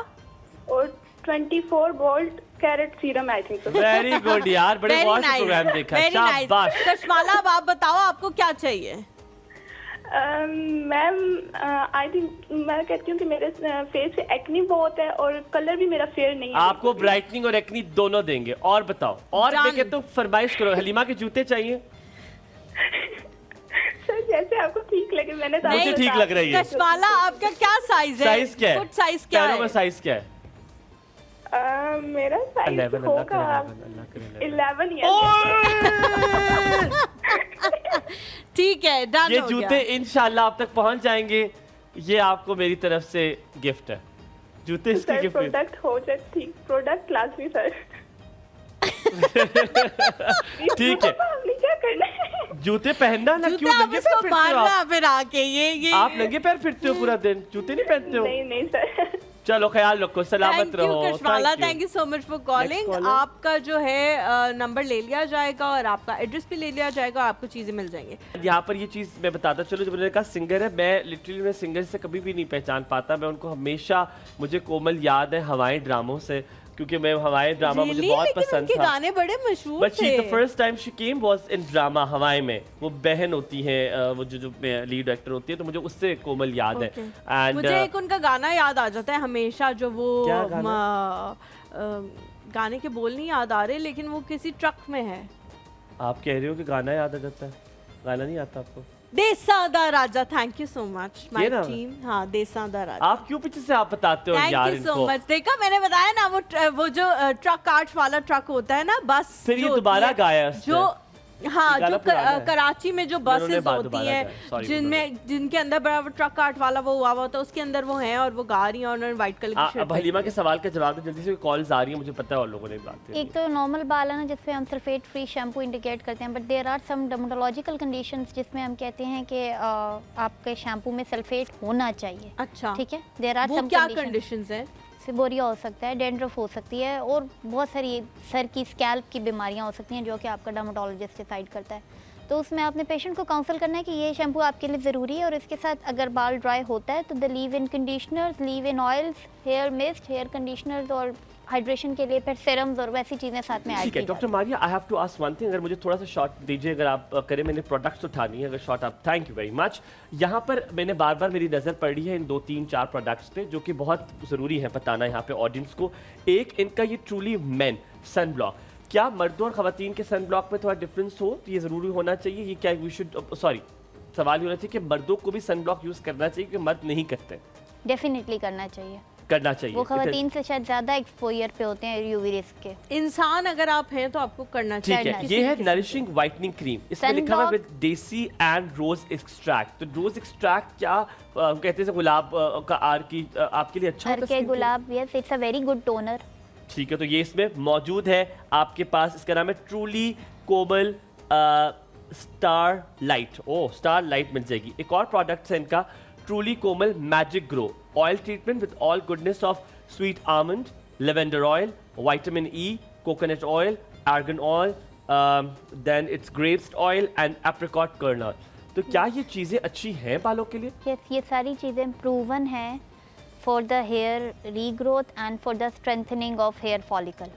और 24 volt carat serum I think. Very good यार, बड़े Very बहुत nice, प्रोग्राम देखा, very nice। शाबाश। कशमाला, अब आप बताओ आपको क्या चाहिए? मैम आई थिंक मैं कहती हूँ कि मेरे फेस पे एक्नी बहुत है और कलर भी मेरा फेयर नहीं है। आपको ब्राइटनिंग और एक्नी दोनों देंगे। और बताओ, और देखे तो फरमाइश करो। हलीमा के जूते चाहिए? सर जैसे आपको ठीक लगे, मैंने तो मुझे ठीक लग रही है। कशमाला, आपका क्या साइज है? साइज क्या है? फुट साइज क्या पैरों में है? साइज क्या है? मेरा साइज 11, होगा 11 ठीक है, डन ये हो जूते गया। इंशाल्लाह आप तक पहुंच जाएंगे। ये आपको मेरी तरफ से गिफ्ट है, जूते इसके सर गिफ्ट। प्रोडक्ट हो जाए ठीक, प्रोडक्ट क्लास भी सर। ठीक है, हमने क्या करना है? जूते पहनना ना, जूते क्यों आप नंगे पैर इसको फिरते हो मारना आप? फिर आके ये आप नंगे पैर फिरते हो पूरा दिन, जूते नहीं पहनते हो? नहीं नहीं सर। चलो ख्याल रखो, सलामत रहो। Kashmala, thank you so much for calling. caller। आपका जो है नंबर ले लिया जाएगा और आपका एड्रेस भी ले लिया जाएगा, आपको चीजें मिल जाएंगी। यहाँ पर ये चीज़ मैं बताता चलो, जब मैंने कहा सिंगर है, मैं लिटरली उन्हें सिंगर से कभी भी नहीं पहचान पाता। मैं उनको हमेशा, मुझे कोमल याद है हवाएं ड्रामों से, क्योंकि मैं हवाएं ड्रामा मुझे बहुत पसंद उनके था। गाने बड़े मशहूर बट शी द थे। First time she came was in drama हवाएं में। वो बहन होती है, वो जो लीड एक्टर होती है, तो मुझे उससे कोमल याद है। एंड मुझे एक उनका गाना याद आ जाता है हमेशा, जो वो क्या गाना? गाने के बोल नहीं याद आ रहे, लेकिन वो किसी ट्रक में है। आप कह रहे हो कि गाना याद आ जाता है, गाना नहीं आता आपको? देसा दा राजा, thank you so much my ये ना? टीम। हाँ, देसा दा राजा। आप क्यों पीछे से आप बताते हो थैंक यार यू सो इनको? मच। देखा, मैंने बताया ना, वो जो ट्रक कार्ट वाला ट्रक होता है ना, बस फिर ये जो होती दोबारा है, गाया उसने। जो हाँ, गाना जो पुराना है। कराची में जो उन्होंने बसेस बाद होती दोबारा हैं, गाया, sorry, जिनके अंदर बड़ा वो ट्रक कार्ट वाला वो हुआ हुआ होता है, उसके अंदर वो है और वो गा रही है और उन्होंने व्हाइट कलर की अब शर्ट हलीमा के सवाल का जवाब दो जल्दी से, कॉल्स आ रही है, मुझे पता है और लोगों ने भी बात की। एक तो नॉर्मल बाल है ना, जिसपे हम सल्फेट फ्री शैम्पू इंडिकेट करते हैं, but there are some dermatological conditions जिसमें हम कहते हैं कि आपके शैम्पू में सल्फेट होना चाहिए। अच्छा, ठीक है, देयर आर वो सम क्या कंडीशंस है? सिबोरिया हो सकता है, डेंड्रफ हो सकती है, और बहुत सारी सर की स्कैल्प की बीमारियां हो सकती हैं, जो कि आपका डर्मेटोलॉजिस्ट डिसाइड करता है। तो उसमें आपने पेशेंट को काउंसल करना है कि ये शैम्पू आपके लिए ज़रूरी है, और इसके साथ अगर बाल ड्राई होता है तो the leave in conditioners, leave in oils, hair mist, hair conditioners और हाइड्रेशन के लिए फिर सीरम्स और वैसी चीज़ें साथ में ऐड ठीक है की doctor Maria, I have to ask one thing, अगर मुझे थोड़ा सा शॉर्ट दीजिए, अगर आप करें, मैंने प्रोडक्ट्स उठानी है, अगर शॉर्ट आप, थैंक यू वेरी मच। यहाँ पर मैंने बार बार मेरी नज़र पड़ी है इन 2-3-4 प्रोडक्ट्स पे, जो कि बहुत ज़रूरी है बताना यहाँ पे ऑडियंस को। एक इनका ये ट्रूली मेन सन ब्लॉक, क्या मर्दों और ख़वातीन के सन ब्लॉक में थोड़ा डिफरेंस हो तो ये ज़रूरी होना चाहिए? ये क्या वी शुड, सॉरी सवाल ये होना चाहिए कि मर्दों को भी सन ब्लॉक यूज़ करना चाहिए कि मर्द नहीं करते? डेफिनेटली करना चाहिए। वो चाहिए, खवातीन से शायद ज़्यादा एक्सपोजर पे होते हैं यूवी रेस के। इंसान अगर आप हैं तो आपको करना ठीक चाहिए। है। ये है नरिशिंग वाइटनिंग क्रीम, इसमें लिखा हुआ है विद देसी एंड रोज एक्सट्रैक्ट। तो रोज एक्सट्रैक्ट क्या कहते हैं, गुलाब का आर की आपके लिए अच्छा होता है? गुलाब, yes, it's a very good toner. ठीक है, तो ये इसमें मौजूद है आपके पास। इसका नाम है truly Komal star light. Oh, star light मिल जाएगी। एक और प्रोडक्ट है इनका, truly Komal magic grow oil treatment with all goodness of sweet almond, lavender oil, vitamin E, coconut oil, argan oil, then it's grapes oil and apricot kernel. तो क्या ये चीज़ें अच्छी हैं बालों के लिए? यस, ये सारी चीज़ें प्रूवन हैं for the hair regrowth and for the strengthening of hair follicle.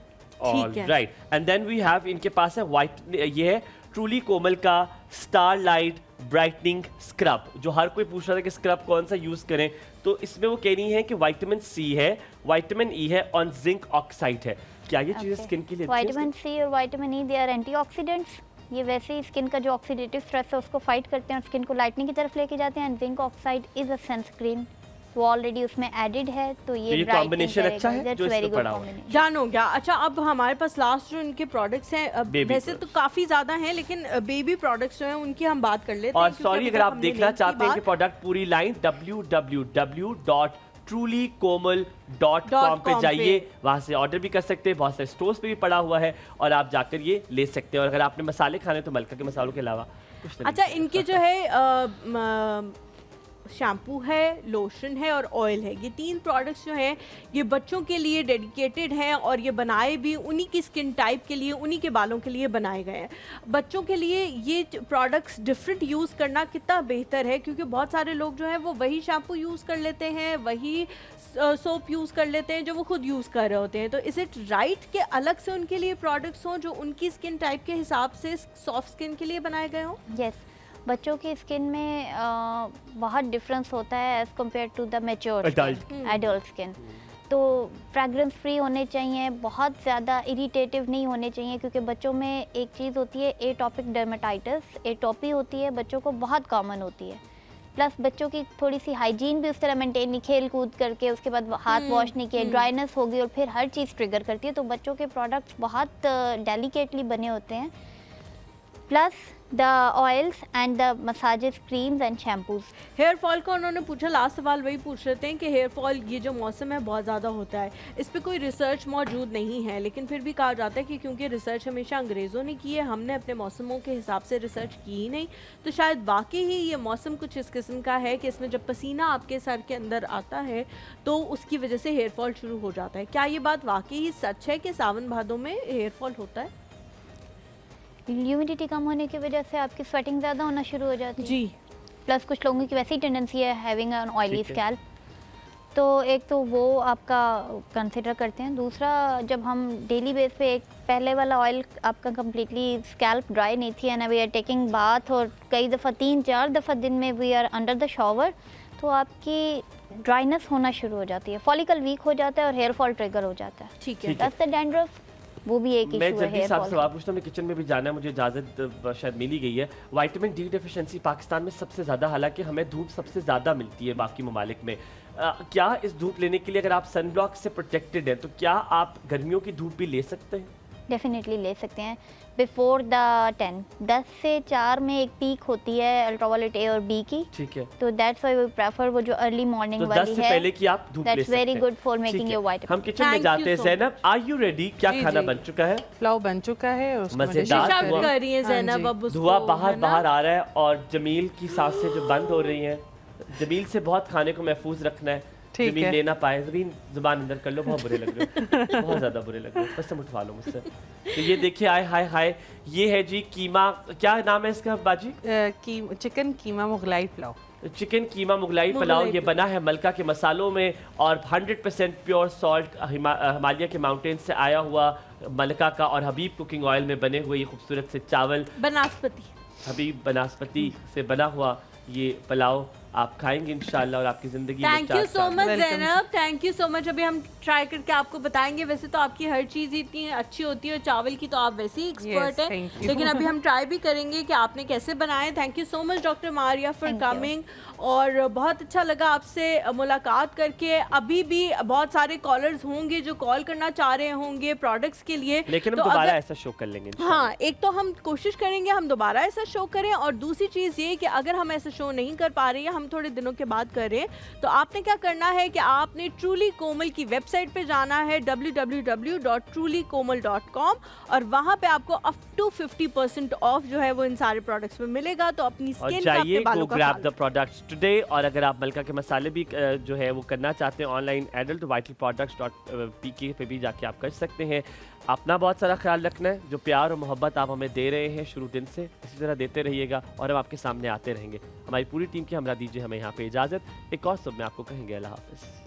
Right, and then we have, इनके पास है वाइट, ये है ट्रूली कोमल का स्टारलाइट ब्राइटनिंग स्क्रब, जो हर कोई पूछ रहा था कि स्क्रब कौन सा यूज करें। तो इसमें वो कह रही है कि विटामिन सी है, विटामिन ई है और जिंक ऑक्साइड है। क्या ये चीजें स्किन के लिए? विटामिन सी और vitamin E they are antioxidants. ये वैसे ही स्किन का जो ऑक्सीडेटिव स्ट्रेस है उसको फाइट करते हैं और स्किन को लाइटनिंग की तरफ लेके जाते हैं। And zinc oxide is a sunscreen, वो ऑलरेडी उसमें एडेड है, तो ये कॉम्बिनेशन अच्छा है जो इसमें पड़ा हुआ है। जान हो गया। अच्छा, अब हमारे पास लास्ट जो इनके प्रोडक्ट्स हैं, वैसे तो काफी ज्यादा हैं, लेकिन बेबी प्रोडक्ट्स जो हैं उनकी हम बात कर लेते हैं। और सॉरी, अगर आप देखना चाहते हैं कि प्रोडक्ट पूरी लाइन, www.trulykomal.com पे जाइए, वहां से ऑर्डर भी कर सकते हैं। बहुत सारे स्टोर्स पे भी पड़ा हुआ है और आप जाकर ये ले सकते हैं। और अगर आपने मसाले खाने तो मलका के मसालों के अलावा कुछ नहीं। अच्छा, इनके जो है शैम्पू है, लोशन है और ऑयल है। ये 3 प्रोडक्ट्स जो हैं ये बच्चों के लिए डेडिकेटेड हैं और ये बनाए भी उन्हीं की स्किन टाइप के लिए, उन्हीं के बालों के लिए बनाए गए हैं। बच्चों के लिए ये प्रोडक्ट्स डिफरेंट यूज़ करना कितना बेहतर है, क्योंकि बहुत सारे लोग जो हैं वो वही शैम्पू यूज़ कर लेते हैं, वही सोप यूज़ कर लेते हैं जो वो खुद यूज़ कर रहे होते हैं। तो इज़ इट राइट कि अलग से उनके लिए प्रोडक्ट्स हों जो उनकी स्किन टाइप के हिसाब से सॉफ्ट स्किन के लिए बनाए गए हों? यस, बच्चों की स्किन में बहुत डिफरेंस होता है as compare to the mature adult skin. तो फ्रेगरेंस फ्री होने चाहिए, बहुत ज़्यादा इरिटेटिव नहीं होने चाहिए, क्योंकि बच्चों में एक चीज़ होती है एटॉपिक डर्मेटाइटिस, एटोपी होती है, बच्चों को बहुत कॉमन होती है। प्लस बच्चों की थोड़ी सी हाइजीन भी उस तरह मेंटेन नहीं, खेल कूद करके उसके बाद हाथ वॉश नहीं किए, ड्राइनेस होगी और फिर हर चीज़ ट्रिगर करती है। तो बच्चों के प्रोडक्ट्स बहुत डेलिकेटली बने होते हैं। Plus the oils and the massages, creams and shampoos. Hair fall का उन्होंने पूछा, लास्ट सवाल वही पूछ रहे थे कि हेयर फॉल ये जो मौसम है बहुत ज़्यादा होता है, इस पे कोई रिसर्च मौजूद नहीं है, लेकिन फिर भी कहा जाता है कि क्योंकि रिसर्च हमेशा अंग्रेज़ों ने की है, हमने अपने मौसमों के हिसाब से रिसर्च की ही नहीं, तो शायद वाकई ही ये मौसम कुछ इस किस्म का है कि इसमें जब पसीना आपके सर के अंदर आता है तो उसकी वजह से हेयर फॉल शुरू हो जाता है। क्या ये बात वाकई ही सच है कि सावन भादों में हेयर फॉल होता है? ह्यूमिडिटी कम होने की वजह से आपकी स्वेटिंग ज़्यादा होना शुरू हो जाती है जी। प्लस कुछ लोगों की वैसी टेंडेंसी है हैविंग एन ऑयली स्कैल्प, तो एक तो वो आपका कंसिडर करते हैं। दूसरा, जब हम डेली बेस पे एक पहले वाला ऑयल आपका कम्प्लीटली स्कैल्प ड्राई नहीं थी and we are taking bath और कई दफ़ा 3-4 दफ़ा दिन में we are under the shower, तो आपकी ड्राइनेस होना शुरू हो जाती है, फॉलिकल वीक हो जाता है और हेयर फॉल ट्रिगर हो जाता है। ठीक है। दैट्स द डैंड्रफ, वो भी एक मैं इशू है जल्दी हेयर से आपसे फॉल। सवाल पूछता हूँ, मैं किचन में भी जाना है, मुझे इजाज़त शायद मिली गई है। विटामिन डी डेफिशिएंसी पाकिस्तान में सबसे ज़्यादा, हालांकि हमें धूप सबसे ज़्यादा मिलती है बाकी ममालिक में। क्या इस धूप लेने के लिए अगर आप सन ब्लॉक से प्रोटेक्टेड हैं तो क्या आप गर्मियों की धूप भी ले सकते हैं? डेफिनेटली ले सकते हैं बिफोर द 10 से 4 में एक पीक होती है अल्ट्रावायलेट ए और बी की, ठीक है, तो दैट्स व्हाई वी प्रेफर वो जो अर्ली मॉर्निंग तो 10 वाली से है, पहले की आप धूप ले दैट्स सकते हैं। वेरी गुड फॉर ठीक मेकिंग है। Your vitamin. हम किचन में Thank जाते हैं। you so Zainab, are you ready? क्या जी, खाना जी। बन चुका है? पुलाव बन चुका है, उसको मैं मज़ेदार डिश शाउट हुआ। कर रही है हाँ ज़ैनब जी। अब उसको, धुआं बाहर है ना? बाहर आ रहा है और जमील की सांसें जो बंद हो रही हैं। जमील से बहुत खाने को महफूज रखना है, ठीक जमील है। लेना पाए। जमीन जुबान अंदर कर लो, बहुत बुरे लग रहे हो, बहुत ज़्यादा बुरे लग रहे हो, बस उठवा लो मुझसे। तो ये देखिए, आय हाय हाय, ये है जी कीमा, क्या नाम है इसका बाजी? चिकन कीमा मुगलाई पुलाव। चिकन कीमा मुगलाई पुलाव। ये बना है मलका के मसालों में और 100% प्योर सॉल्ट हिमालय के माउंटेन से आया हुआ मलका का और हबीब कुकिंग ऑयल में बने हुए ये खूबसूरत से चावल, बनास्पति, हबीब बनास्पति से बना हुआ ये पुलाव आप खाएंगे इंशाल्लाह और आपकी ज़िंदगी में thank you so much Welcome. Zainab, thank you so much. अभी हम ट्राई करके आपको बताएंगे। वैसे तो आपकी हर चीज़ ही इतनी अच्छी होती है, चावल की तो आप वैसे ही एक्सपर्ट हैं, thank you. लेकिन अभी हम ट्राई भी करेंगे कि आपने कैसे बनाए। Thank you so much doctor Maria for Thank you. Coming, और बहुत अच्छा लगा आपसे मुलाकात करके। अभी भी बहुत सारे कॉलर्स होंगे जो कॉल करना चाह रहे होंगे प्रोडक्ट्स के लिए, लेकिन हम तो दोबारा अगर- ऐसा शो कर लेंगे इंशाल्लाह। हाँ, एक तो हम कोशिश करेंगे हम दोबारा ऐसा शो करें, और दूसरी चीज़ ये कि अगर हम ऐसा शो नहीं कर पा रहे या हम थोड़े दिनों के बाद करें, तो आपने क्या करना है कि आपने ट्रूली कोमल की वेबसाइट पे जाना है www.trulykomal.com, और वहाँ पे आपको अप टू 50% ऑफ जो है वो इन सारे प्रोडक्ट्स में मिलेगा। तो अपनी और स्किन का, अपने चाहिए बालों गो का ग्रैब ख्याल द प्रोडक्ट्स टुडे। और अगर आप मलका के मसाले भी जो है वो करना चाहते हैं ऑनलाइन, एडल्ट vitalproducts.pk पे भी जाके आप कर सकते हैं। अपना बहुत सारा ख्याल रखना है, जो प्यार और मोहब्बत आप हमें दे रहे हैं शुरू दिन से, इसी तरह देते रहिएगा और हम आपके सामने आते रहेंगे। हमारी पूरी टीम की हमरा दीजिए हमें यहाँ पे इजाज़त। एक और सब में आपको कहेंगे अल्लाह हाफ़िज़।